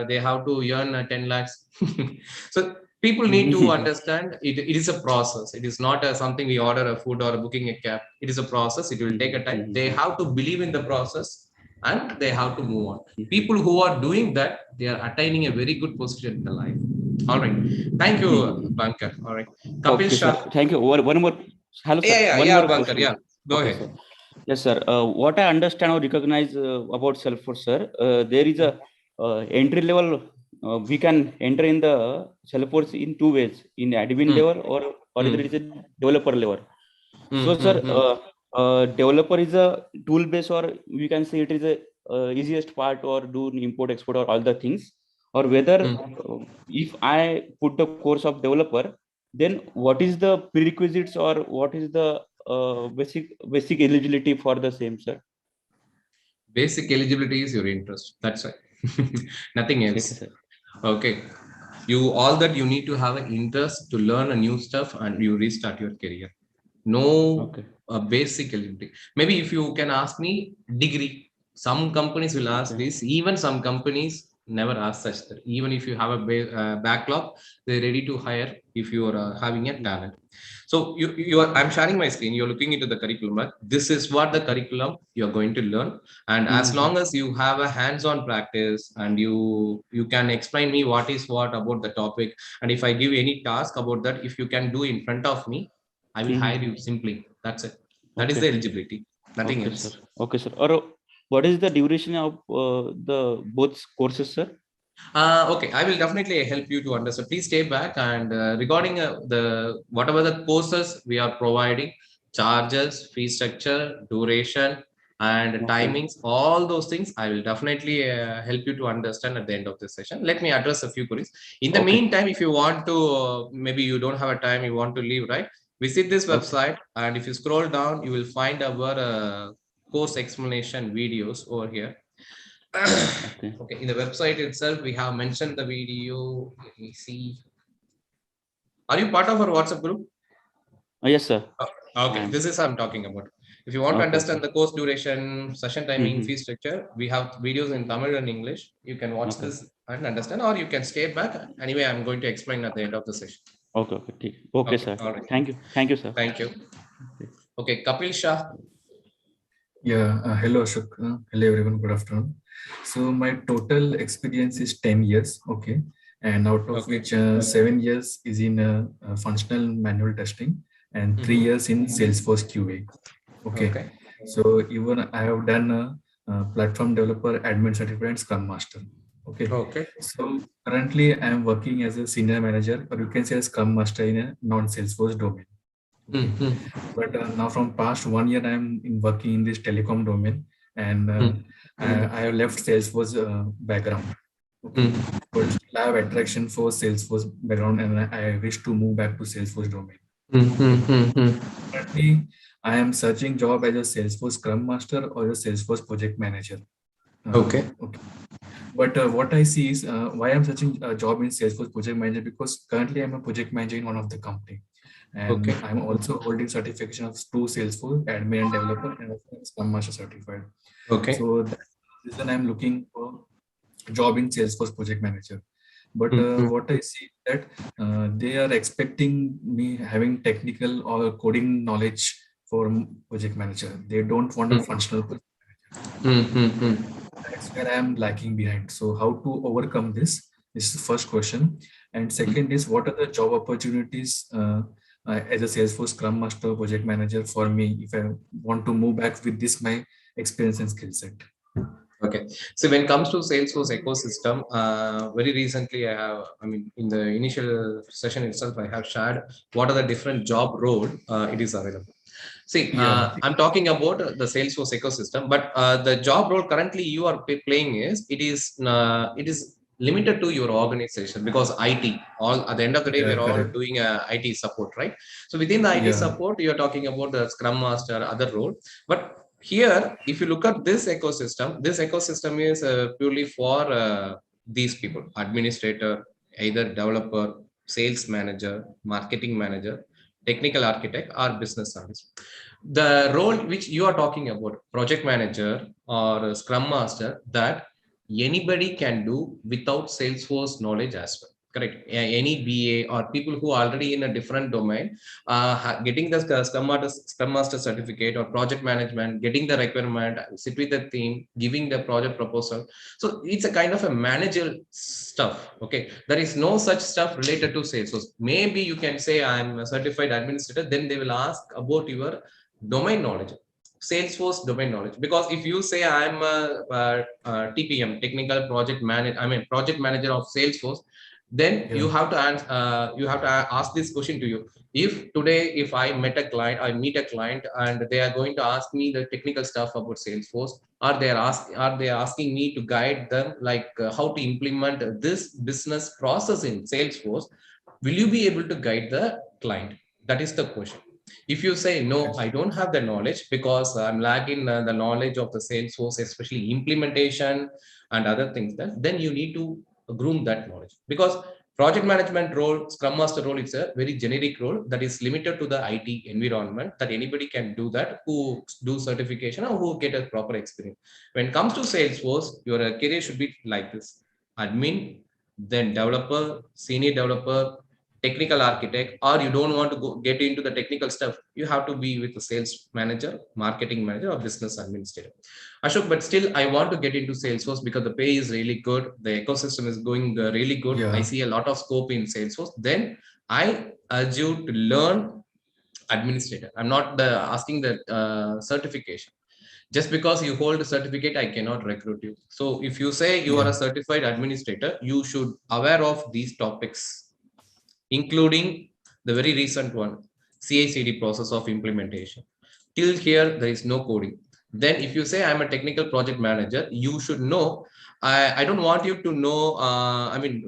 they have to earn 10 lakhs. So people need to understand it is a process. It is not something we order a food or booking a cab. It is a process. It will take a time. They have to believe in the process and they have to move on. People who are doing that, they are attaining a very good position in life. All right. Thank you, Bunker. All right. Kapil Shah. Thank you. One more. Hello, sir. One more Bunker. Question. Yeah. Go ahead. Sir. Yes, sir. What I understand or recognize about Salesforce, sir, there is a entry level we can enter in the Salesforce in two ways, in admin level or either it is a developer level. So, sir, developer is a tool base, or we can say it is a easiest part, or do import, export, or all the things, or whether if I put the course of developer, then what is the prerequisites or what is the basic eligibility for the same, sir? Basic eligibility is your interest. That's right. Nothing else. Okay. All that you need to have an interest to learn a new stuff and you restart your career. No basic eligibility. Maybe if you can ask me degree, some companies will ask this. Even some companies never ask such that. Even if you have a backlog, they're ready to hire if you are having a talent. So I'm sharing my screen. You're looking into the curriculum. This is what the curriculum you're going to learn. And as long as you have a hands-on practice and you can explain me what is what about the topic. And if I give any task about that, if you can do in front of me, I will hire you simply. That's it. That is the eligibility. Nothing else. Sir. Okay, sir. Or what is the duration of the both courses, sir? Okay, I will definitely help you to understand. Please stay back, and regarding the whatever the courses we are providing, charges, fee structure, duration, and timings, all those things, I will definitely help you to understand at the end of this session. Let me address a few queries. In the meantime, if you want to, maybe you don't have a time, you want to leave, right? Visit this website, and if you scroll down, you will find our course explanation videos over here. Okay, in the website itself, we have mentioned the video. Let me see. Are you part of our WhatsApp group? Yes, sir. Okay, this is what I'm talking about. If you want to understand the course duration, session timing, fee structure, we have videos in Tamil and English. You can watch this and understand, or you can stay back. Anyway, I'm going to explain at the end of the session. Okay, sir. All right. Thank you, sir. Thank you. Okay, Kapil Shah. Yeah, hello Ashok. Hello everyone, good afternoon. So my total experience is 10 years, okay, and out of which 7 years is in functional manual testing and 3 years in Salesforce QA, okay. So even I have done a platform developer, admin certificate, and Scrum Master, okay. So currently I am working as a senior manager, or you can say a Scrum Master in a non-Salesforce domain. But now from past 1 year, I'm working in this telecom domain, and I have left Salesforce background. Okay. But still I have attraction for Salesforce background, and I wish to move back to Salesforce domain. Currently, I am searching job as a Salesforce Scrum Master or a Salesforce Project Manager. Okay. But what I see is why I'm searching a job in Salesforce Project Manager, because currently I'm a project manager in one of the company. And I'm also holding certification of 2 Salesforce admin and developer, and Scrum Master certified. Okay. So that's the reason I'm looking for a job in Salesforce Project Manager. But what I see that they are expecting me having technical or coding knowledge for project manager. They don't want a functional project manager. That's where I'm lacking behind. So how to overcome this? This is the first question. And second is, what are the job opportunities as a Salesforce Scrum Master project manager for me if I want to move back with this my experience and skill set? Okay, so when it comes to Salesforce ecosystem, very recently in the initial session itself, I have shared what are the different job role it is available. See, I'm talking about the Salesforce ecosystem, but the job role currently you are playing it is limited to your organization, because IT, all at the end of the day, we're all doing IT support, right? So within the IT support, you're talking about the Scrum Master, other role. But here, if you look at this ecosystem is purely for these people: administrator, either developer, sales manager, marketing manager, technical architect, or business analyst. The role which you are talking about, project manager or Scrum Master, that anybody can do without Salesforce knowledge as well. Correct. Any BA or people who are already in a different domain, getting the Scrum Master certificate or project management, getting the requirement, sit with the team, giving the project proposal. So it's a kind of a managerial stuff. Okay. There is no such stuff related to Salesforce. Maybe you can say I'm a certified administrator, then they will ask about your domain knowledge. Salesforce domain knowledge. Because if you say I'm a TPM, technical project manager, project manager of Salesforce, then you have to answer, ask this question to you. If today, if I meet a client and they are going to ask me the technical stuff about Salesforce, or they are asking me to guide them like how to implement this business process in Salesforce, will you be able to guide the client? That is the question. If you say no, I don't have the knowledge because I'm lacking the knowledge of the Salesforce, especially implementation and other things, then you need to groom that knowledge. Because project management role, Scrum Master role, it's a very generic role that is limited to the IT environment, that anybody can do that who do certification or who get a proper experience. When it comes to Salesforce, your career should be like this: admin, then developer, senior developer, technical architect, or you don't want to get into the technical stuff, you have to be with the sales manager, marketing manager, or business administrator. Ashok, but still I want to get into Salesforce because the pay is really good, the ecosystem is going really good. I see a lot of scope in Salesforce. Then I urge you to learn administrator. I'm not asking the certification. Just because you hold a certificate, I cannot recruit you. So if you say you are a certified administrator, you should aware of these topics, including the very recent one, CI/CD process of implementation. Till here, there is no coding. Then if you say I'm a technical project manager, you should know, I don't want you to know,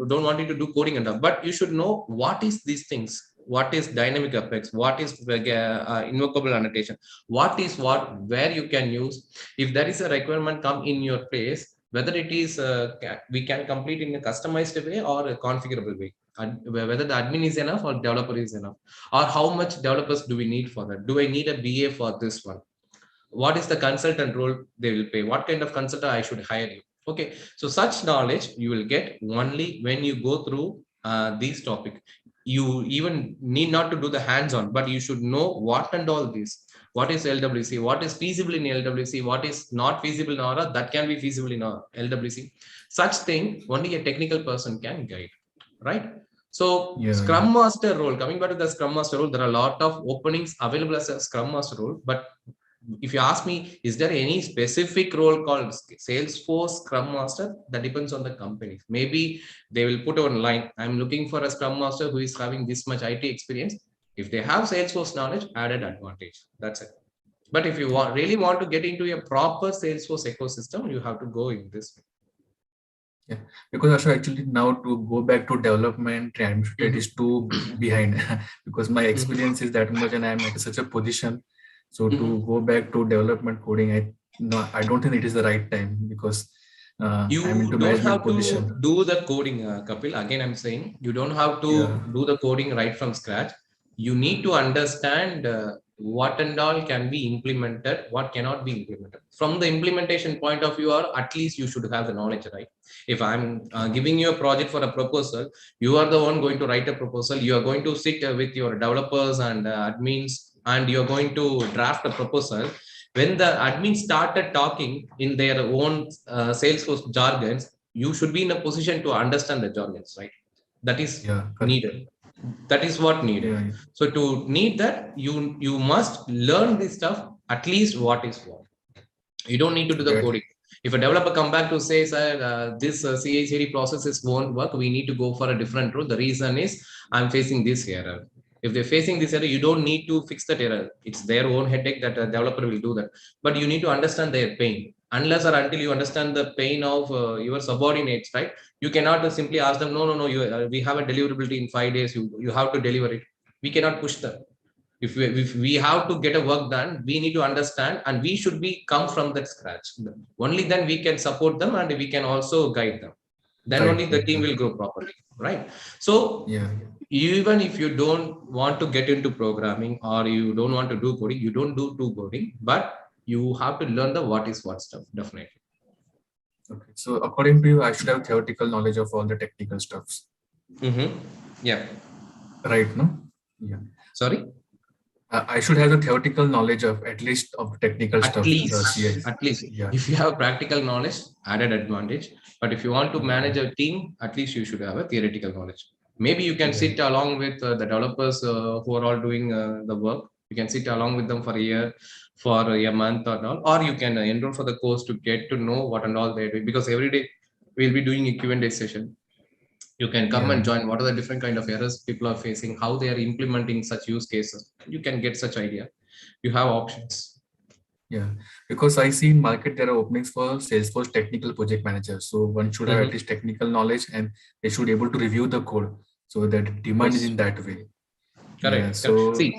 don't want you to do coding and all, but you should know what is these things. What is dynamic effects? What is invocable annotation? What is what, where you can use. If there is a requirement come in your place, whether it is we can complete in a customized way or a configurable way. Whether the admin is enough or developer is enough, or how much developers do we need for that? Do I need a BA for this one? What is the consultant role they will pay? What kind of consultant I should hire you? Okay, so such knowledge you will get only when you go through these topics. You even need not to do the hands-on, but you should know what and all this. What is LWC? What is feasible in LWC? What is not feasible in Aura? That can be feasible in LWC. Such thing only a technical person can guide, right? So Scrum Master role, coming back to the Scrum Master role, there are a lot of openings available as a Scrum Master role. But if you ask me, is there any specific role called Salesforce Scrum Master? That depends on the company. Maybe they will put online, I'm looking for a Scrum Master who is having this much IT experience. If they have Salesforce knowledge, added advantage. That's it. But if you really want to get into a proper Salesforce ecosystem, you have to go in this way. Yeah, because also actually now to go back to development and it is too behind because my experience is that much and I'm at such a position. So to go back to development coding, I don't think it is the right time because you I'm into don't have position. to do the coding, Kapil. Again, I'm saying you don't have to do the coding right from scratch. You need to understand what and all can be implemented, what cannot be implemented. From the implementation point of view, or at least you should have the knowledge, right? If I'm giving you a project for a proposal, you are the one going to write a proposal. You are going to sit with your developers and admins, and you're going to draft a proposal. When the admin started talking in their own Salesforce jargons, you should be in a position to understand the jargons, right? That is needed. That is what needed. So to need that, you must learn this stuff, at least what is what. You don't need to do the coding. If a developer come back to say, sir, this CI/CD processes won't work, we need to go for a different role. The reason is I'm facing this error. If they're facing this error, you don't need to fix that error. It's their own headache that a developer will do that. But you need to understand their pain. Unless or until you understand the pain of your subordinates, right? You cannot simply ask them, no, we have a deliverability in 5 days. You have to deliver it. We cannot push them. If we have to get a work done, we need to understand, and we should be come from that scratch. Only then we can support them and we can also guide them. Then only the team will grow properly, right? So even if you don't want to get into programming or you don't want to do coding, you don't do coding, but you have to learn the what is what stuff, definitely. Okay, so according to you, I should have theoretical knowledge of all the technical stuffs. Yeah. Right, no? Yeah. Sorry? I should have the theoretical knowledge of at least of technical stuff. At least. Yeah. If you have practical knowledge, added advantage. But if you want to manage a team, at least you should have a theoretical knowledge. Maybe you can sit along with the developers who are all doing the work. You can sit along with them for a year, for a month or all, or you can enroll for the course to get to know what and all they're doing, because every day we'll be doing a Q&A session. You can come and join. What are the different kind of errors people are facing, how they are implementing such use cases. You can get such idea. You have options. Yeah, because I see in market there are openings for Salesforce technical project manager. So one should have at least technical knowledge and they should be able to review the code. So that demand is in that way. Correct. Yeah, so see,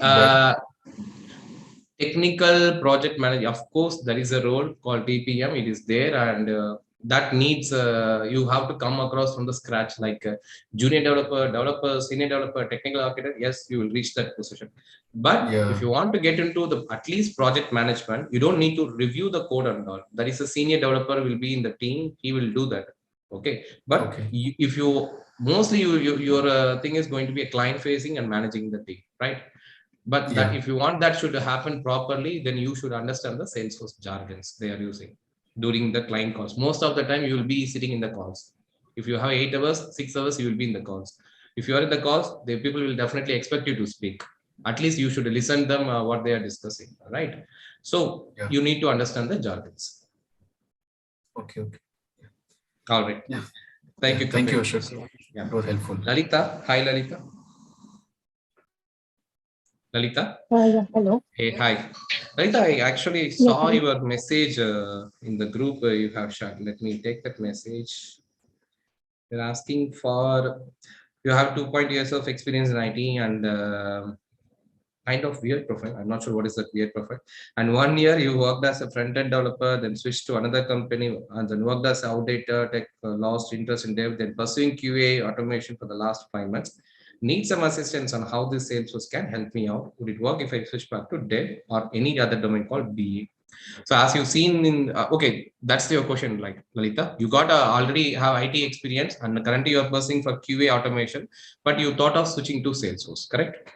technical project manager, of course, there is a role called TPM. It is there, and that needs you have to come across from the scratch, like junior developer, senior developer, technical architect. Yes, you will reach that position. But if you want to get into the at least project management, you don't need to review the code and all. There is a senior developer will be in the team. He will do that. Okay, but if you mostly your thing is going to be a client facing and managing the team, right? But that if you want that should happen properly, then you should understand the Salesforce jargons they are using during the client calls. Most of the time you will be sitting in the calls. If you have 8 hours, 6 hours, you will be in the calls. If you are in the calls, the people will definitely expect you to speak. At least you should listen them what they are discussing, right? So you need to understand the jargons. Okay. All right. Yeah. Thank you. Thank you, Kapil. Ashok. Yeah. It was helpful. Lalita. Hi, Lalita. Lalita? Yeah, hello. Hey, hi. Lalita, I actually saw your message in the group you have shared. Let me take that message. You're asking for, you have 2 years of experience in IT and kind of weird profile. I'm not sure what is that weird profile. And 1 year you worked as a front-end developer, then switched to another company and then worked as outdated tech, lost interest in dev, then pursuing QA automation for the last 5 months. Need some assistance on how this Salesforce can help me out. Would it work if I switch back to dev or any other domain called BA? So as you've seen in, okay, that's your question, like Lalita, you got already have IT experience and currently you're pursuing for QA automation, but you thought of switching to Salesforce, correct?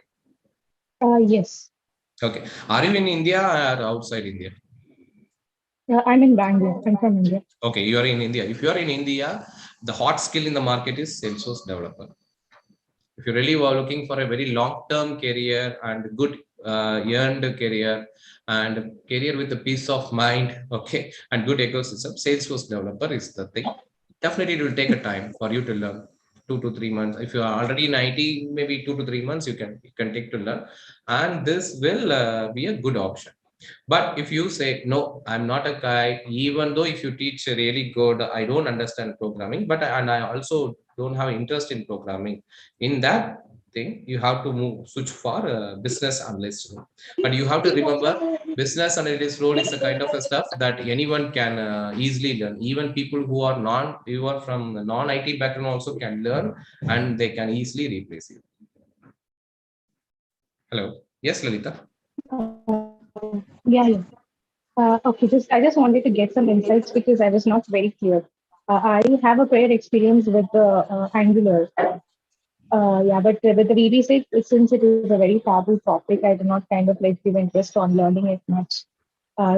Yes. Okay. Are you in India or outside India? I'm in Bangalore. I'm from India. Okay, you are in India. If you are in India, the hot skill in the market is Salesforce developer. If you really are looking for a very long-term career and good earned career and career with a peace of mind, okay, and good ecosystem, Salesforce developer is the thing. Definitely, it will take a time for you to learn. 2 to 3 months. If you are already in IT, maybe 2 to 3 months you can take to learn, and this will be a good option. But if you say, no, I'm not a guy, even though if you teach really good, I don't understand programming, and I also don't have interest in programming, in that thing, you have to switch for a business analyst. But you have to remember, business analyst role is a kind of a stuff that anyone can easily learn. Even people who are from non-IT background also can learn, and they can easily replace you. Hello. Yes, Lalita. Yeah. Okay, I just wanted to get some insights because I was not very clear. I have a prior experience with the Angular. But with the VB6, since it is a very taboo topic, I do not kind of like give interest on learning it much.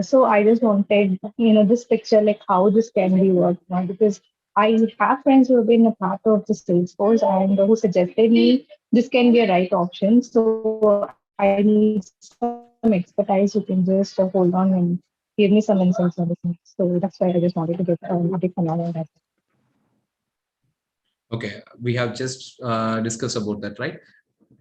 So I just wanted, this picture, like how this can be worked now, because I have friends who have been a part of the Salesforce and who suggested me this can be a right option. So I need some expertise who can just hold on and give me some insights on this. So that's why I just wanted to get an update from you on that. Okay, we have just discussed about that, right?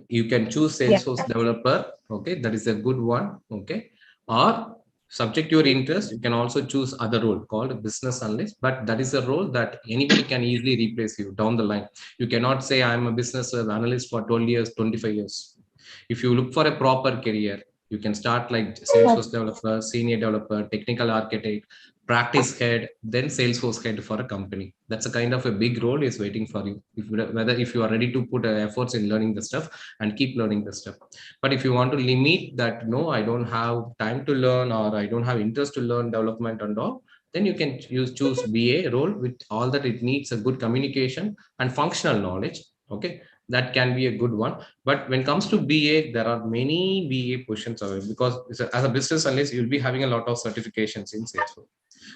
You can choose Salesforce developer. Okay, that is a good one. Okay, or subject to your interest, you can also choose other role called business analyst, but that is a role that anybody can easily replace you down the line. You cannot say I'm a business analyst for 12 years, 25 years. If you look for a proper career, you can start like Salesforce developer, senior developer, technical architect, practice head, then Salesforce head for a company. That's a kind of a big role is waiting for you. If you are ready to put efforts in learning the stuff and keep learning the stuff. But if you want to limit that, no, I don't have time to learn or I don't have interest to learn development and all, then you can choose BA role with all that it needs a good communication and functional knowledge. Okay, that can be a good one. But when it comes to BA, there are many BA positions available because as a business analyst, you'll be having a lot of certifications in Salesforce.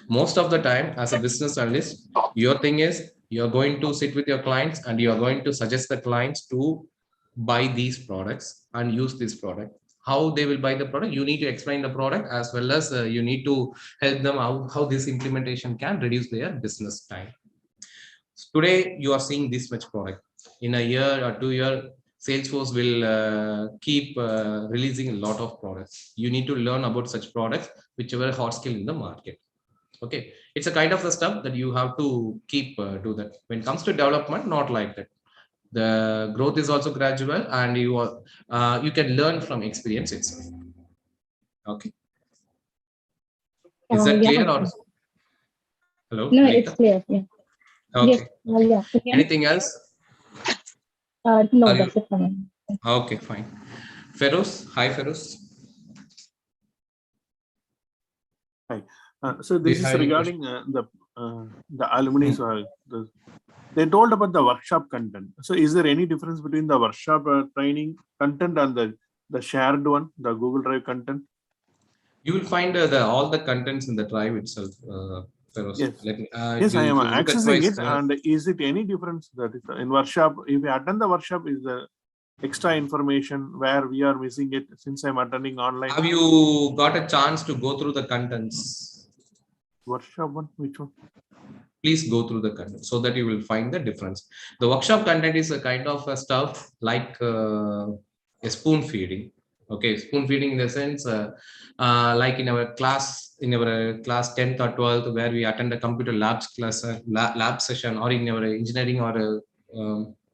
Most of the time, as a business analyst, your thing is you're going to sit with your clients and you're going to suggest the clients to buy these products and use this product. how they will buy the product. You need to explain the product, as well as you need to help them out how this implementation can reduce their business time. Today, you are seeing this much product. In a year or 2 year, Salesforce will keep releasing a lot of products. You need to learn about such products, whichever hot skill in the market. Okay, it's a kind of the stuff that you have to keep do that. When it comes to development, not like that. The growth is also gradual, and you can learn from experience itself. Okay, is that clear? Or hello? No, Nivethitha? it's clear. Yeah. Okay. Yes. Yeah. Anything else? No, that's it for me. Okay, fine. Feroz, hi Feroz. Hi. So this is regarding the alumni. They told about the workshop content. So is there any difference between the workshop training content and the shared one, the Google Drive content? You will find all the contents in the drive itself. Feroz. Yes, Let me, yes, I am accessing it. screen. And is it any difference that is in workshop? If we attend the workshop, is the extra information where we are missing it since I'm attending online? Have you got a chance to go through the contents? Workshop one, which one? Please go through the content so that you will find the difference. The workshop content is a kind of a stuff like a spoon feeding. Okay, spoon feeding in the sense like in our class 10th or 12th, where we attend a computer labs class, lab session, or in our engineering or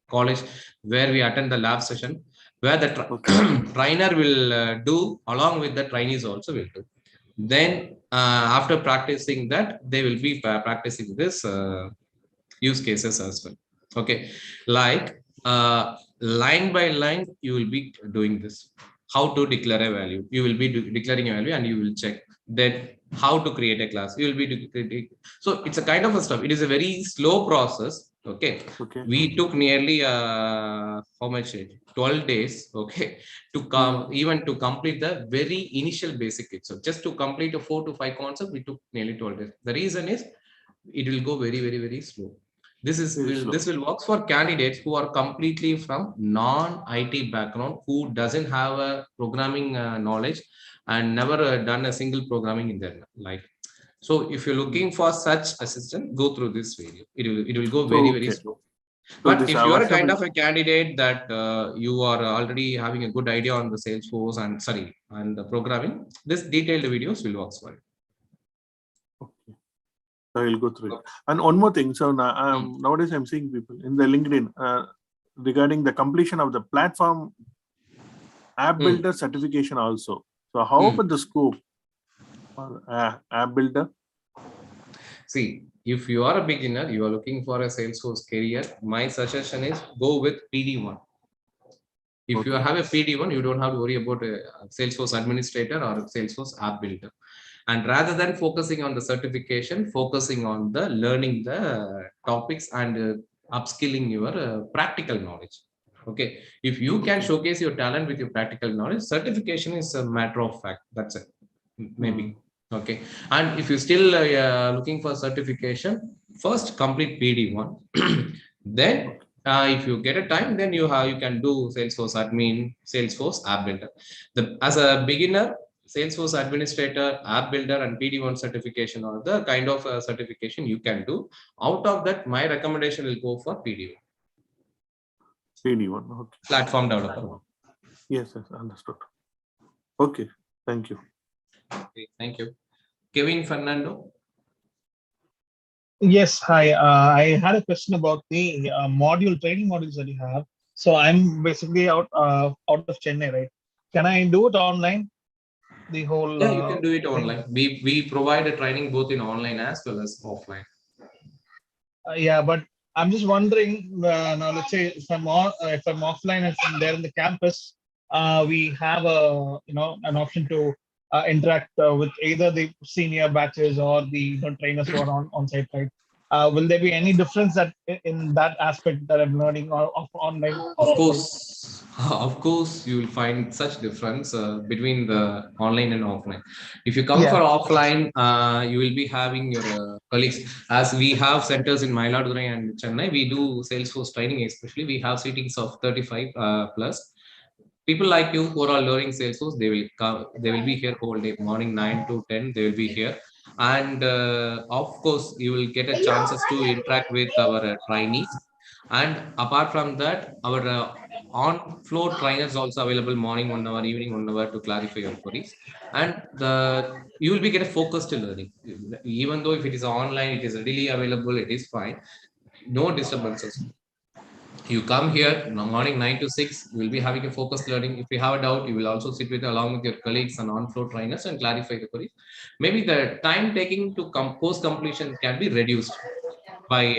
college, where we attend the lab session, where the trainer will do along with the trainees also will do. Then after practicing that, they will be practicing this use cases as well. Okay, like line by line, you will be doing this. How to declare a value? You will be declaring a value, and you will check that how to create a class. You will be so it's a kind of a stuff. It is a very slow process. Okay. We took nearly how much? 12 days. Okay, to come even to complete the very initial basic itself. Just to complete a 4 to 5 concept, we took nearly 12 days. The reason is it will go very, very, very slow. This will work for candidates who are completely from non-IT background, who doesn't have a programming knowledge and never done a single programming in their life. So if you're looking for such assistant, go through this video. It will go very, very slow. But if you are a kind of a candidate that you are already having a good idea on the Salesforce and the programming, this detailed videos will work for you. Okay. I will go through it. And one more thing. So nowadays I'm seeing people in the LinkedIn regarding the completion of the platform app builder certification also. So how about the scope for app builder? See, if you are a beginner, you are looking for a Salesforce career, my suggestion is go with PD1. If you have a PD1, you don't have to worry about a Salesforce administrator or a Salesforce app builder. And rather than focusing on the certification, focusing on the learning the topics and upskilling your practical knowledge. Okay, if you can showcase your talent with your practical knowledge, certification is a matter of fact. That's it, maybe. Okay, and if you're still looking for certification, first complete PD1. Then if you get a time, then you can do Salesforce admin, Salesforce app builder. As a beginner, Salesforce administrator, app builder, and PD1 certification are the kind of certification you can do. Out of that, my recommendation will go for PD1. PD1, okay. Platform developer. Yes, understood. Okay, thank you. Okay, thank you. Kevin Fernando. Yes, hi. I had a question about the training modules that you have. So I'm basically out of Chennai, right? Can I do it online? The whole you can do it online. We provide a training both in online as well as offline. Yeah, but I'm just wondering now. Let's say if I'm offline and I'm there in the campus, we have an option to interact with either the senior batches or the trainers who are on site, right? Will there be any difference that in that aspect that I'm learning of online? Of course, you will find such difference between the online and offline. If you come for offline, you will be having your colleagues. As we have centers in Mayiladuthurai and Chennai, we do Salesforce training. Especially, we have seatings of 35 plus. people like you who are learning Salesforce, they will come, they will be here whole day, morning 9 to 10, they will be here. And of course, you will get a chances to interact with our trainees. And apart from that, our on-floor trainers also available morning 1 hour, evening 1 hour to clarify your queries. And you will be get a focused learning. Even though if it is online, it is readily available, it is fine. No disturbances. You come here morning 9 to 6, you will be having a focused learning. If you have a doubt, you will also sit with along with your colleagues and on-floor trainers and clarify the queries. Maybe the time taking to post completion can be reduced by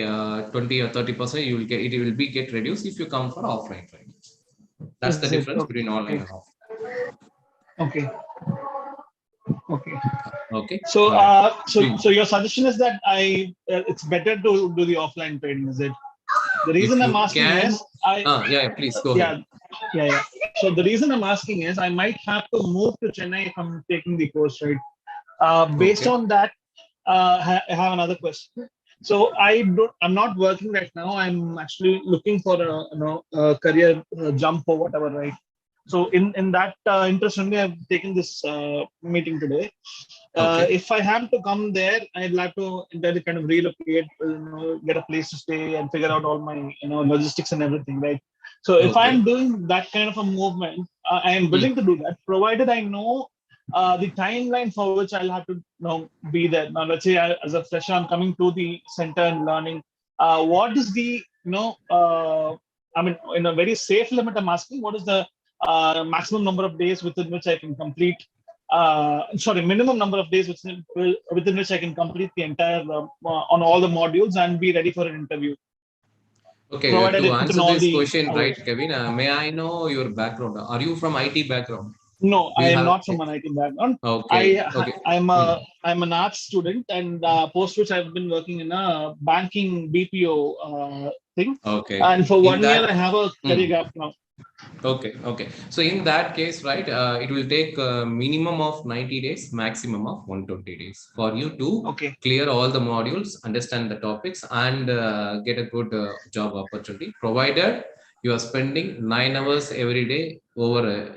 20 or 30%. You will get it will be get reduced if you come for offline training. That's the Is it? difference between online Okay. and offline. Okay. Okay. Okay. So, Yeah. so your suggestion is that it's better to do the offline trading, is it? The reason If I'm you asking can, is, yeah, please go yeah, ahead. yeah. So the reason I'm asking is, I might have to move to Chennai if I'm taking the course, right? Based Okay. on that, I have another question. So I'm not working right now. I'm actually looking for a career jump or whatever, right? So in that interest only, I've taken this meeting today. Okay. If I have to come there, I'd like to entirely kind of relocate, get a place to stay, and figure out all my logistics and everything, right? So if Okay. I'm doing that kind of a movement, I am willing to do that, provided I know the timeline for which I'll have to be there. Now, let's say as a fresher, I'm coming to the center and learning. What is the I mean, in a very safe limit, I'm asking, what is the maximum number of days within which I can complete? Minimum number of days within which I can complete the entire on all the modules and be ready for an interview. Okay, Provided to I put in answer all this the question, right, hours. Kevin, may I know your background? Are you from IT background? No, Do I you am have? not from an IT background. Okay, okay. I'm an arts student, and post which I've been working in a banking BPO thing. Okay. And for In 1 year, that, I have a career gap now. Okay, okay. So in that case, right, it will take a minimum of 90 days, maximum of 120 days for you to clear all the modules, understand the topics, and get a good job opportunity, provided you are spending 9 hours every day over,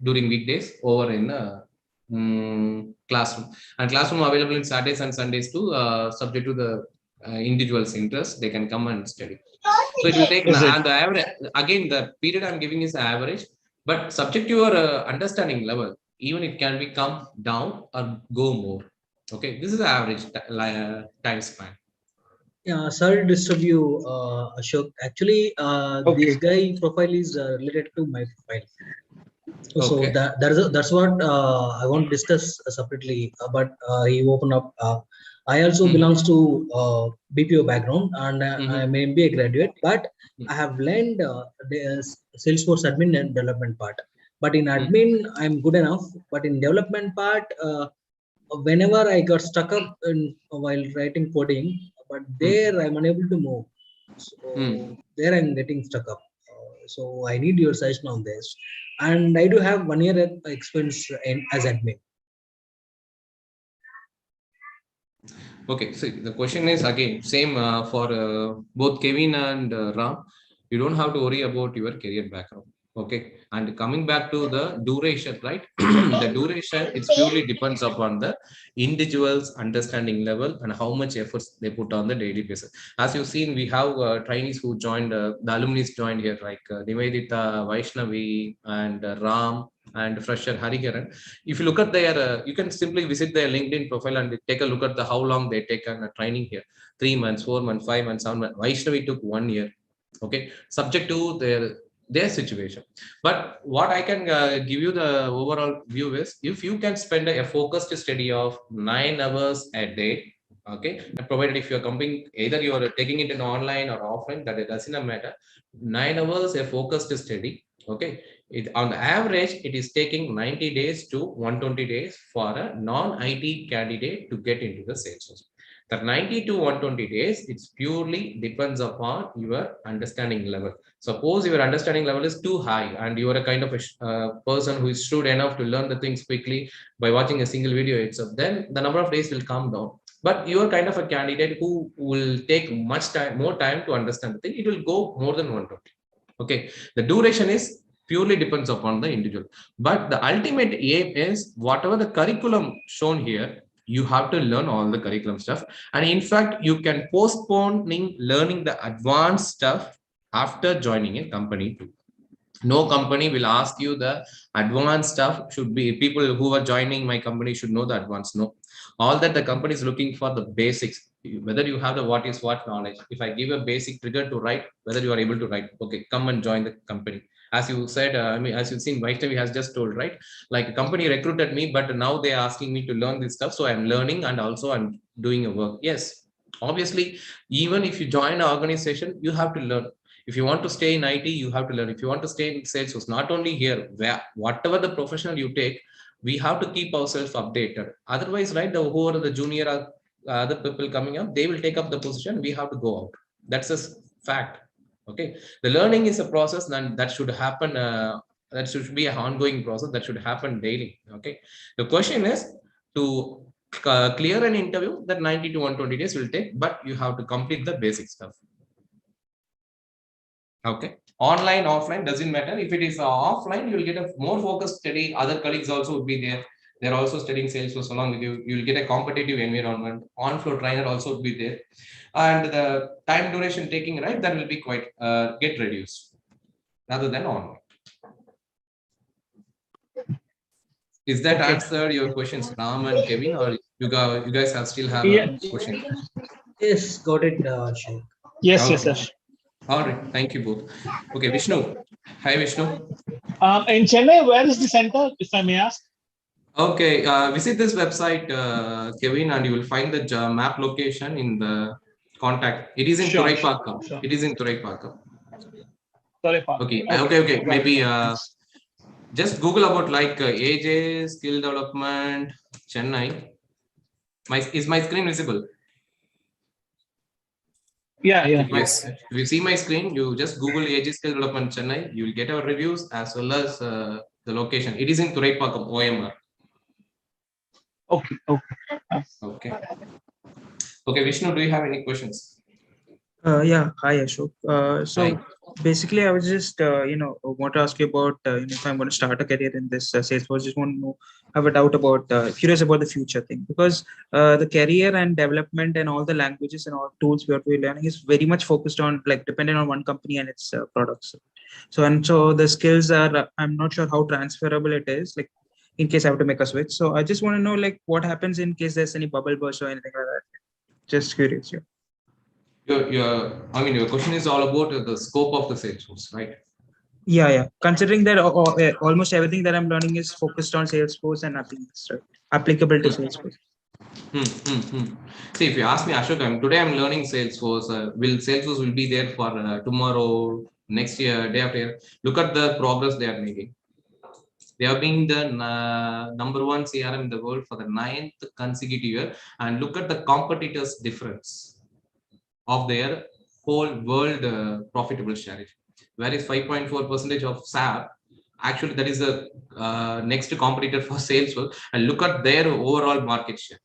during weekdays over in classroom. And classroom available in Saturdays and Sundays too, subject to the individual's interest, they can come and study. So it will take, and the average, again, the period I'm giving is average, but subject to your understanding level, even it can be come down or go more. Okay, this is the average time span. Yeah, sorry to disturb you, Ashok. Actually, this guy profile is related to my profile. So Okay. that's what I want to discuss separately. But he opened up. I also belongs to BPO background, and I'm an MBA graduate. But I have learned the Salesforce admin and development part. But in admin, I'm good enough. But in development part, whenever I got stuck up while writing coding, but there I'm unable to move. So there I'm getting stuck up. So I need your suggestion on this. And I do have 1 year experience as admin. Okay, so the question is again same for both Kevin and Ram. You don't have to worry about your career background. Okay, and coming back to the duration, right? The duration, it's purely depends upon the individual's understanding level and how much efforts they put on the daily basis. As you've seen, we have trainees who joined, the alumni joined here, like Nivethitha, Vaishnavi, and Ram, and fresher Hariharan. If you look at their, you can simply visit their LinkedIn profile and take a look at the how long they take a training here: 3 months, 4 months, 5 months, 7 months. Vaishnavi took 1 year. Okay, subject to their situation. But what I can give you the overall view is, if you can spend a focused study of 9 hours a day, okay, and provided if you're coming, either you are taking it in online or offline, that it doesn't matter, 9 hours a focused study, okay, on average it is taking 90 days to 120 days for a non-IT candidate to get into the sales. That 90 to 120 days, it's purely depends upon your understanding level. Suppose your understanding level is too high and you are a kind of a person who is shrewd enough to learn the things quickly by watching a single video itself, then the number of days will come down. But you are kind of a candidate who will take much time, more time to understand the thing, it will go more than 120. Okay, the duration is Purely depends upon the individual. But the ultimate aim is whatever the curriculum shown here, you have to learn all the curriculum stuff. And in fact, you can postponing learning the advanced stuff after joining a company too. No company will ask you the advanced stuff. Should be people who are joining my company should know the advanced. No, all that the company is looking for the basics, whether you have the what is what knowledge. If I give a basic trigger to write, whether you are able to write, okay, come and join the company. As you said, I mean, as you've seen, Vaishnavi has just told, right? Like a company recruited me, but now they are asking me to learn this stuff. So I'm learning and also I'm doing a work. Yes, obviously, even if you join an organization, you have to learn. If you want to stay in IT, you have to learn. If you want to stay in Salesforce, not only here, where whatever the professional you take, we have to keep ourselves updated. Otherwise, right, the who are the junior other people coming up, they will take up the position. We have to go out. That's a fact. Okay, the learning is a process, and that should happen. That should be an ongoing process. That should happen daily. Okay, the question is to clear an interview that 90 to 120 days will take, but you have to complete the basic stuff. Okay, online, offline, doesn't matter. If it is offline, you will get a more focused study. Other colleagues also would be there. They're also studying Salesforce along with you. You will get a competitive environment. On-floor trainer also would be there. And the time duration taking, right, that will be quite get reduced rather than online. Is that answer your questions, Ram and Kevin, or you guys have still have a question? Yes, got it, Ashok. Yes, okay. yes. All right, thank you both. Okay, Vishnu. Hi, Vishnu. In Chennai, where is the center, if I may ask? Okay, visit this website, Kevin, and you will find the map location in the contact. It is in Thuraipakkam. Sure. It is in Thuraipakkam. Okay. Maybe just Google about like AJ Skill Development Chennai. Is my screen visible? Yeah. Yes. If you see my screen, you just Google AJ Skill Development Chennai. You will get our reviews as well as the location. It is in Thuraipakkam, OMR. Okay. Okay, Vishnu, do you have any questions? Yeah. Hi, Ashok. So basically, I was just want to ask you about if I'm going to start a career in this Salesforce. Just want to know, have a doubt about curious about the future thing, because the career and development and all the languages and all tools we are learning is very much focused on like dependent on one company and its products. So the skills are I'm not sure how transferable it is. Like in case I have to make a switch. So I just want to know like what happens in case there's any bubble burst or anything like that. Just curious. Yeah. Your question is all about the scope of the Salesforce, right? Yeah. Considering that almost everything that I'm learning is focused on Salesforce and nothing else, right? Applicable to Salesforce. See, if you ask me, Ashok, today I'm learning Salesforce. Salesforce will be there for tomorrow, next year, day after year. Look at the progress they are making. They have been the number one CRM in the world for the 9th consecutive year. And look at the competitors' difference of their whole world profitable strategy. Whereas 5.4% of SAP, actually that is the next competitor for Salesforce. And look at their overall market share.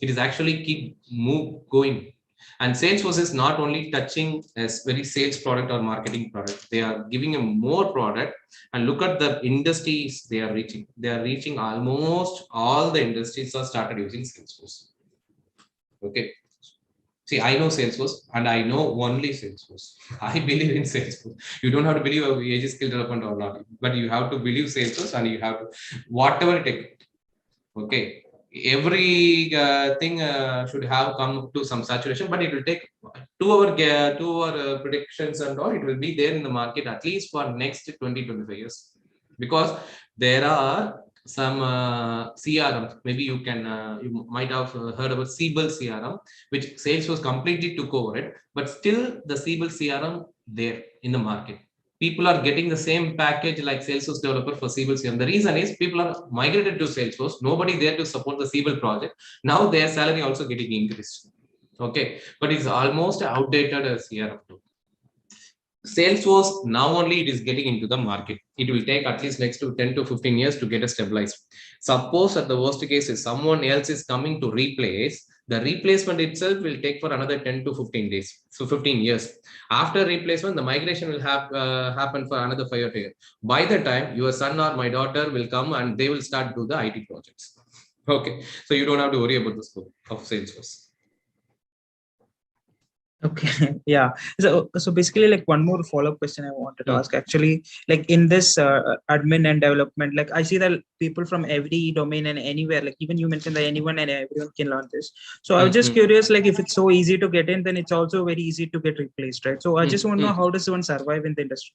It is actually keep going. And Salesforce is not only touching as very sales product or marketing product. They are giving a more product. And look at the industries they are reaching. They are reaching almost all the industries are started using Salesforce. Okay. See, I know Salesforce and I know only Salesforce. I believe in Salesforce. You don't have to believe AJ skill development or not, but you have to believe Salesforce and you have to, whatever it takes. Okay. Every thing should have come to some saturation, but it will take 2 hour predictions and all. It will be there in the market at least for next 20-25 years, because there are some CRM. Maybe you might have heard about Siebel CRM, which Salesforce completely took over it, but still the Siebel CRM there in the market. People are getting the same package like Salesforce developer for Siebel CRM. The reason is people are migrated to Salesforce. Nobody there to support the Siebel project. Now their salary also getting increased. Okay, but it's almost outdated as CRM too. Salesforce now only it is getting into the market. It will take at least next to 10 to 15 years to get a stabilized. Suppose at the worst case is someone else is coming to replace, The replacement itself will take for another 10 to 15 days. So 15 years. After replacement, the migration will happen for another 5 or 10 years. By the time your son or my daughter will come and they will start do the IT projects. Okay. So you don't have to worry about the scope of Salesforce. Okay. Yeah. So basically, like one more follow-up question I wanted to ask. Actually, like in this admin and development, like I see that people from every domain and anywhere, like even you mentioned that anyone and everyone can learn this. So I was just curious, like if it's so easy to get in, then it's also very easy to get replaced, right? So I just want to know, how does one survive in the industry?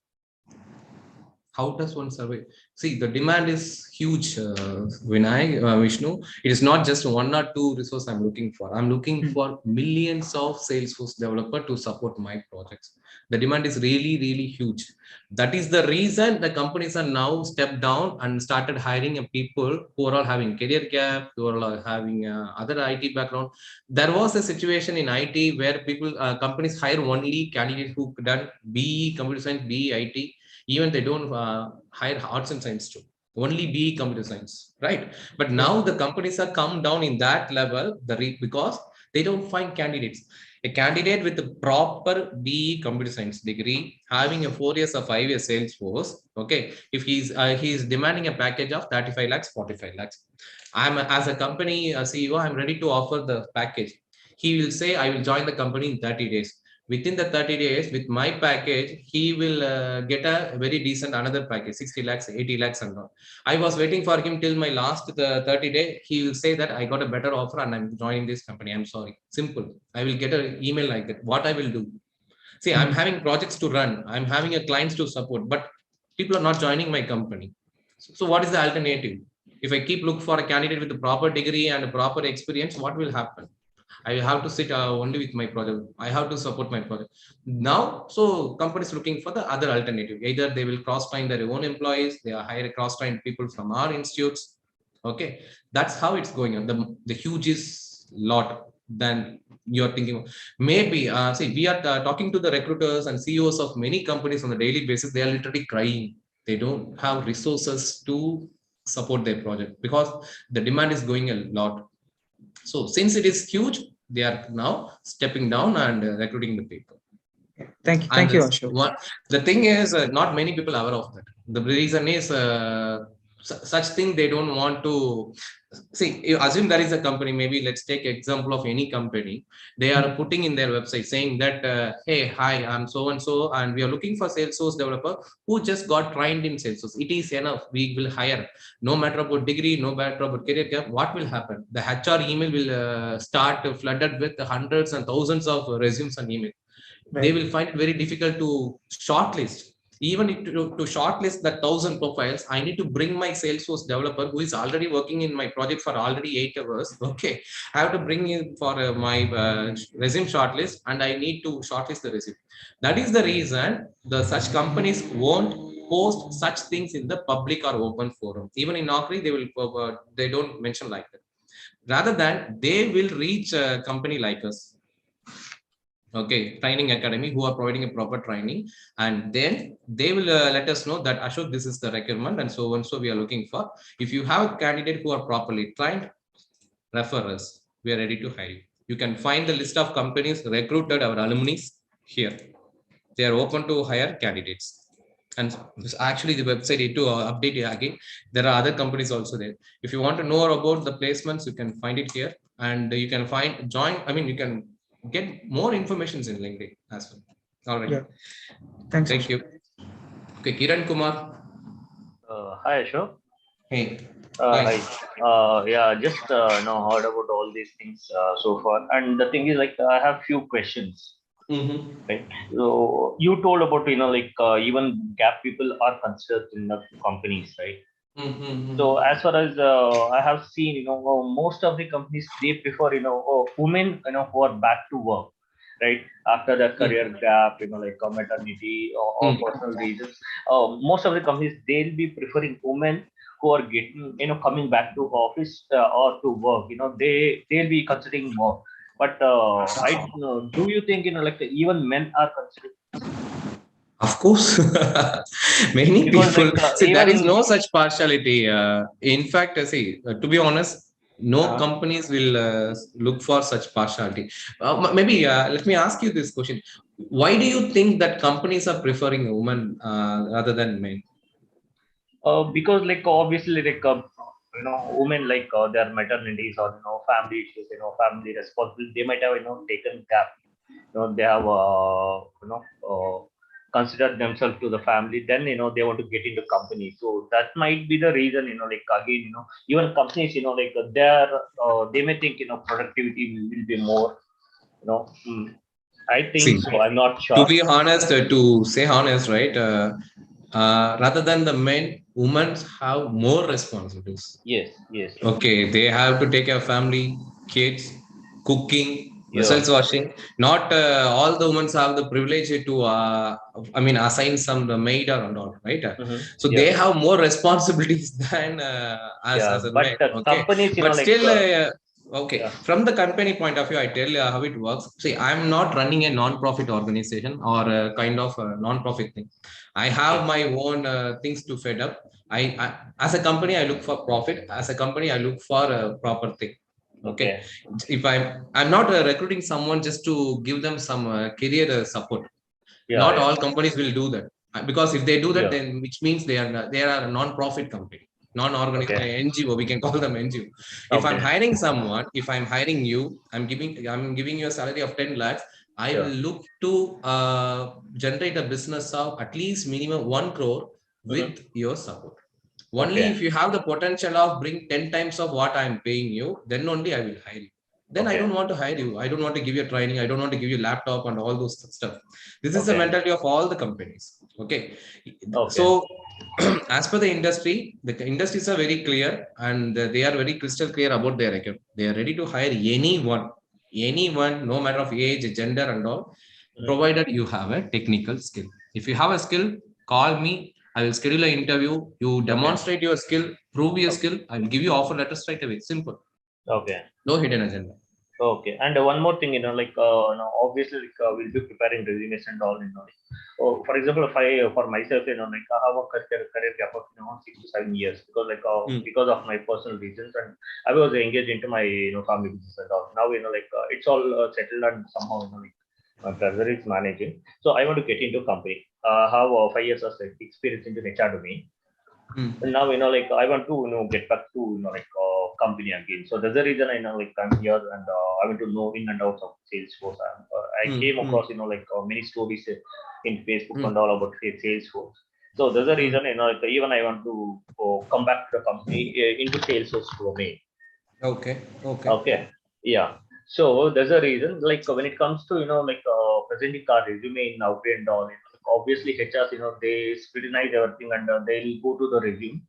How does one survive? See, the demand is huge, Vishnu. It is not just one or two resources I'm looking for. I'm looking for millions of Salesforce developers to support my projects. The demand is really, really huge. That is the reason the companies are now stepped down and started hiring people who are all having career gap, who are all having other IT background. There was a situation in IT where companies hire only candidates who done BE, computer science, BE, IT. Even they don't hire arts and science too, only BE computer science, right? But now the companies are come down in that level because they don't find candidates. A candidate with a proper BE computer science degree, having a 4 years or 5 years Salesforce, okay, if he's demanding a package of 35 lakhs, 45 lakhs. As a company CEO, I'm ready to offer the package. He will say, I will join the company in 30 days. Within the 30 days, with my package, he will get a very decent another package, 60 lakhs, 80 lakhs and all. I was waiting for him till my last 30 day. He will say that I got a better offer and I'm joining this company. I'm sorry. Simple. I will get an email like that. What I will do? See, I'm having projects to run. I'm having a clients to support, but people are not joining my company. So what is the alternative? If I keep looking for a candidate with a proper degree and a proper experience, what will happen? I have to sit only with my project. I have to support my project. Now, so companies looking for the other alternative. Either they will cross-train their own employees, they are hire cross-trained people from our institutes. Okay, that's how it's going on. The huge is lot than you're thinking. Maybe, see, we are talking to the recruiters and CEOs of many companies on a daily basis. They are literally crying. They don't have resources to support their project because the demand is going a lot. So since it is huge, they are now stepping down and recruiting the people. Thank you, Ashok. The thing is, not many people are aware of that. The reason is such thing they don't want to see. You assume there is a company. Maybe let's take example of any company. They are putting in their website saying that, hey, hi, I'm so and so, and we are looking for Salesforce developer who just got trained in Salesforce. It is enough. We will hire. No matter about degree, no matter about career gap. What will happen? The HR email will start flooded with hundreds and thousands of resumes and email. They will find it very difficult to shortlist. Even to shortlist that 1,000 profiles, I need to bring my Salesforce developer who is already working in my project for already 8 hours. Okay, I have to bring in for my resume shortlist, and I need to shortlist the resume. That is the reason such companies won't post such things in the public or open forum. Even in Naukri, they don't mention like that. Rather than they will reach a company like us. Okay, training academy who are providing a proper training, and then they will let us know that Ashok, this is the requirement and so we are looking for. If you have a candidate who are properly trained, refer us. We are ready to hire you. You can find the list of companies recruited our alumni here. They are open to hire candidates. And actually the website need to update it again. There are other companies also there. If you want to know about the placements, you can find it here, and you can you can get more information in LinkedIn as well. All right. Yeah. Thanks. Thank you. Okay, Kiran Kumar. Hi, Ashok. Hey. Hi. Yeah, just heard about all these things so far, and the thing is, like, I have few questions. Right. So you told about even gap people are considered in the companies, right? So as far as I have seen, most of the companies, they prefer women who are back to work, right, after their career gap, like maternity or personal reasons. Most of the companies, they'll be preferring women who are getting coming back to office or to work. They'll be considering more. But do you think even men are considered? Of course, many Because, people see there is even no such partiality. In fact, see, to be honest, No companies will look for such partiality. Maybe let me ask you this question. Why do you think that companies are preferring women rather than men? Because like obviously like women like their maternities or family issues, family responsibility, they might have taken gap, they have considered themselves to the family, then they want to get into company. So that might be the reason, like again, even companies, like they may think productivity will be more, I think See, so, I'm not sure. to be honest, to say honest, right? Rather than the men, women have more responsibilities. Yes, yes. Okay, they have to take care of family, kids, cooking, vessels Yeah. washing. Not all the women have the privilege to, assign some the maid or all, right? So Yeah. they have more responsibilities than us Yeah, as a but men. Okay, companies, but like still, okay. yeah. From the company point of view, I tell you how it works. See, I'm not running a non-profit organization or a kind of a non-profit thing. I have my own things to fed up. As a company, I look for profit. As a company, I look for a proper thing. Okay. If I'm not recruiting someone just to give them some career support. Yeah, Not yeah. all companies will do that, because if they do that, Yeah. then which means they are a non-profit company, non-organized NGO. We can call them NGO. If I'm Okay. hiring someone, if I'm hiring you, I'm giving you a salary of 10 lakhs. I will look to generate a business of at least minimum 1 crore with your support. Only if you have the potential of bring 10 times of what I'm paying you, then only I will hire you. Then I don't want to hire you. I don't want to give you training. I don't want to give you laptop and all those stuff. This is the mentality of all the companies. Okay. So as per the industries are very clear, and they are very crystal clear about their record. They are ready to hire anyone, no matter of age, gender and all, provided you have a technical skill. If you have a skill, call me. I will schedule an interview. You demonstrate your skill, prove your skill. I will give you offer letter straight away. Simple. Okay. No hidden agenda. Okay. And one more thing, like obviously, like, we'll be preparing resumes and all, for example, if for myself, like I have a career gap of 6 to 7 years, because like because of my personal reasons, and I was engaged into my family business and all. Now like it's all settled, and somehow like my brother is managing. So I want to get into company. Have 5 years of experience into HR domain. And now like I want to get back to like company again. So that's the reason I like I'm here, and I want to know in and outs of Salesforce. I came across like many stories in Facebook and all about Salesforce. So there's a reason like, even I want to come back to the company into Salesforce domain. Okay. Yeah. So there's a reason, like when it comes to like presenting our resume in Outlook and all, obviously HRs they scrutinize everything, and they'll go to the resume.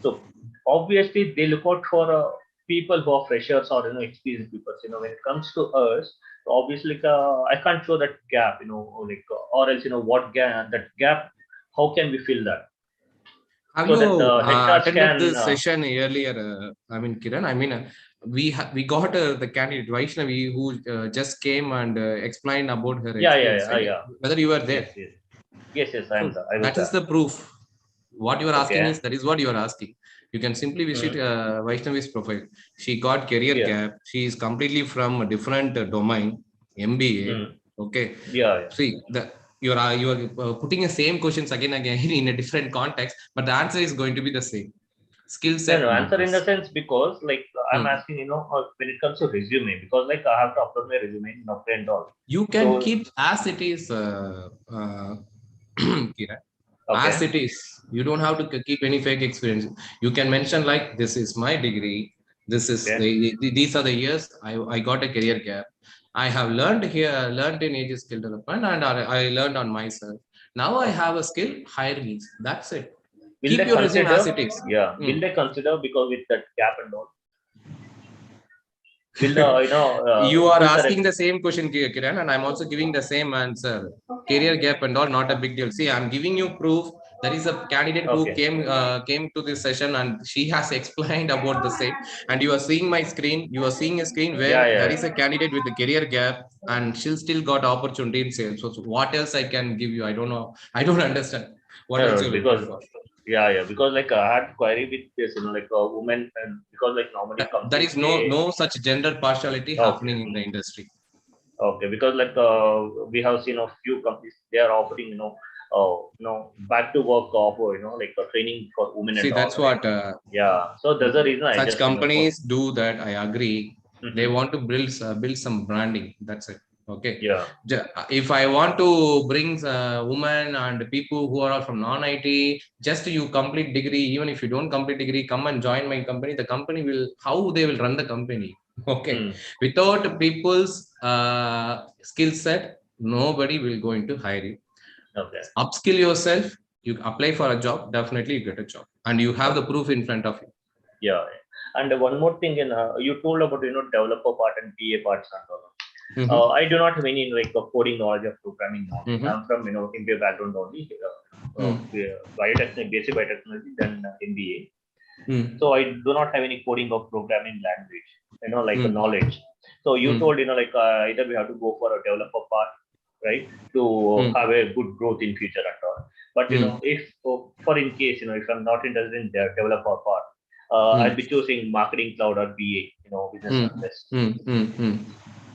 So obviously they look out for people who are freshers or experienced people. When it comes to us, obviously I can't show that gap, like or else what gap, that gap, how can we fill that? Have so you that attended this session earlier? Kiran, we got the candidate Vaishnavi who just came and explained about her experience. Yeah. Whether you were there? Yes, I was that is the proof. What you are asking is that is what you are asking. You can simply visit Vaishnavi's profile. She got career gap. She is completely from a different domain, MBA. Okay. Yeah. See, you are putting the same questions again in a different context, but the answer is going to be the same. Skill set. No, answer in the sense, because like I'm asking, when it comes to resume, because like I have to upload my resume in Upwork and all. You can keep as it is, Kira. As it is. You don't have to keep any fake experience. You can mention like, this is my degree. This is these are the years I got a career gap. I have learned in AJSD skill development, and I learned on myself. Now I have a skill, hire me. That's it. Will Keep your resume as it is. Yeah. Will they consider, because with that gap and all? Will you are asking the same question, Kiran, and I'm also giving the same answer. Career gap and all, not a big deal. See, I'm giving you proof. There is a candidate who came to this session, and she has explained about the same. And you are seeing my screen. You are seeing a screen where there is a candidate with a career gap, and she still got opportunity in sales. So what else I can give you? I don't know. I don't understand. What else you're looking for? Yeah, because like I had query with this, like a woman, and because like normally there is no such gender partiality happening in the industry. Okay, because like we have seen a few companies, they are offering back to work offer, like a training for women. See, and that's all, what yeah, so there's a reason I such just companies do that. I agree. They want to build some branding, that's it. Okay, yeah, if I want to bring women and people who are from non-IT, just you complete degree, even if you don't complete degree, come and join my company. The company will, how they will run the company. Okay, without people's skill set, nobody will going to hire you. Okay, upskill yourself, you apply for a job, definitely you get a job, and you have the proof in front of you. Yeah, and one more thing, you told about developer part and PA parts and all. I do not have any like coding knowledge of programming knowledge. I'm from MBA background only, basic biotechnology, then MBA. So I do not have any coding or programming language, like knowledge. So you told like either we have to go for a developer part, right, to have a good growth in future and all. But if for in case if I'm not interested in the developer part, I'll be choosing marketing cloud or BA, business analyst.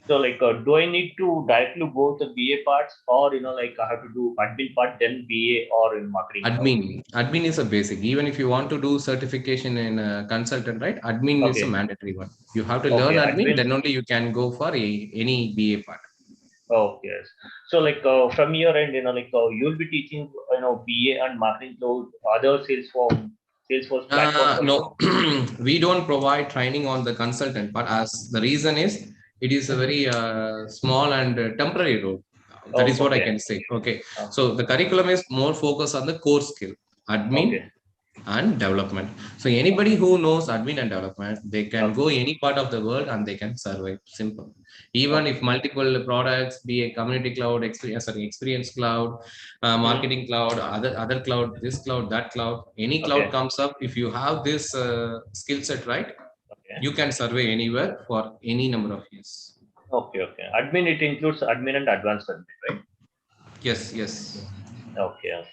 So like, do I need to directly go to BA parts, or like I have to do admin part then BA, or in marketing? Admin is a basic. Even if you want to do certification in consultant, right? Admin is a mandatory one. You have to learn admin, then only you can go for any BA part. Okay, yes. So like from your end, like you'll be teaching BA and marketing cloud, other Salesforce platforms. No, we don't provide training on the consultant, but as the reason is, it is a very small and temporary role. That is what I can say. Okay, so the curriculum is more focused on the core skill, admin and development. So anybody who knows admin and development, they can go any part of the world and they can survive. Simple. Even if multiple products, be a community cloud, experience cloud, marketing cloud, other cloud, this cloud, that cloud, any cloud comes up, if you have this skill set, right, you can survey anywhere for any number of years. Okay. Admin, it includes admin and advanced admin, right? Yes. Okay.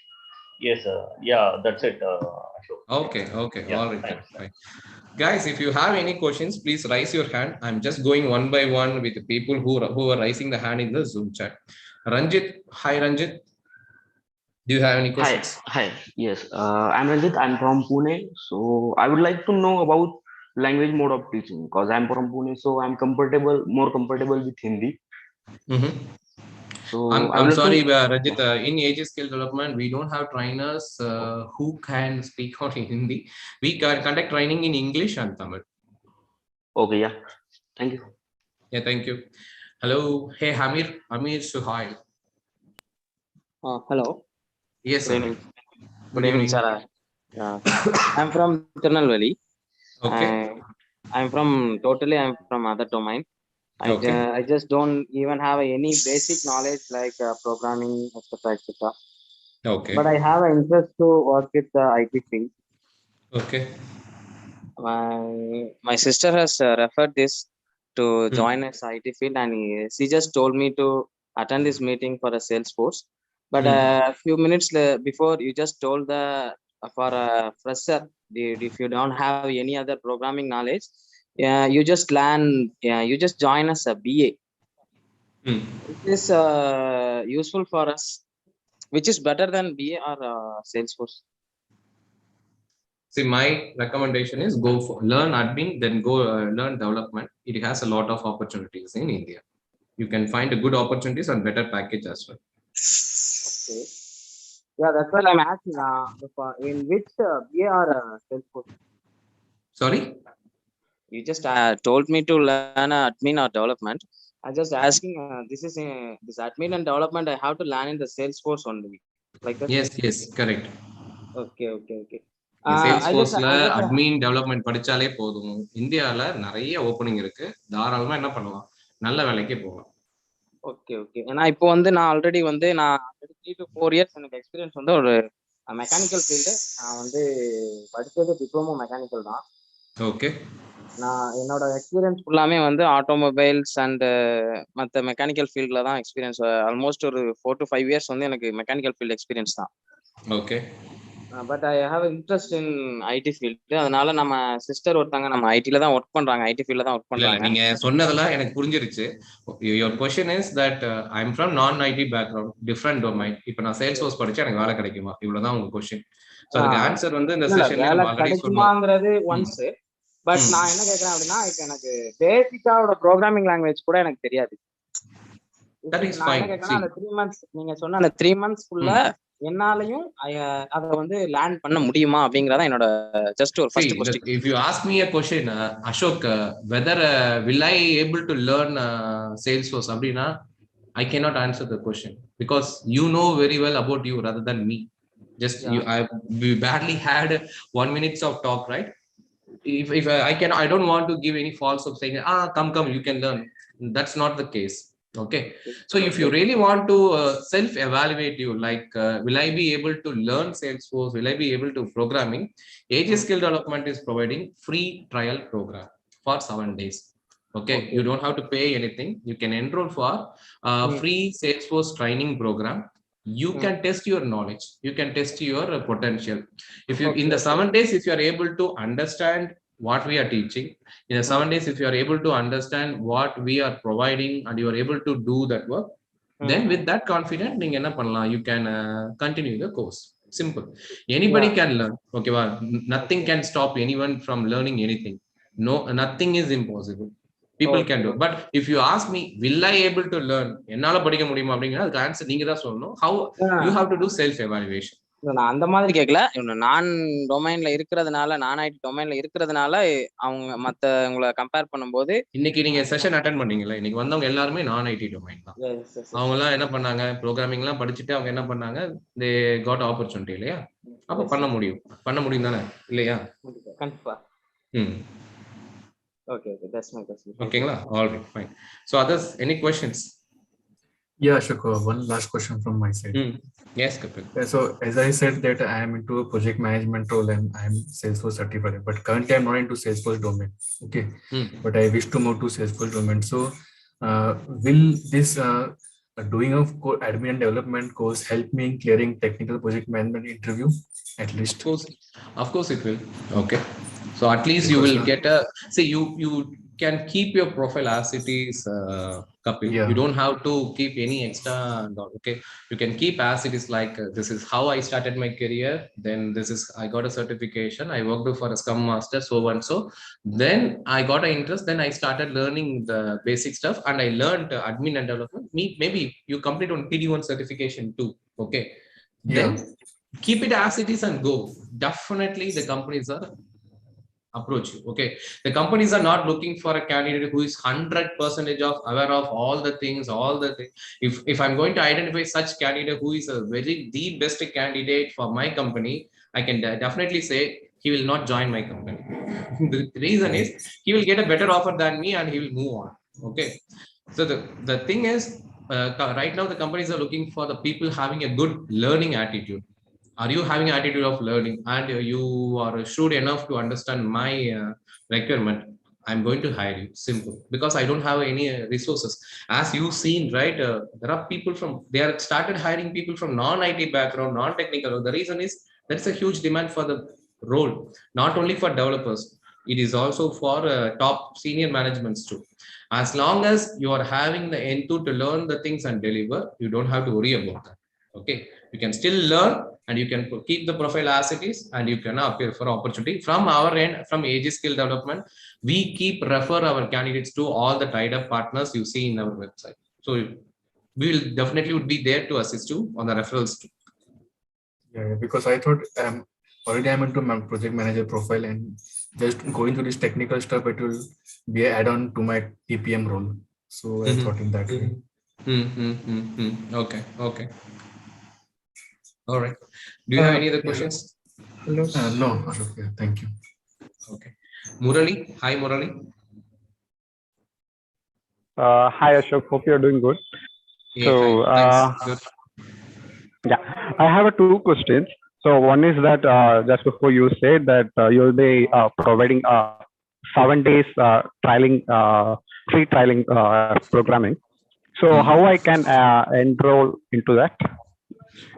Yes, yeah, that's it. Okay. Yeah, all right, fine. Guys, if you have any questions, please raise your hand. I'm just going one by one with the people who are raising the hand in the Zoom chat. Ranjit, hi Ranjit. Do you have any questions? Hi. Yes, I'm Ranjit. I'm from Pune. So I would like to know about language mode of teaching, because I'm from Pune, so I'm more comfortable with Hindi. So I'm sorry, Ranjit. In AJ Skill Development, we don't have trainers who can speak on Hindi. We can conduct training in English and Tamil. Okay, yeah. Thank you. Yeah, thank you. Hello. Hey, Amir Suhail. Hello. Yes, sir. Good evening, sir. I'm from Tirunelveli. Okay. I'm from other domain. I just don't even have any basic knowledge like programming, etc. Okay. But I have an interest to work with the IT field. Okay. My sister has referred this to join as IT field, and she just told me to attend this meeting for a Salesforce. But a few minutes before, you just told for a fresher, if you don't have any other programming knowledge, you just you just join as a BA. It is useful for us. Which is better than BA or Salesforce? See, my recommendation is go for learn admin, then go learn development. It has a lot of opportunities in India. You can find a good opportunities and better package as well. Okay. Yeah, that's what I'm asking. In which BA or Salesforce? Sorry? You just told me to learn admin or development. I'm just asking, this admin and development, I have to learn in the Salesforce only. Like that? Yes, correct. Okay. Salesforceல admin development படிச்சாலே போதும். இந்தியால நிறைய opening இருக்கு. தாராளமா என்ன பண்ணலாம்? நல்ல வேலைக்கு போகலாம். ஓகே. ஏன்னா இப்போ நான் ஆல்ரெடி 3 to 4 years எனக்கு எக்ஸ்பீரியன்ஸ் ஒரு மெக்கானிக்கல் ஃபீல்டு. நான் படிச்சது டிப்ளமோ மெக்கானிக்கல் தான். ஓகே. நான் என்னோட எக்ஸ்பீரியன்ஸ் ஃபுல்லாமே ஆட்டோமொபைல்ஸ் அண்ட் மற்ற மெக்கானிக்கல் ஃபீல்டில் தான் எக்ஸ்பீரியன்ஸ். ஆல்மோஸ்ட் ஒரு 4 to 5 years எனக்கு மெக்கானிக்கல் ஃபீல்டு எக்ஸ்பீரியன்ஸ் தான். Okay. But I have interest in IT field. அதனால நம்ம சிஸ்டர் ஒருத்தங்க நம்ம ஐடில தான் ஒர்க் பண்றாங்க, ஐடி ஃபீல்ட்ல தான் ஒர்க் இல்ல பண்றாங்க. நீங்க சொன்னதெல்லாம் எனக்கு புரிஞ்சிருச்சு. Your question is that I am from நான் ஐடி பேக்ரவுண்ட், டிஃபரண்ட் டொமைன். இப்போ நான் சேல்ஸ்ஃபோர்ஸ் படிச்சா எனக்கு வேலை கிடைக்குமா? இவ்வளவுதான் உங்க क्वेश्चन. சோ அதுக்கு ஆன்சர் வந்து இந்த செஷன்ல வேலை நம்ம ஆல்ரெடி சொன்னோம். கிடைக்குமாங்கிறது ஒன்ஸ். பட் நான் என்ன கேட்கறேன் அப்படின்னா, இப்போ எனக்கு பேசிக்காவோட ப்ரோக்ராமிங் லாங்குவேஜ் கூட எனக்கு தெரியாது. That is நான் fine. என்ன கேட்கறேன், அந்த 3 months நீங்க சொன்ன அந்த 3 monthsக்குள்ள என்னாலையும் அதை வந்து லேர்ன் பண்ண முடியுமா அப்படிங்கறத என்னோட ஜஸ்ட் ஒரு first question. If you ask me a question, Ashok, whether will I able to learn Salesforce அப்படினா, I cannot answer the question because you know very well about you rather than me. Just we barely had 1 minute of talk, right? If I don't want to give any false hope saying come you can learn. That's not the case. Okay, so if you really want to self evaluate you, like will I be able to learn Salesforce, will I be able to programming, AJ Skill Development is providing free trial program for 7 days. Okay, you don't have to pay anything. You can enroll for free Salesforce training program. You can test your knowledge, you can test your potential. If you in the 7 days, if you are able to understand what we are teaching in the 7 days, if you are able to understand what we are providing and you are able to do that work, then with that confidence neenga enna pannalam, you can continue the course. Simple. Anybody can learn. Okay, nothing can stop anyone from learning anything. No, nothing is impossible. People can do. But if you ask me, will I able to learn, ennala padikka mudiyuma அப்படிங்கறது அதுக்கு answer நீங்க தான் சொல்லணும். How you have to do self evaluation. நான் அந்த மாதிரி கேட்கல. நான் டொமைன்ல இருக்கிறதுனால, நான் ஐடி டொமைன்ல இருக்கிறதுனால அவங்க மத்தவங்களை கம்பேர் பண்ணும்போது, இன்னைக்கு நீங்க செஷன் அட்டெண்ட் பண்ணீங்கல்ல, இன்னைக்கு வந்தவங்க எல்லாருமே நான் ஐடி டொமைன் தான். அவங்க எல்லாம் என்ன பண்ணாங்க, ப்ரோக்ராமிங் எல்லாம் படிச்சுட்டு அவங்க என்ன பண்ணாங்க, தே காட் ஆப்பர்ச்சுனிட்டி இல்லையா? அப்ப பண்ண முடியும் தானே இல்லையா? கண்டிப்பா. Okay, that's my question. ஓகேங்களா? All right, fine. So others, any questions? Yeah, Ashok, one last question from my side. Yes, Kapil. So as I said that I am into a project management role and I am Salesforce certified, but currently I am not into Salesforce domain. Okay, but I wish to move to Salesforce domain. So will this doing of admin and development course help me in clearing technical project management interview at least? Of course it will. Okay, so at least you will get a, see, you can keep your profile as it is, Kapil. You don't have to keep any extra. Okay, you can keep as it is, like this is how I started my career, then this is I got a certification, I worked for a Scrum Master, so and so, then I got an interest, then I started learning the basic stuff and I learned admin and development. Maybe you complete on PD1 certification too. Okay, then keep it as it is and go. Definitely the companies are approach you. Okay, the companies are not looking for a candidate who is 100% of aware of all the things. If I'm going to identify such candidate who is the best candidate for my company, I can definitely say he will not join my company. The reason is he will get a better offer than me and he will move on. Okay, so the thing is, right now the companies are looking for the people having a good learning attitude. Are you having an attitude of learning and you are shrewd enough to understand my requirement? I'm going to hire you. Simple. Because I don't have any resources. As you've seen, right, there are people they are started hiring people from non-IT background, non-technical. The reason is there's a huge demand for the role, not only for developers. It is also for top senior managements too. As long as you are having the N2 to learn the things and deliver, you don't have to worry about that. Okay, you can still learn and you can keep the profile as it is and you can appear for opportunity. From our end, from AJ Skill Development, we keep refer our candidates to all the tied up partners you see in our website. So we will definitely would be there to assist you on the referrals too. Yeah, because I thought already I'm into my project manager profile and just going through this technical stuff, it will be an add-on to my TPM role. So I thought in that way. Okay. All right. Do you have any other questions? No. Okay, thank you. Okay. Murali. Hi, Murali. Hi, Ashok. Hope you're doing good. Yeah, so, good. Yeah, I have 2 questions. So one is that just before you said that you'll be providing 7 days free trialing programming. So how I can enroll into that?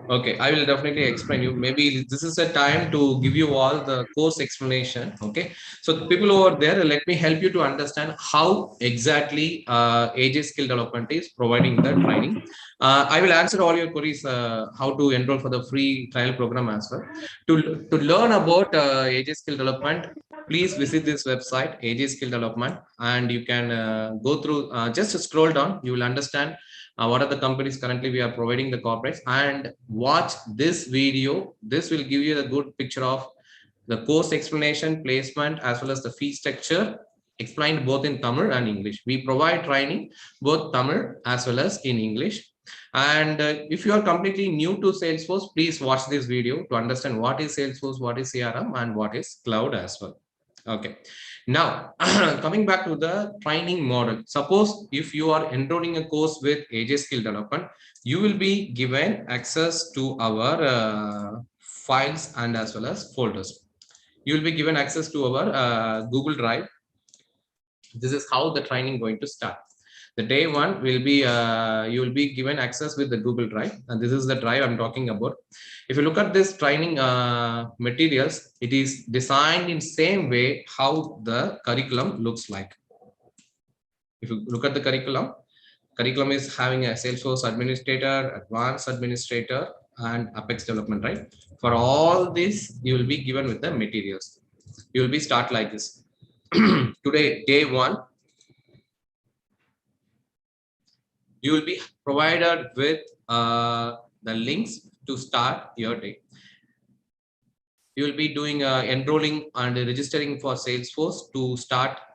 Okay, I will definitely explain you. Maybe this is a time to give you all the course explanation. Okay, so the people over there, let me help you to understand how exactly AJ Skill Development is providing the training. I will answer all your queries, how to enroll for the free trial program as well. To learn about AJ Skill Development, please visit this website, AJ Skill Development, and you can go through, just scroll down, you will understand what are the companies currently we are providing the corporates, and watch this video. This will give you a good picture of the course explanation, placement, as well as the fee structure explained both in Tamil and English. We provide training both Tamil as well as in English. And if you are completely new to Salesforce, please watch this video to understand what is Salesforce, what is CRM, and what is cloud as well. Okay, now coming back to the training model. Suppose if you are enrolling a course with AJ Skill Development, you will be given access to our files and as well as folders. You will be given access to our Google Drive. This is how the training going to start. The day one will be you will be given access with the Google Drive, and this is the drive I'm talking about. If you look at this training materials, it is designed in same way how the curriculum looks like. If you look at the curriculum is having a Salesforce administrator, advanced administrator, and Apex development, right? For all this, you will be given with the materials. You will be start like this. Today, day one, you will be provided with the links to start your day. You will be doing enrolling and registering for Salesforce to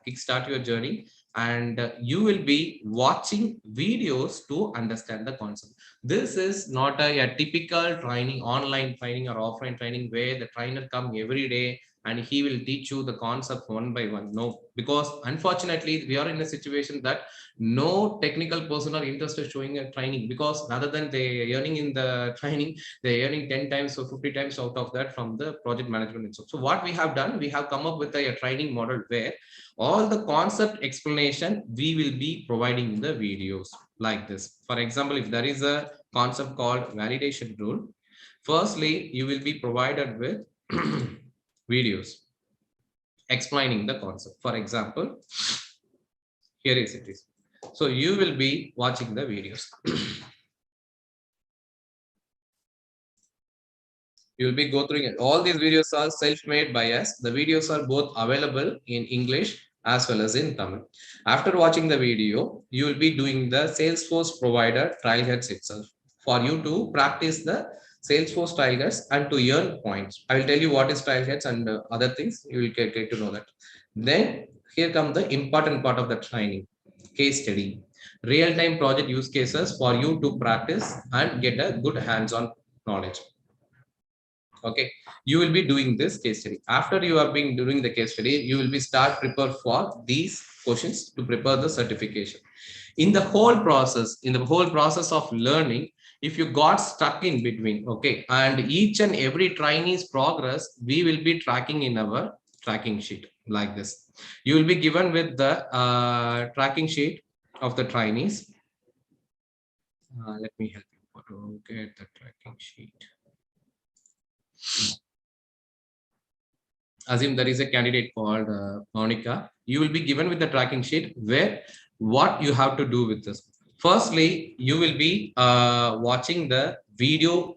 kickstart your journey, and you will be watching videos to understand the concept. This is not a typical training, online training or offline training where the trainer come every day and he will teach you the concept one by one. No, because unfortunately we are in a situation that no technical person are interested showing a training, because rather than they earning in the training, they're earning 10 times or 50 times out of that from the project management and so what we have done, we have come up with a training model where all the concept explanation we will be providing in the videos like this. For example, if there is a concept called validation rule, firstly you will be provided with videos explaining the concept. For example, here is it is. So you will be watching the videos. You will be go through it. All these videos are self-made by us. The videos are both available in English as well as in Tamil. After watching the video, you will be doing the Salesforce provider trial heads itself for you to practice the Salesforce trial heads and to earn points. I will tell you what is trial heads and other things. You will get to know that. Then here comes the important part of the training, case study, real-time project use cases for you to practice and get a good hands-on knowledge. Okay, you will be doing this case study. After you are being doing the case study, you will be start prepare for these questions to prepare the certification. In the whole process of learning, if you got stuck in between, okay, and each and every trainee's progress we will be tracking in our tracking sheet like this. You will be given with the tracking sheet of the trainees. Let me help you to get the tracking sheet. Assume there is a candidate called Monica. You will be given with the tracking sheet where what you have to do with this. Firstly, you will be watching the video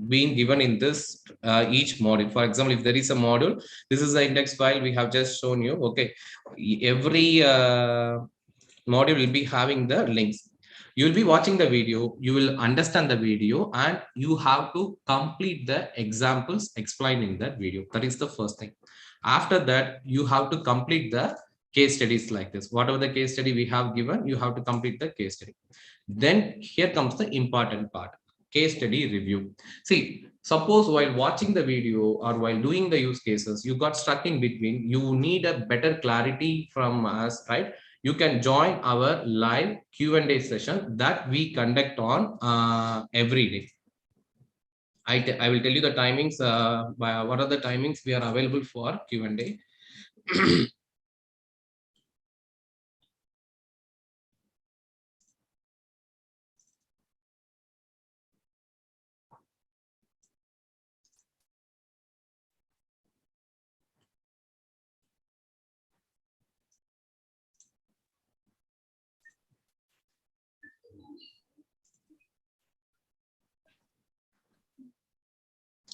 being given in this each module. For example, if there is a module, this is the index file we have just shown you. Okay, every module will be having the links. You will be watching the video, you will understand the video, and you have to complete the examples explained in that video. That is the first thing. After that, you have to complete the case studies like this. Whatever the case study we have given, you have to complete the case study. Then here comes the important part, case study review. See, suppose while watching the video or while doing the use cases, you got stuck in between, you need a better clarity from us, right? You can join our live Q&A session that we conduct on every day. I will tell you the timings. What are the timings we are available for Q&A?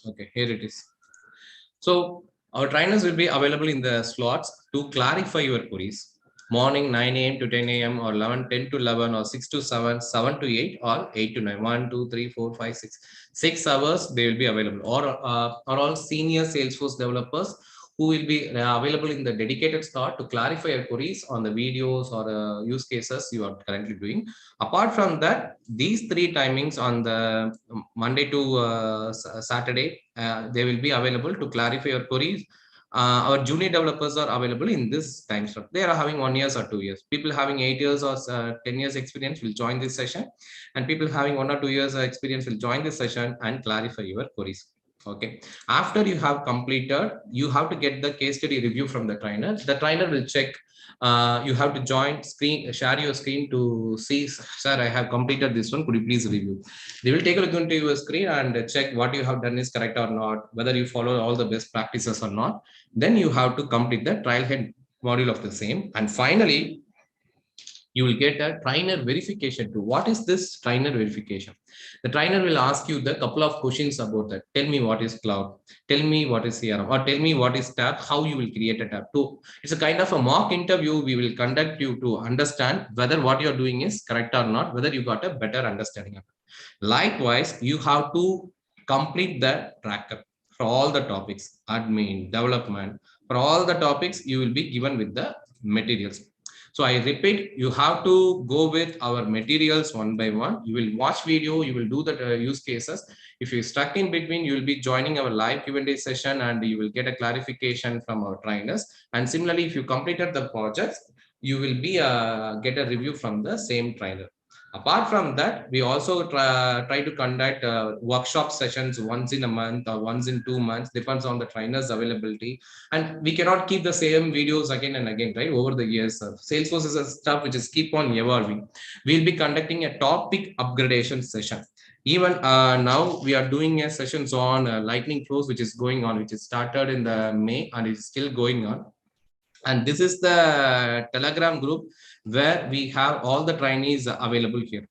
Okay, here it is. So our trainers will be available in the slots to clarify your queries. Morning 9 a.m. to 10 a.m. or 10 to 11 or 6 to 7, 7 to 8 or 8 to 9, 1, 2, 3, 4, 5, 6. 6 hours they will be available, or are all senior Salesforce developers who will be available in the dedicated slot to clarify your queries on the videos or use cases you are currently doing. Apart from that, these 3 timings on the Monday to Saturday, they will be available to clarify your queries. Our junior developers are available in this time slot. They are having 1 year or 2 years. People having 8 years or 10 years experience will join this session, and people having 1 or 2 years experience will join this session and clarify your queries. Okay, after you have completed, you have to get the case study review from the trainer. The trainer will check. You have to share your screen to see, sir, I have completed this one, could you please review? They will take a look into your screen and check what you have done is correct or not, whether you follow all the best practices or not. Then you have to complete the trial head module of the same. And finally, you will get a trainer verification too. What is this trainer verification? The trainer will ask you the couple of questions about that. Tell me what is cloud, tell me what is CRM, or tell me what is tab, how you will create a tab too. It's a kind of a mock interview we will conduct you to understand whether what you're doing is correct or not, whether you got a better understanding of it. Likewise, you have to complete the tracker for all the topics, admin, development, for all the topics you will be given with the materials. So I repeat, you have to go with our materials one by one. You will watch video, you will do the use cases. If you're stuck in between, you will be joining our live Q&A session and you will get a clarification from our trainers. And similarly, if you completed the projects, you will be get a review from the same trainer. Apart from that, we also try to conduct workshop sessions once in a month or once in 2 months, depends on the trainer's availability. And we cannot keep the same videos again and again, right? Over the years, Salesforce is a stuff which is keep on evolving. We'll be conducting a topic upgradation session. Even now we are doing a sessions on lightning flows, which is going on, which is started in the May and is still going on. And this is the Telegram group where we have all the trainees available here.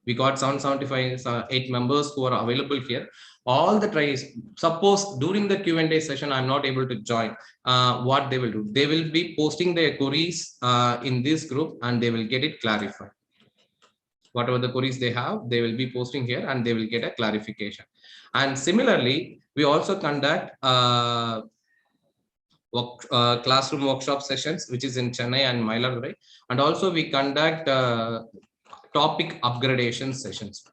We got 775, 8 members who are available here. All the trainees, suppose during the Q&A session, I'm not able to join, what they will do, they will be posting their queries in this group and they will get it clarified. Whatever the queries they have, they will be posting here and they will get a clarification. And similarly, we also conduct classroom workshop sessions, which is in Chennai and Mailadurai, and also we conduct topic upgradation sessions.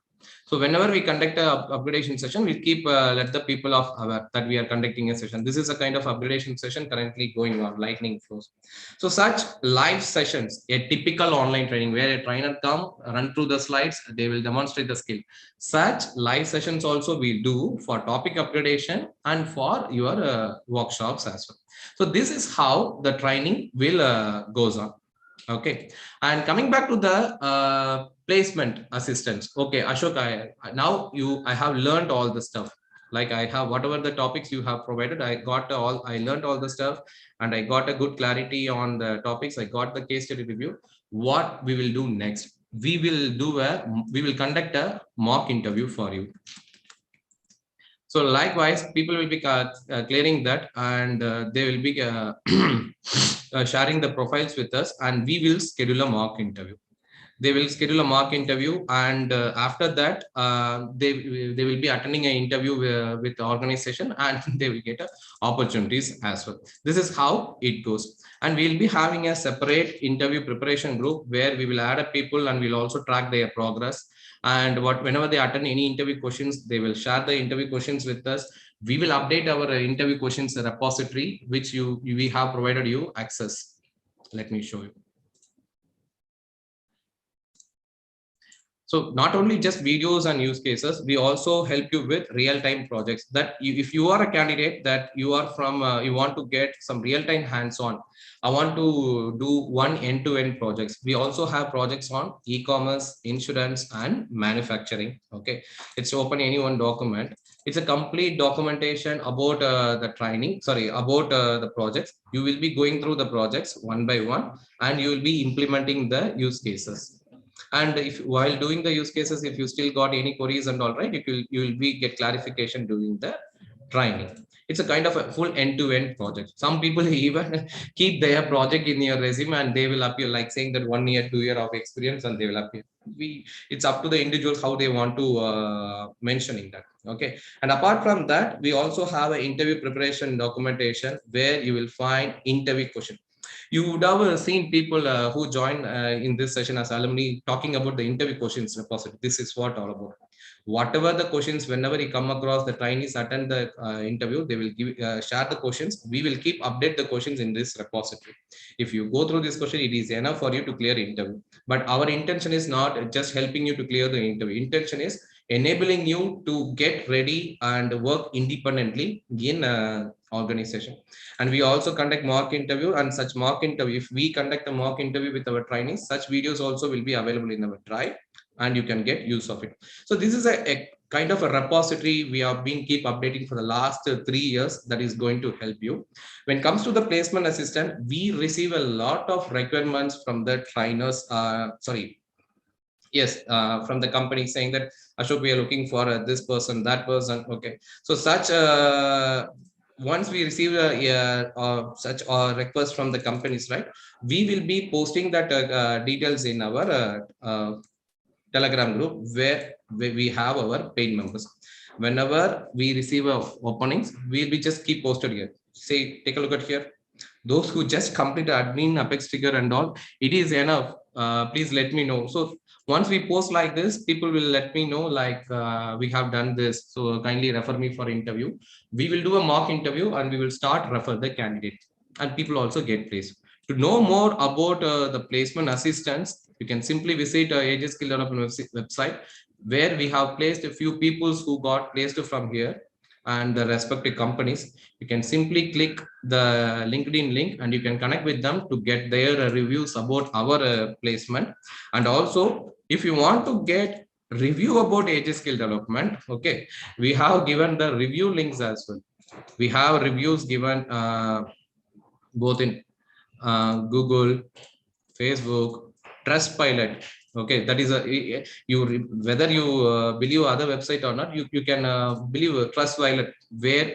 So whenever we conduct a upgradation session, we keep let the people of aware that we are conducting a session. This is a kind of upgradation session currently going on, lightning flows. So such live sessions, a typical online training where a trainer come run through the slides, they will demonstrate the skill. Such live sessions also we do for topic upgradation and for your workshops as well. So this is how the training will goes on. Okay, and coming back to the placement assistance. Okay, Ashok, I have learned all the stuff. Like I have whatever the topics you have provided, I learned all the stuff and I got a good clarity on the topics. I got the case study review. What we will do next? We will conduct a mock interview for you. So likewise, people will be clearing that and they will be sharing the profiles with us and we will schedule a mock interview. They will schedule a mock interview and after that, they will be attending an interview with the organization and they will get opportunities as well. This is how it goes. And we'll be having a separate interview preparation group where we will add up people and we'll also track their progress. And whenever they attend any interview questions, they will share the interview questions with us. We will update our interview questions repository, which we have provided you access. Let me show you. So not only just videos and use cases, we also help you with real-time projects that if you are a candidate that you are from, you want to get some real-time hands-on, I want to do one end-to-end projects. We also have projects on e-commerce, insurance, and manufacturing. Okay, it's open any one document. It's a complete documentation about the training, about the projects. You will be going through the projects one by one, and you will be implementing the use cases. And if while doing the use cases, if you still got any queries and all right, you will be get clarification during the training. It's a kind of a full end-to-end project. Some people even keep their project in your resume and they will appear like saying that 1 year, 2 year of experience and they will appear. It's up to the individuals how they want to mentioning that. Okay. And apart from that, we also have an interview preparation documentation where you will find interview question. You would have seen people who join in this session as alumni talking about the interview questions repository. This is what all about. Whatever the questions, whenever you come across the trainees attend the interview, they will give share the questions. We will keep update the questions in this repository. If you go through this question, it is enough for you to clear interview. But our intention is not just helping you to clear the interview. Intention is enabling you to get ready and work independently in organization. And we also conduct mock interview, and such mock interview, if we conduct a mock interview with our trainees, such videos also will be available in our drive and you can get use of it. So this is a kind of a repository we have been keep updating for the last 3 years that is going to help you. When it comes to the placement assistant, we receive a lot of requirements from the trainers, from the company saying that Ashok, we are looking for this person, that person. Okay, so such once we receive such request from the companies, right, we will be posting that details in our Telegram group where we have our paid members. Whenever we receive openings, we'll be just keep posted here. Say, take a look at here. Those who just complete admin, Apex trigger and all, it is enough. Please let me know. So once we post like this, people will let me know like we have done this. So kindly refer me for interview. We will do a mock interview and we will start refer the candidate, and people also get placed. To know more about the placement assistance, you can simply visit AJ Skill Development website, where we have placed a few people who got placed from here and the respective companies. You can simply click the LinkedIn link and you can connect with them to get their reviews about our placement. And also, if you want to get review about AJ Skill Development, okay, we have given the review links as well. We have reviews given both in Google, Facebook, Trustpilot. Okay, that is whether you believe other website or not, you can believe Trustpilot,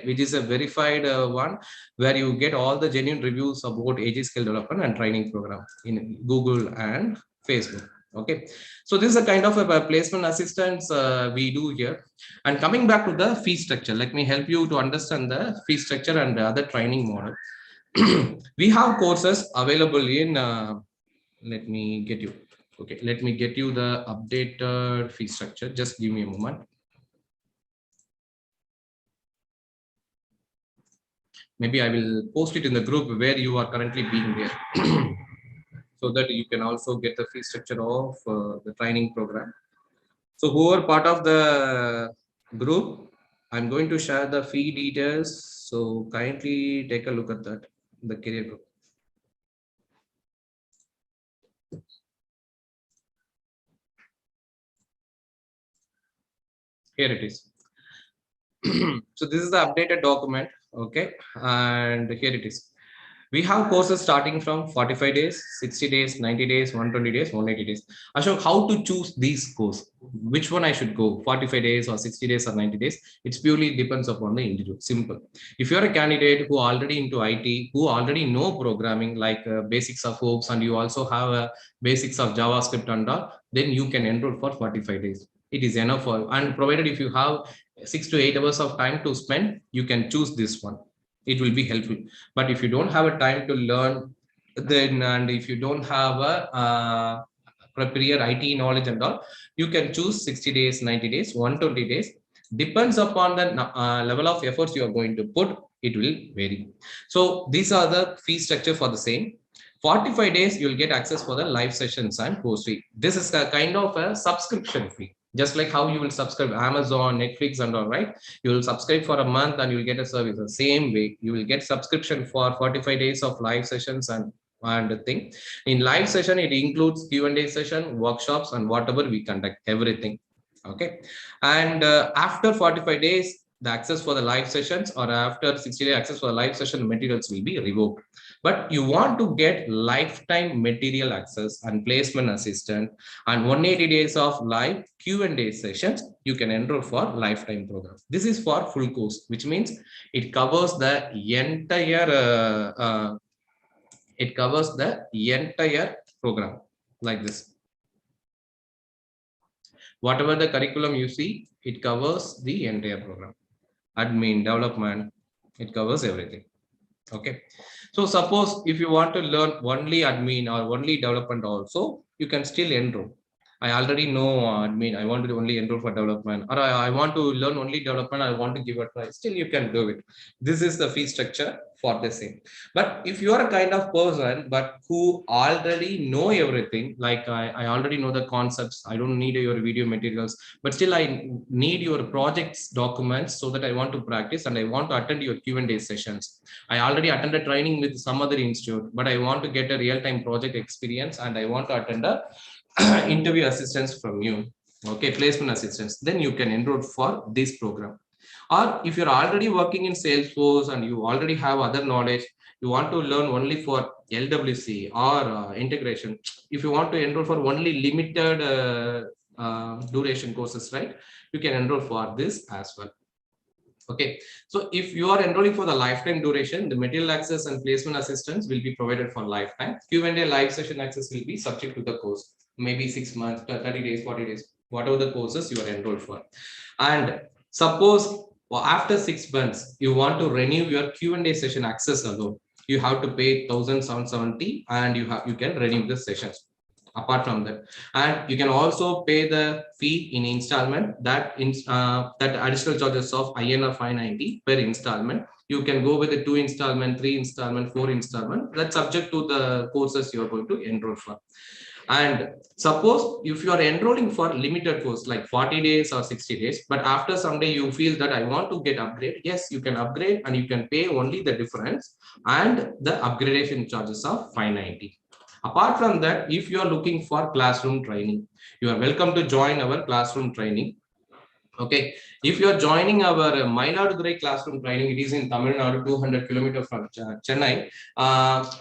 which is a verified one, where you get all the genuine reviews about AJ Skill Development and training program in Google and Facebook. Okay, so this is a kind of a placement assistance we do here. And coming back to the fee structure, let me help you to understand the fee structure and the other training model. We have courses available in let me get you the updated fee structure. Just give me a moment. Maybe I will post it in the group where you are currently being there, so that you can also get the fee structure of the training program. So who are part of the group, I'm going to share the fee details. So kindly take a look at that, the career group. Here it is. So this is the updated document. Okay, and here it is. We have courses starting from 45 days, 60 days, 90 days, 120 days, 180 days. Ashok, how to choose these courses? Which one I should go, 45 days or 60 days or 90 days? It purely depends upon the individual. Simple. If you're a candidate who already into IT, who already know programming like basics of hooks, and you also have basics of JavaScript and all, then you can enroll for 45 days. It is enough for, and provided if you have 6 to 8 hours of time to spend, you can choose this one. It will be helpful. But if you don't have a time to learn, then, and if you don't have a prior IT knowledge and all, you can choose 60 days, 90 days, 120 days. Depends upon the level of efforts you are going to put, it will vary. So these are the fee structure for the same. 45 days, you'll get access for the live sessions and course fee. This is a kind of a subscription fee. Just like how you will subscribe Amazon, Netflix and all, right? You will subscribe for a month and you will get a service. The same way, you will get subscription for 45 days of live sessions and the thing. In live session, it includes Q&A session, workshops, and whatever we conduct, everything. Okay. And after 45 days, the access for the live sessions, or after 60-day access for the live session, materials will be revoked. But you want to get lifetime material access and placement assistant and 180 days of live Q&A sessions, you can enroll for lifetime program. This is for full course, which means it covers the entire program like this. Whatever the curriculum you see, it covers the entire program. Admin, development, it covers everything. Okay. So suppose if you want to learn only admin or only development also, you can still enroll. I already know admin, I want to only enroll for development, or I want to learn only development, I want to give a try. Still you can do it. This is the fee structure for the same. But if you are a kind of person but who already know everything, like I already know the concepts, I don't need your video materials, but still I need your projects documents so that I want to practice and I want to attend your Q&A sessions. I already attended training with some other institute, but I want to get a real-time project experience and I want to attend a interview assistance from you. Okay, placement assistance. Then you can enroll for this program. Or if you're already working in Salesforce and you already have other knowledge, you want to learn only for LWC or integration. If you want to enroll for only limited duration courses, right? You can enroll for this as well. Okay, so if you are enrolling for the lifetime duration, the material access and placement assistance will be provided for lifetime. Q&A live session access will be subject to the course, maybe 6 months, 30 days, 40 days, whatever the courses you are enrolled for. And suppose after 6 months, you want to renew your Q&A session access alone, you have to pay 1,770 and you can renew the sessions. Apart from that, and you can also pay the fee in installment, that additional charges of INR 590 per installment. You can go with the 2 installment, 3 installment, 4 installment. That's subject to the courses you are going to enroll for. And suppose if you are enrolling for limited course like 40 days or 60 days, but after some day you feel that I want to get upgrade, yes, you can upgrade and you can pay only the difference and the upgradation charges of 590. Apart from that, if you are looking for classroom training, you are welcome to join our classroom training. Okay, if you are joining our Mayiladuthurai classroom training, it is in Tamil Nadu, 200 kilometers from Chennai.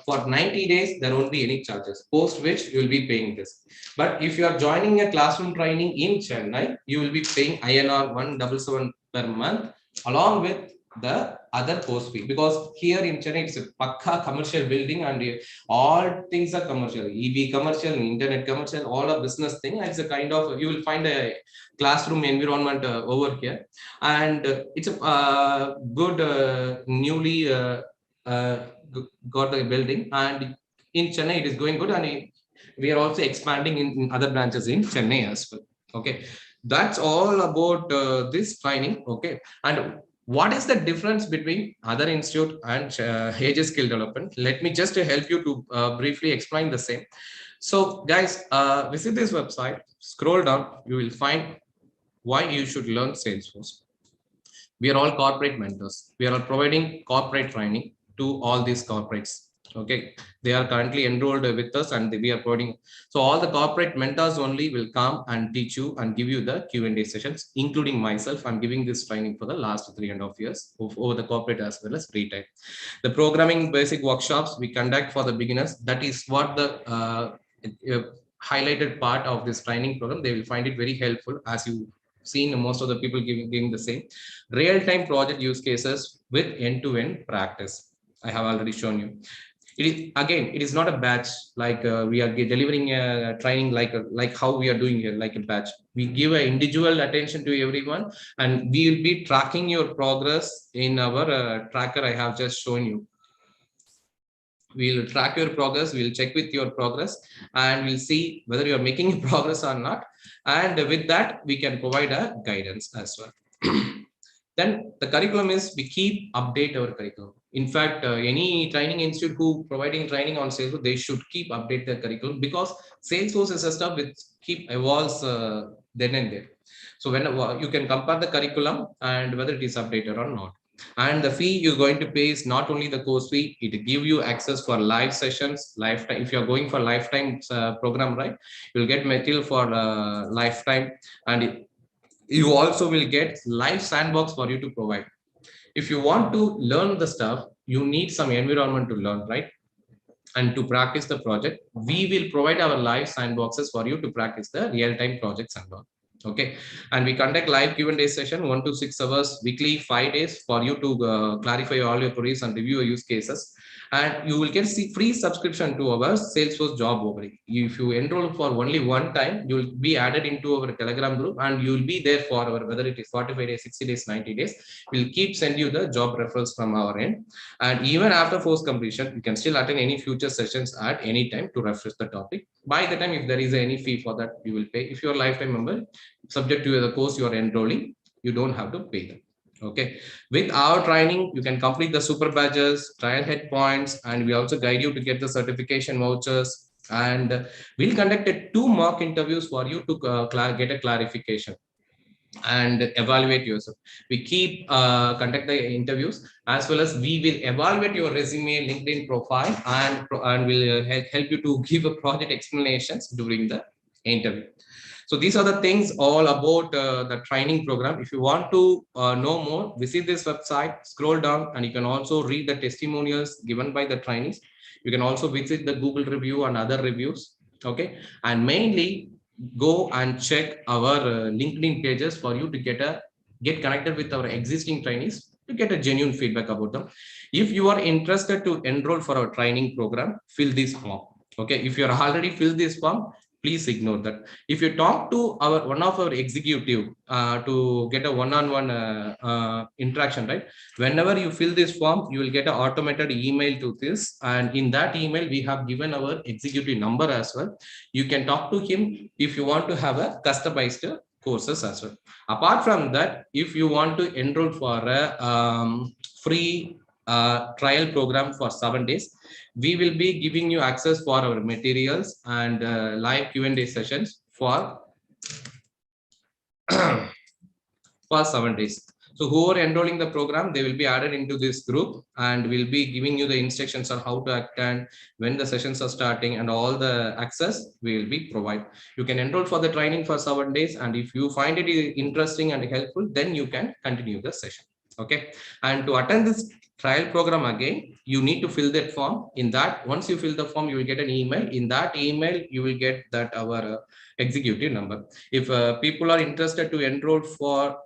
For 90 days, there won't be any charges, post which you will be paying this. But if you are joining a classroom training in Chennai, you will be paying INR 177 per month along with the other course fee, because here in Chennai it's a pakka commercial building and all things are commercial, EB commercial, internet commercial, all a business thing. It's a kind of, you will find a classroom environment over here, and it's a good newly got the building, and in Chennai it is going good, and we are also expanding in other branches in Chennai as well. Okay, that's all about this training. Okay, and what is the difference between other institute and AJ skill development? Let me just help you to briefly explain the same. So guys, visit this website, scroll down, you will find why you should learn Salesforce. We are all corporate mentors. We are all providing corporate training to all these corporates. Okay, they are currently enrolled with us and we are providing. So all the corporate mentors only will come and teach you and give you the Q&A sessions, including myself. I'm giving this training for the last 3.5 years over the corporate as well as free time. The programming basic workshops we conduct for the beginners, that is what the highlighted part of this training program. They will find it very helpful, as you seen most of the people giving the same real-time project use cases with end-to-end practice. I have already shown you. It is not a batch like we are delivering a training like how we are doing here, like a batch. We give an individual attention to everyone, and we will be tracking your progress in our tracker I have just shown you. We'll track your progress, we'll check with your progress, and we'll see whether you're making progress or not. And with that, we can provide a guidance as well. Then the curriculum is, we keep update our curriculum. In fact, any training institute who providing training on Salesforce, they should keep update their curriculum, because Salesforce is a stuff which keep evolves then and there. So when you can compare the curriculum and whether it is updated or not. And the fee you're going to pay is not only the course fee, it give you access for live sessions, lifetime. If you're going for lifetime program, right, you'll get material for lifetime, and You also will get live sandbox for you to provide. If you want to learn the stuff, you need some environment to learn, right? And to practice the project, we will provide our live sandboxes for you to practice the real-time projects and all. Okay, and we conduct live Q&A session 1 to 6 hours weekly, 5 days for you to clarify all your queries and review your use cases. And you will get free subscription to our Salesforce job opening. If you enroll for only one time, you will be added into our Telegram group, and you will be there for our, whether it is 45 days, 60 days, 90 days. We'll keep send you the job referrals from our end. And even after course completion, you can still attend any future sessions at any time to refresh the topic. By the time, if there is any fee for that, you will pay. If you're a lifetime member, subject to the course you are enrolling, you don't have to pay them. Okay, with our training, you can complete the super badges, trial head points, and we also guide you to get the certification vouchers. And we'll conduct 2 mock interviews for you to get a clarification and evaluate yourself. We keep conduct the interviews, as well as we will evaluate your resume, LinkedIn profile, and will help you to give a project explanations during the interview. So these are the things all about the training program. If you want to know more, visit this website, scroll down, and you can also read the testimonials given by the trainees. You can also visit the Google review and other reviews. Okay, and mainly go and check our LinkedIn pages for you to get connected with our existing trainees to get a genuine feedback about them. If you are interested to enroll for our training program, fill this form. Okay, if you are already filled this form, please ignore that. If you talk to one of our executive to get a one-on-one interaction, right? Whenever you fill this form, you will get an automated email to this, and in that email we have given our executive number as well. You can talk to him if you want to have a customized courses as well. Apart from that, if you want to enroll for a free trial program for 7 days, we will be giving you access for our materials and live Q&A sessions for 7 days. So who are enrolling the program, they will be added into this group, and we'll be giving you the instructions on how to attend, when the sessions are starting, and all the access we will be provide. You can enroll for the training for 7 days, and if you find it interesting and helpful, then you can continue the session. Okay, and to attend this trial program again, you need to fill that form. In that, once you fill the form, you will get an email. In that email, you will get that our executive number. If people are interested to enroll for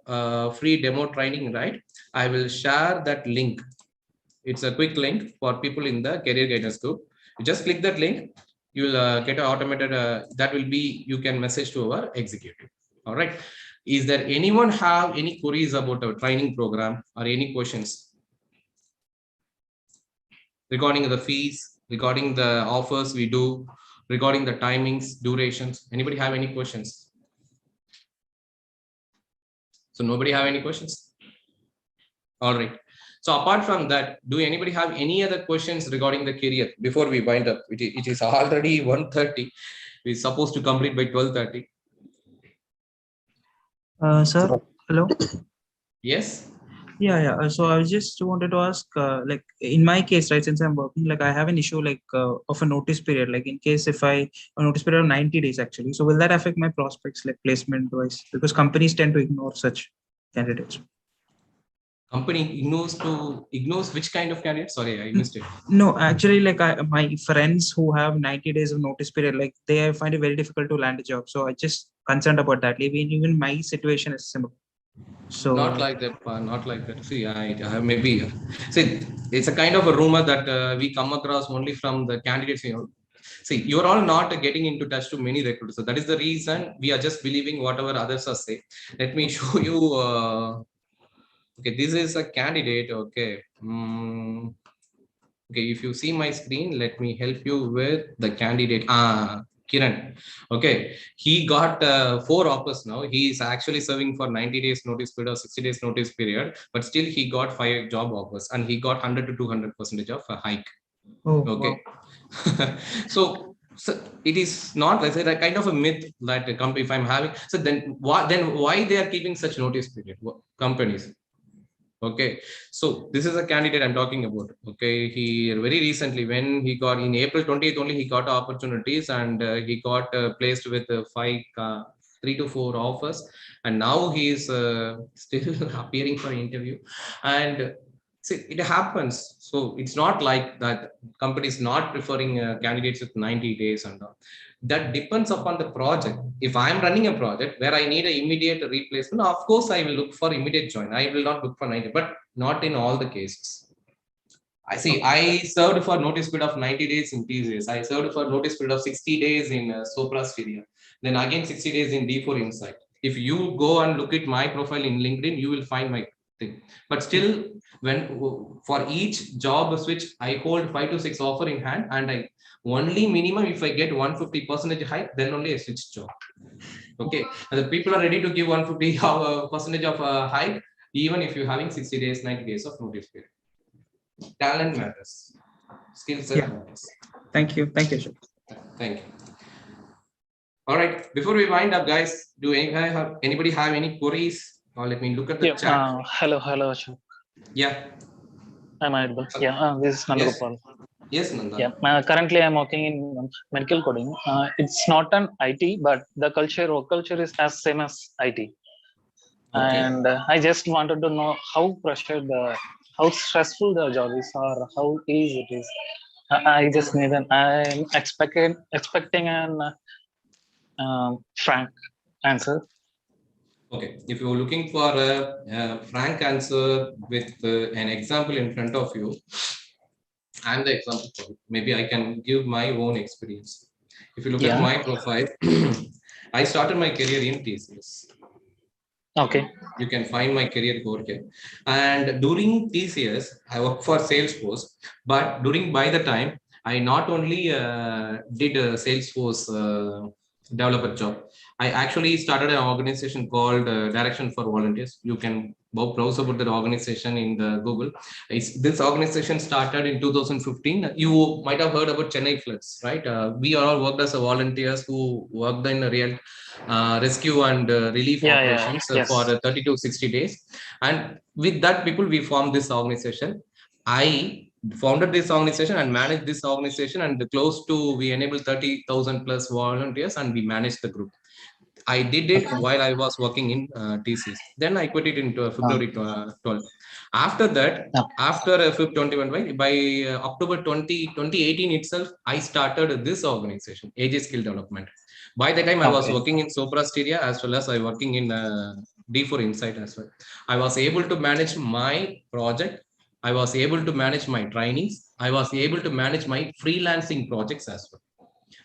free demo training, right, I will share that link. It's a quick link for people in the career guidance group. You just click that link, you will get an automated that will be, you can message to our executive. All right, is there anyone have any queries about our training program or any questions regarding the fees, regarding the offers we do, regarding the timings, durations? Anybody have any questions? So nobody have any questions? All right. So apart from that, do anybody have any other questions regarding the career before we wind up? It is already 1:30. We're supposed to complete by 12:30. Sir, hello. Yes. Yeah. So I just wanted to ask, like in my case, right, since I'm working, like I have an issue like of a notice period, like in case if a notice period of 90 days actually. So will that affect my prospects, like placement wise? Because companies tend to ignore such candidates. Company ignores which kind of candidate? Sorry, I missed it. No, actually, like my friends who have 90 days of notice period, like they find it very difficult to land a job. So I just concerned about that. Even my situation is similar. So not like that. Not like that. See, I maybe see, it's a kind of a rumor that we come across only from the candidates. You know, see, you're all not getting into touch to many recruiters. So that is the reason we are just believing whatever others are saying. Let me show you. Okay, this is a candidate. Okay. Okay, if you see my screen, let me help you with the candidate. Kiran. Okay, he got 4 offers now. He is actually serving for 90 days notice period or 60 days notice period, but still he got 5 job offers, and he got 100 to 200% of a hike. Oh, okay. Wow. So it is not, let's say, a kind of a myth that a company, if I'm having, so then why they are keeping such notice period, companies? Okay, so this is a candidate I'm talking about. Okay, he very recently, when he got in April 20th only, he got opportunities, and he got placed with 5 3 to 4 offers, and now he is still appearing for interview. And see, it happens. So it's not like that companies not preferring candidates with 90 days and all. That depends upon the project. If I'm running a project where I need an immediate replacement, of course I will look for immediate join. I will not look for 90, but not in all the cases. I see. I served for notice period of 90 days in TCS. I served for notice period of 60 days in Sopra Steria. Then again 60 days in D4 Insight. If you go and look at my profile in LinkedIn, you will find my thing. But still, when for each job switch, I hold 5 to 6 offer in hand, and I only minimum if I get 150% hike, then only I switch job. Okay, and the people are ready to give 150% of a hike, even if you're having 60 days, 90 days of notice period. Talent matters. Skill set matters. Thank you. Thank you, Ashok. Thank you. All right. Before we wind up, guys, do anybody have any queries? Or let me look at the chat. Hello, Ashok. Yeah. I'm audible. Yeah, this is Nandagopal. Yes, Nanda. Yeah. Currently, I'm working in medical coding. It's not an IT, but the work culture is as same as IT. Okay. And I just wanted to know how stressful the job is, or how easy it is. I'm expecting an frank answer. Okay, if you're looking for a frank answer with an example in front of you, I'm the example for you. Maybe I can give my own experience. If you look at my profile, I started my career in TCS. Okay. You can find my career over here. And during TCS, I worked for Salesforce, but by the time, I not only did a Salesforce developer job, I actually started an organization called Direction for Volunteers. You can browse about that organization in the Google. This organization started in 2015. You might have heard about Chennai floods, right? We all worked as volunteers who worked in real rescue and relief operations for 30 to 60 days. And with that people, we formed this organization. I founded this organization and managed this organization, and we enabled 30,000 plus volunteers, and we managed the group. I did it while I was working in TCS. Then I quit it in February 12. After that, after Feb 21, by October 2018 itself, I started this organization, AJ Skill Development. By the time I was working in Sopra Steria, as well as I working in D4 Insight as well. I was able to manage my project. I was able to manage my trainees. I was able to manage my freelancing projects as well.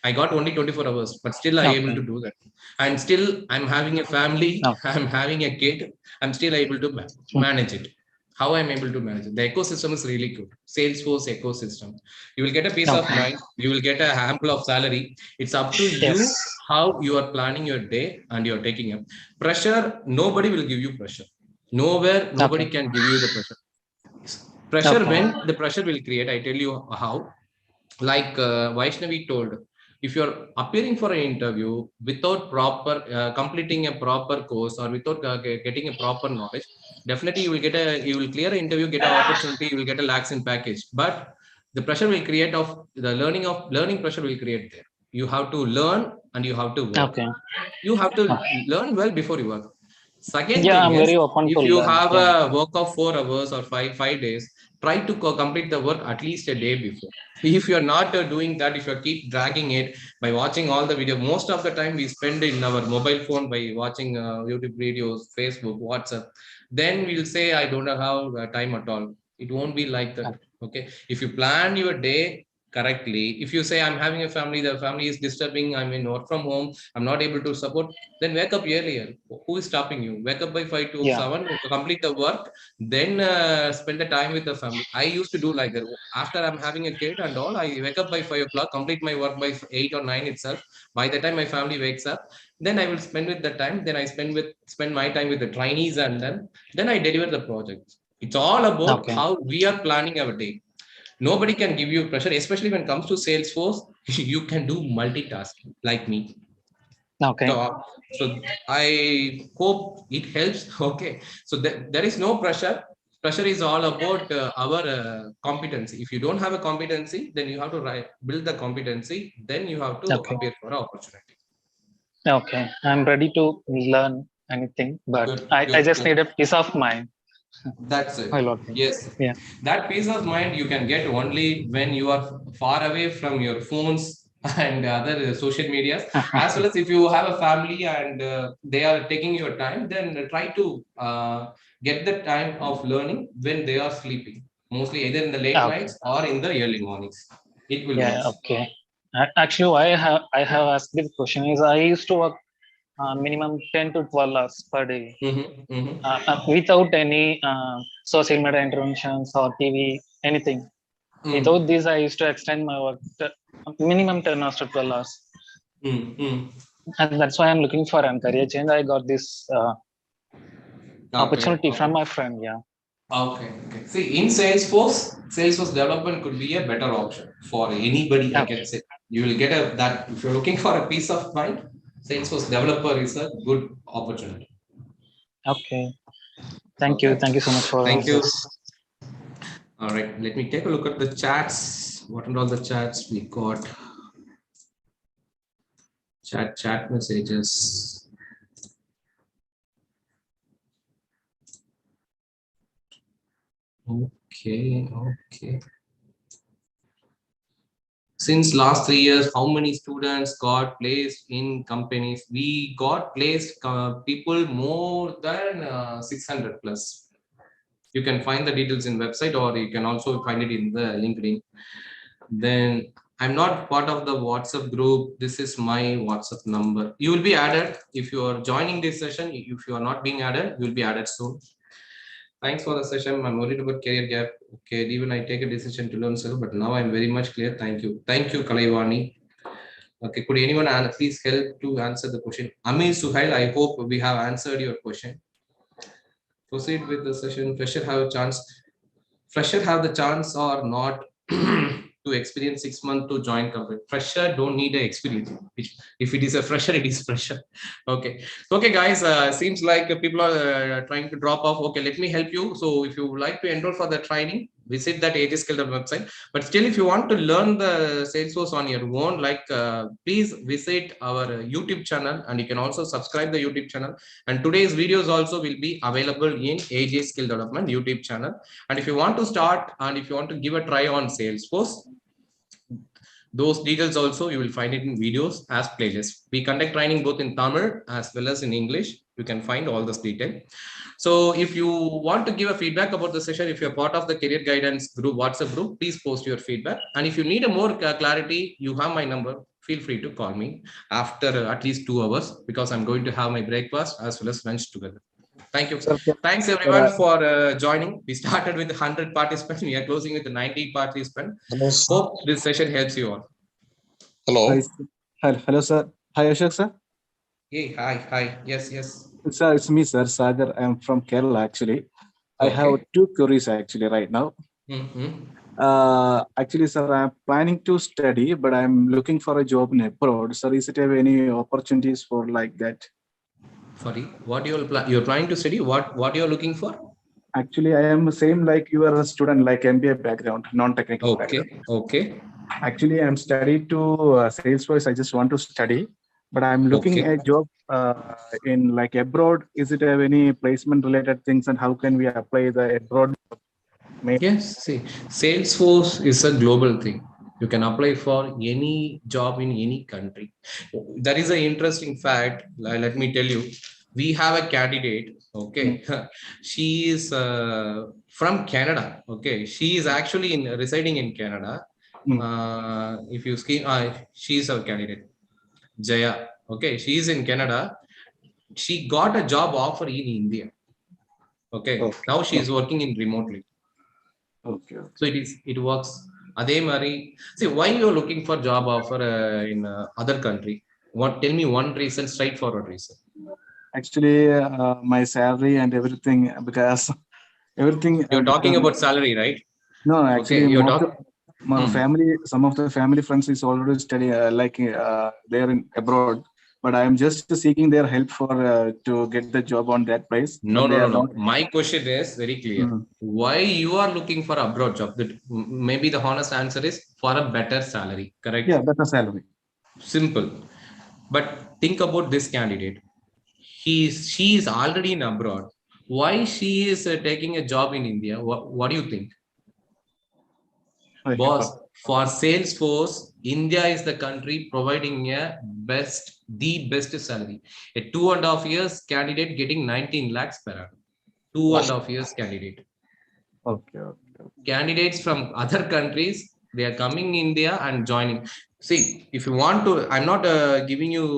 I got only 24 hours, but still I'm able to do that. And still I'm having a family, I'm having a kid, I'm still able to manage it. How I'm able to manage it. The ecosystem is really good. Salesforce ecosystem. You will get a peace of mind. You will get a ample of salary. It's up to you how you are planning your day and you're taking up. Pressure, nobody will give you pressure. Nowhere, nobody can give you the pressure. Pressure, when the pressure will create, I tell you how. Like Vaishnavi told, if you're appearing for an interview without completing a proper course or without getting a proper knowledge, definitely you will clear an interview, get an opportunity, you will get a lakhs in package. But the pressure will create learning pressure will create there. You have to learn and you have to work. You have to learn well before you work. Second thing is, if you have a work of 4 hours or 5 days, try to complete the work at least a day before. If you're not doing that, if you keep dragging it by watching all the video, most of the time we spend in our mobile phone by watching YouTube videos, Facebook, WhatsApp, then we'll say, I don't have time at all. It won't be like that. Okay. If you plan your day correctly, if you say I'm having a family, the family is disturbing, I'm in work from home, I'm not able to support, then wake up earlier. Who is stopping you? Wake up by 5 to 7, complete the work, then spend the time with the family. I used to do like that. After I'm having a kid and all, I wake up by 5 o'clock, complete my work by 8 or 9 itself. By the time my family wakes up, then I will spend with the time, then I spend my time with the trainees, and then I deliver the project. It's all about how we are planning our day. Nobody can give you pressure, especially when it comes to Salesforce. You can do multitasking like me. So I hope it helps. Okay. So there is no pressure. Pressure is all about our competency. If you don't have a competency, then you have to build the competency. Then you have to appear for an opportunity. Okay, I'm ready to learn anything, but I just need a peace of mind. That's it. While working. Yes. Yeah. That peace of mind you can get only when you are far away from your phones and other social medias. As well as if you have a family and they are taking your time, then try to get the time of learning when they are sleeping. Mostly either in the late Okay. nights or in the early mornings. It will Yeah. work. Okay. Actually, why I have asked this question is I used to work minimum 10 to 12 hours per day without any social media interventions or TV, anything. Without this, I used to extend my work to minimum 10 hours to 12 hours. And that's why I'm looking for a career change. I got this opportunity from my friend. Yeah. Okay. See, in Salesforce development could be a better option for anybody. I can say you will get that if you're looking for a peace of mind. Salesforce developer is a good opportunity. Okay. Thank you so much for Thank you. answers. All right, let me take a look at the chats. What are all the chats we got? Chat messages. Okay. Since last 3 years, how many students got placed in companies? We got placed people more than 600 plus. You can find the details in website, or you can also find it in the LinkedIn. Then I'm not part of the WhatsApp group. This is my WhatsApp number. You will be added if you are joining this session. If you are not being added, you will be added soon. Thanks for the session. I'm worried about career gap. Okay, even I take a decision to learn self, but now I'm very much clear. Thank you, Kalaivani. Okay, could anyone please help to answer the question? Ami Suhail, I hope we have answered your question. Proceed with the session. Fresher have the chance or not to experience 6 months to join company. Fresher don't need an experience. If it is a fresher, it is fresher. Okay, guys. Seems like people are trying to drop off. Okay, let me help you. So if you would like to enroll for the training, visit that AJSD website. But still, if you want to learn the Salesforce on your own, please visit our YouTube channel, and you can also subscribe the YouTube channel. And today's videos also will be available in AJ Skill Development YouTube channel. And if you want to start and if you want to give a try on Salesforce, those details also you will find it in videos as playlists. We conduct training both in Tamil as well as in English. You can find all this detail. So if you want to give a feedback about the session, if you're part of the career guidance group, WhatsApp group, please post your feedback. And if you need a more clarity, you have my number. Feel free to call me after at least 2 hours, because I'm going to have my breakfast as well as lunch together. Thank you. Thanks everyone for joining. We started with 100 participants. We are closing with 90 participants. Hope this session helps you all. Hello. Hello, sir. Hi, Ashok, sir. Hey, hi. Yes. Sir, it's me, sir. Sagar. I'm from Kerala, actually. I have 2 queries actually right now. Actually, sir, I'm planning to study, but I'm looking for a job in abroad. Sir, is it have any opportunities for like that? Sorry, what you're planning to study? What you're looking for? Actually, I am same like you are a student, like MBA background, non-technical background. Okay. Actually, I'm studying to Salesforce. I just want to study, but I'm looking at job in like abroad. Is it have any placement related things, and how can we apply the abroad? Yes, see, Salesforce is a global thing. You can apply for any job in any country. That is an interesting fact. Let me tell you, we have a candidate. Okay, she is from Canada. Okay, she is actually residing in Canada. If you see, she is our candidate, Jaya. Okay, she is in Canada. She got a job offer in India. Okay, now she is working in remotely. Okay. So it works. Adhe Mari. See, why you're looking for job offer in other country? Tell me one reason, straightforward reason. Actually, my salary and everything, because everything. You're talking about salary, right? No, actually, Okay, my family, some of the family friends is already studying, they're in abroad. But I am just seeking their help for to get the job on that place. No. My question is very clear. Why you are looking for abroad job? Maybe the honest answer is for a better salary. Correct? Yeah, better salary. Simple. But think about this candidate. She is already in abroad. Why she is taking a job in India? What do you think? Boss, for Salesforce, India is the country providing the best salary. A 2.5 years candidate getting 19 lakhs per annum. 2.5 years candidate. Okay. Candidates from other countries, they are coming India and joining. See, if you want to, I'm not giving you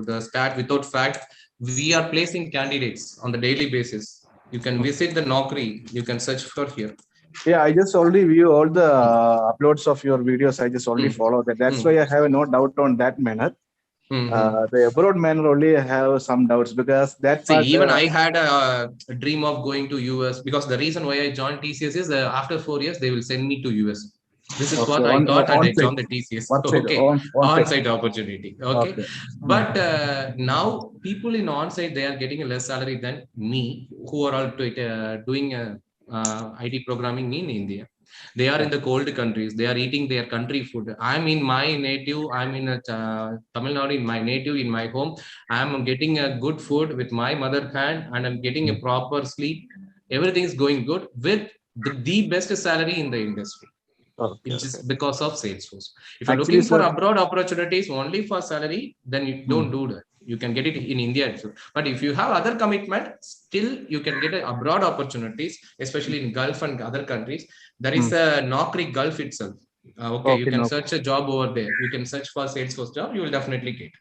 the stat without fact. We are placing candidates on the daily basis. You can visit the Naukri. You can search for here. Yeah, I just already view all the uploads of your videos. I just already follow that. That's why I have no doubt on that manner. The abroad manner only have some doubts because that part. Even I had a dream of going to US because the reason why I joined TCS is after 4 years they will send me to US. This is what I thought, and I joined the TCS. On-site opportunity. Okay. But now people in on-site, they are getting a less salary than me, who are all doing IT programming in India. They are in the cold countries. They are eating their country food. I'm in my native. I'm in Tamil Nadu, in my native, in my home. I'm getting a good food with my mother hand, and I'm getting a proper sleep. Everything is going good with the best salary in the industry. It's just because of Salesforce. If you're looking for abroad opportunities only for salary, then you don't do that. You can get it in India itself. But if you have other commitment, still you can get abroad opportunities, especially in Gulf and other countries. There is a Naukri Gulf itself. You can search a job over there. You can search for Salesforce job. You will definitely get.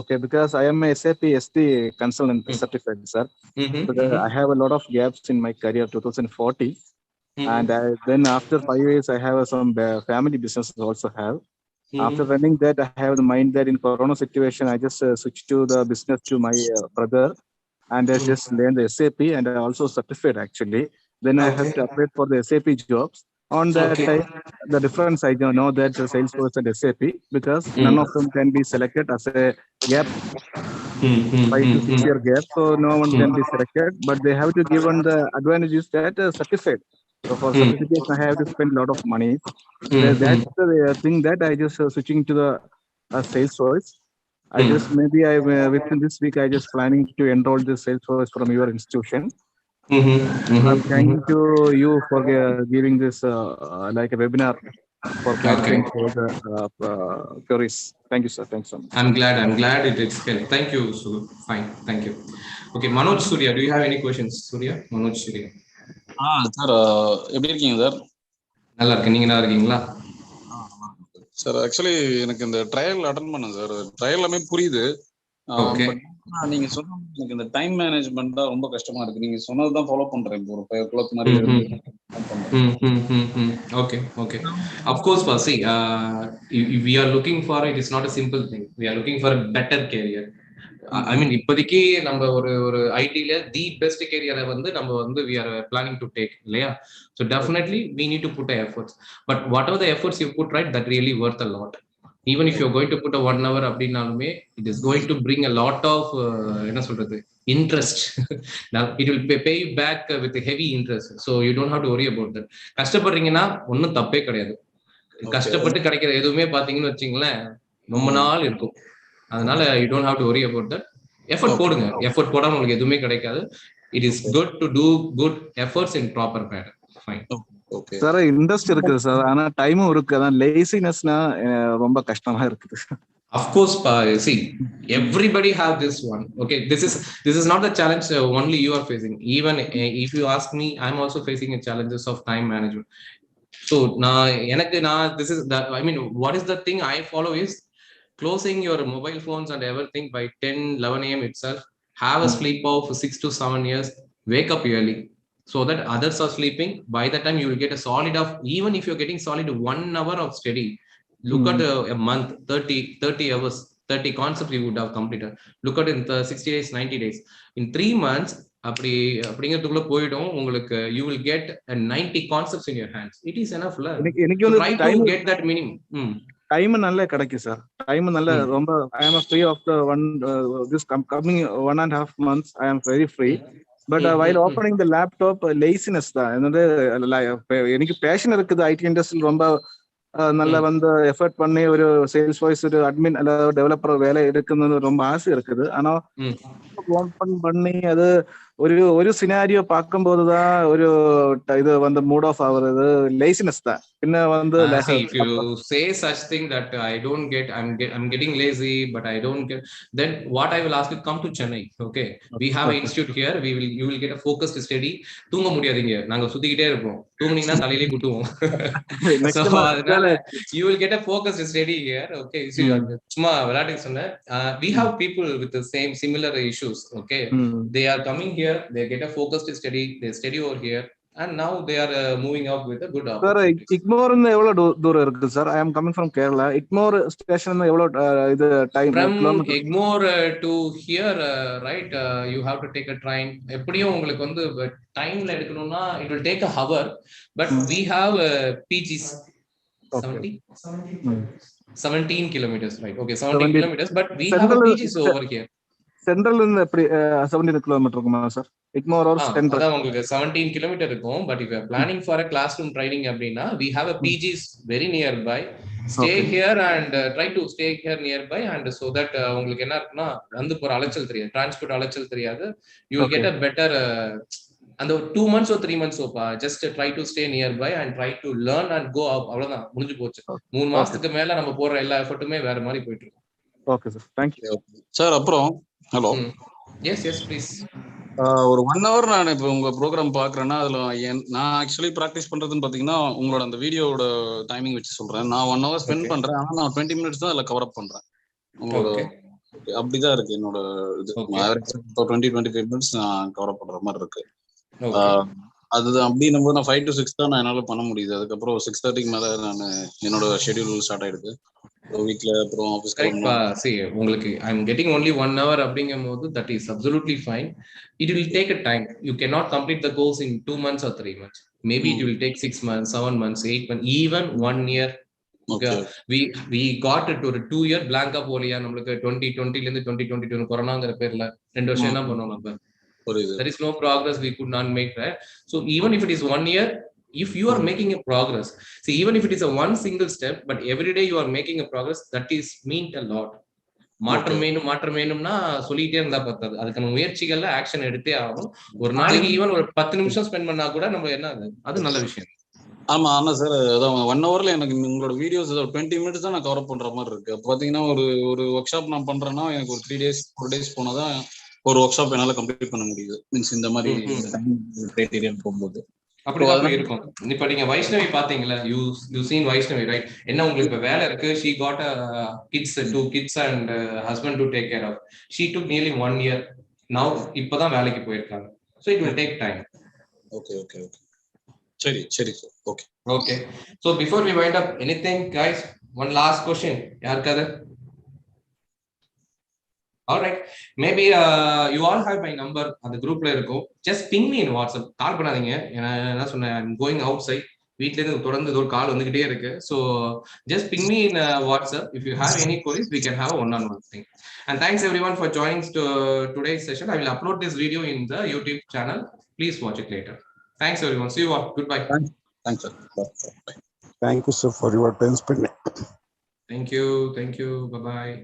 Okay, because I am a SAP SD consultant certified, sir. I have a lot of gaps in my career, 2040. And then after 5 years, I have some family businesses also have. After running that, I have the mind that in Corona situation, I just switched to the business to my brother, and I just learned the SAP, and I also certified actually. Then I have to apply for the SAP jobs. On that time, the difference I don't know that Salesforce and SAP, because none of them can be selected as a gap, 5 to 6 year gap, so no one can be selected. But they have to give on the advantages that certified. So for certification, I have to spend a lot of money. That's the thing that I just switching to the Salesforce. I just maybe within this week I just planning to enroll the Salesforce from your institution. I'm thanking to you for giving this like a webinar for clarifying for the queries. Thank you, sir. Thanks so much. I'm glad it is helped. Thank you, Suru. Fine. Thank you. Okay, Manoj Surya, do you have any questions? Surya, Manoj Surya. Sir எப்படி இருக்கீங்க sir? நல்லா இருக்கேன். நீங்க நல்லா இருக்கீங்களா? Sir actually எனக்கு இந்த trial attend பண்ணேன் சார். ட்ரையல் எல்லாமே புரியுது. நீங்க சொன்ன எனக்கு இந்த டைம் மேனேஜ்மெண்ட் தான் ரொம்ப கஷ்டமா இருக்கு. நீங்க சொன்னதுதான் ஃபாலோ பண்றேன். இப்போ ஒரு 5 o'clock மாதிரி இருந்து Okay. Of course, see, if we are looking for it is not a simple thing. We are looking for a better career. I mean, இப்போதைக்கு நம்ம ஒரு ஐடில தி பெஸ்ட் கேரியரை வந்து நம்ம வந்து we are planning to take இல்லையா? So definitely we need to put efforts. But whatever the efforts you put, right, that really worth a lot. Even if you're going to put a 1 hour அப்படின்னாலுமே it is going to bring a lot of என்ன சொல்றது interest. Now it will pay you back with a heavy interest. So you don't have to worry about that. கஷ்டப்படுறீங்கன்னா ஒன்றும் தப்பே கிடையாது. கஷ்டப்பட்டு கிடைக்கிற எதுவுமே பாத்தீங்கன்னு வச்சுங்களேன் ரொம்ப நாள் இருக்கும். அதனால you don't have to worry about that. Effort போடுங்க. எஃபர்ட் போடாம உங்களுக்கு எதுவுமே கிடைக்காது. It is good to do good efforts in proper manner. Fine. Okay. Sir interest இருக்குது சார், ஆனா டைமும் இருக்கு. அதான் லேசினஸ்னா ரொம்ப கஷ்டமா இருக்குது. Of course, see, everybody have this one. Okay, this is not the challenge only you are facing. Even if you ask me, I'm also facing a challenges of time management. So this is the, I mean, what is the thing I follow is closing your mobile phones and everything by 10-11 a.m. itself. Have a sleep of 6 to 7 years. Wake up early so that others are sleeping. By the time you will get a solid of, even if you're getting solid 1 hour of study, look at a month, 30 hours, 30 concepts you would have completed. Look at in 60 days, 90 days. In 3 months, அப்படிங்கிறதுக்குள்ள போயிடும் உங்களுக்கு. You will get 90 concepts in your hands. It is enough. எனக்கு try to get that minimum. Time நல்லா கிடைக்கும் sir. Time நல்ல ரொம்ப I am free of the this coming 1.5 months. I am very free. But while opening the laptop, laziness தான். எனக்கு fashion இருக்குது ID இண்டஸ்ட்ரியில் ரொம்ப நல்ல வந்து எஃபர்ட் பண்ணி ஒரு சேல்ஸ் வாய்ஸ் ஒரு அட்மின் அல்லது டெவலப்பர் வேலை எடுக்கணும்னு ரொம்ப ஆசை இருக்குது. ஆனா ஓப்பன் பண்ணி அது ஒரு சினாரியோ பார்க்கும்போதுதான் ஒரு இது வந்து மூட் ஆஃப் ஆகுறது லேசினஸ் தான். பின்ன வந்து see, if you say such thing that I'm getting lazy, but I don't get, then what I will ask you, come to Chennai. Okay, we have an institute here. You will get a focused study. தூங்க முடியாதீங்க, நாங்க சுத்திக்கிட்டே இருப்போம். தூங்குனீங்கன்னா தலையிலே குட்டுவோம். So அதனால you will get a focused study here. Okay, சும்மா விளையாட்டுக்கு சொன்னேன். We have people with the similar issues. Okay, they are coming here, they get a focused study, they study over here, and now they are moving up with a good opportunity. Sir, Igmore எவ்வளவு தூரம் இருக்கு sir? I am coming from Kerala. Igmore station எவ்வளவு இது time? From Igmore to here, right, you have to take a train. எப்படியும் உங்களுக்கு வந்து டைம்ல எடுக்கணும்னா it will take a hour, but we have PGs 17 kilometers, right? Okay, 17 kilometers, but we have a PGs over here. Central இருந்து எப்படி 17 kilometre இருக்குமா sir? இக்மோர் R central? அதான் உங்களுக்கு 17 கிலோமீட்டர் இருக்கும். But if you are planning for a classroom training அப்படினா we have a PGs very nearby. Stay here and try to stay here nearby, and so that உங்களுக்கு என்ன இருக்குன்னா வந்து போற அலைச்சல் தெரியாது, டிரான்ஸ்போர்ட் அலைச்சல் தெரியாது. You will get a better and 2 months or 3 months just try to stay nearby and try to learn and go up. அவ்வளவுதான், முடிஞ்சு போச்சு. 3 மாசத்துக்கு மேல நம்ம போற எல்லா எஃபர்ட்டுமே வேற மாதிரி போயிட்டு இருக்கு. Okay sir, thank you sir. அப்புறம் ஹலோ, எஸ் ப்ளீஸ். ஒரு 1 hour நான் இப்போ உங்க ப்ரோக்ராம் பாக்குறேன்னா அதுல நான் ஆக்சுவலி ப்ராக்டிஸ் பண்றதுன்னு பாத்தீங்கன்னா உங்களோட அந்த வீடியோட டைமிங் வச்சு சொல்றேன். நான் 1 hour ஸ்பெண்ட் பண்றேன், ஆனா நான் 20 minutes தான் அதுல கவர் அப் பண்றேன். உங்களோட அப்படிதான் இருக்கு என்னோட இது. 20-25 minutes நான் கவர் அப் பண்ற மாதிரி இருக்கு. அதுதான் அப்படி நம்ம நான் 5 to 6 தான் நான் என்னால பண்ண முடியுது. அதுக்கப்புறம் 6:30க்கு மேல நான் என்னோட ஷெட்யூல் ஸ்டார்ட் ஆயிடுது. வீட்ல அப்புறம் ஆபீஸ்க்கு உங்களுக்கு I'm getting only 1 hour அப்படிங்கும்போது that is absolutely fine. It will take a time. You cannot complete the goals in 2 months or 3 months. Maybe it will take 6 months, 7 months, 8 months, even 1 year. Okay, we got it to a 2 year blank up போலியா நமக்கு 2020 ல இருந்து 2022 கொரோனாங்கற பேர்ல 2 வருஷம் என்ன பண்ணோம் நம்ம? There is no progress, we could not make that. So even if it is 1 year, if you are making a progress, see, even if it is a one single step, but every day you are making a progress, that is mean a lot. மாற்றம் வேணும்னா சொல்லிட்டே இருந்தா பத்தாது, அதுக்கான முயற்சிகள்ல action எடுத்தே ஆகணும். ஒரு நாளைக்கு ஈவன் ஒரு 10 நிமிஷம் ஸ்பெண்ட் பண்ணா கூட நம்ம என்ன அது நல்ல விஷயம். ஆமா சார், அதான் 1 hourல எனக்கு உங்களோட வீடியோஸ் 20 minutes தான் நான் கவர் பண்ற மாதிரி இருக்கு. அப்ப பாத்தீங்கன்னா ஒரு ஒர்க் ஷாப் நான் பண்றேன்னா எனக்கு ஒரு 3 days 4 days போனாதான் ஒரு ஒர்க் ஷாப் என்னால கம்ப்ளீட் பண்ண முடியுது. மீன்ஸ் இந்த மாதிரி கிரைட்டீரியா போகும்போது அப்படிதான் இருக்கும். இப்ப நீங்க வைஷ்ணவி பாத்தீங்களா? You seen Vaishnavi, right? என்ன உங்களுக்கு இப்ப வேலை இருக்கு, she got a kids, 2 kids and husband to take care of. She took nearly 1 year. Now இப்பதான் வேலைக்கு போயிருக்காங்க. So it will take time. Okay. சரி sir. Okay. So before we wind up, anything guys, one last question யாருக்காவது? All right, maybe you all have my number on the group la irukum. Just ping me in WhatsApp. Call பண்ணாதீங்க, என்ன சொன்னேன், I'm going outside. வீட்ல இருந்து தொடர்ந்து ஒரு கால் வந்துகிட்டே இருக்கு. So just ping me in WhatsApp if you have any queries. We can have a one-on-one thing. And thanks everyone for joining today's session. I will upload this video in the YouTube channel. Please watch it later. Thanks everyone. See you all. Goodbye. Thanks sir. Thank you sir for your time spent. Thank you. Bye bye.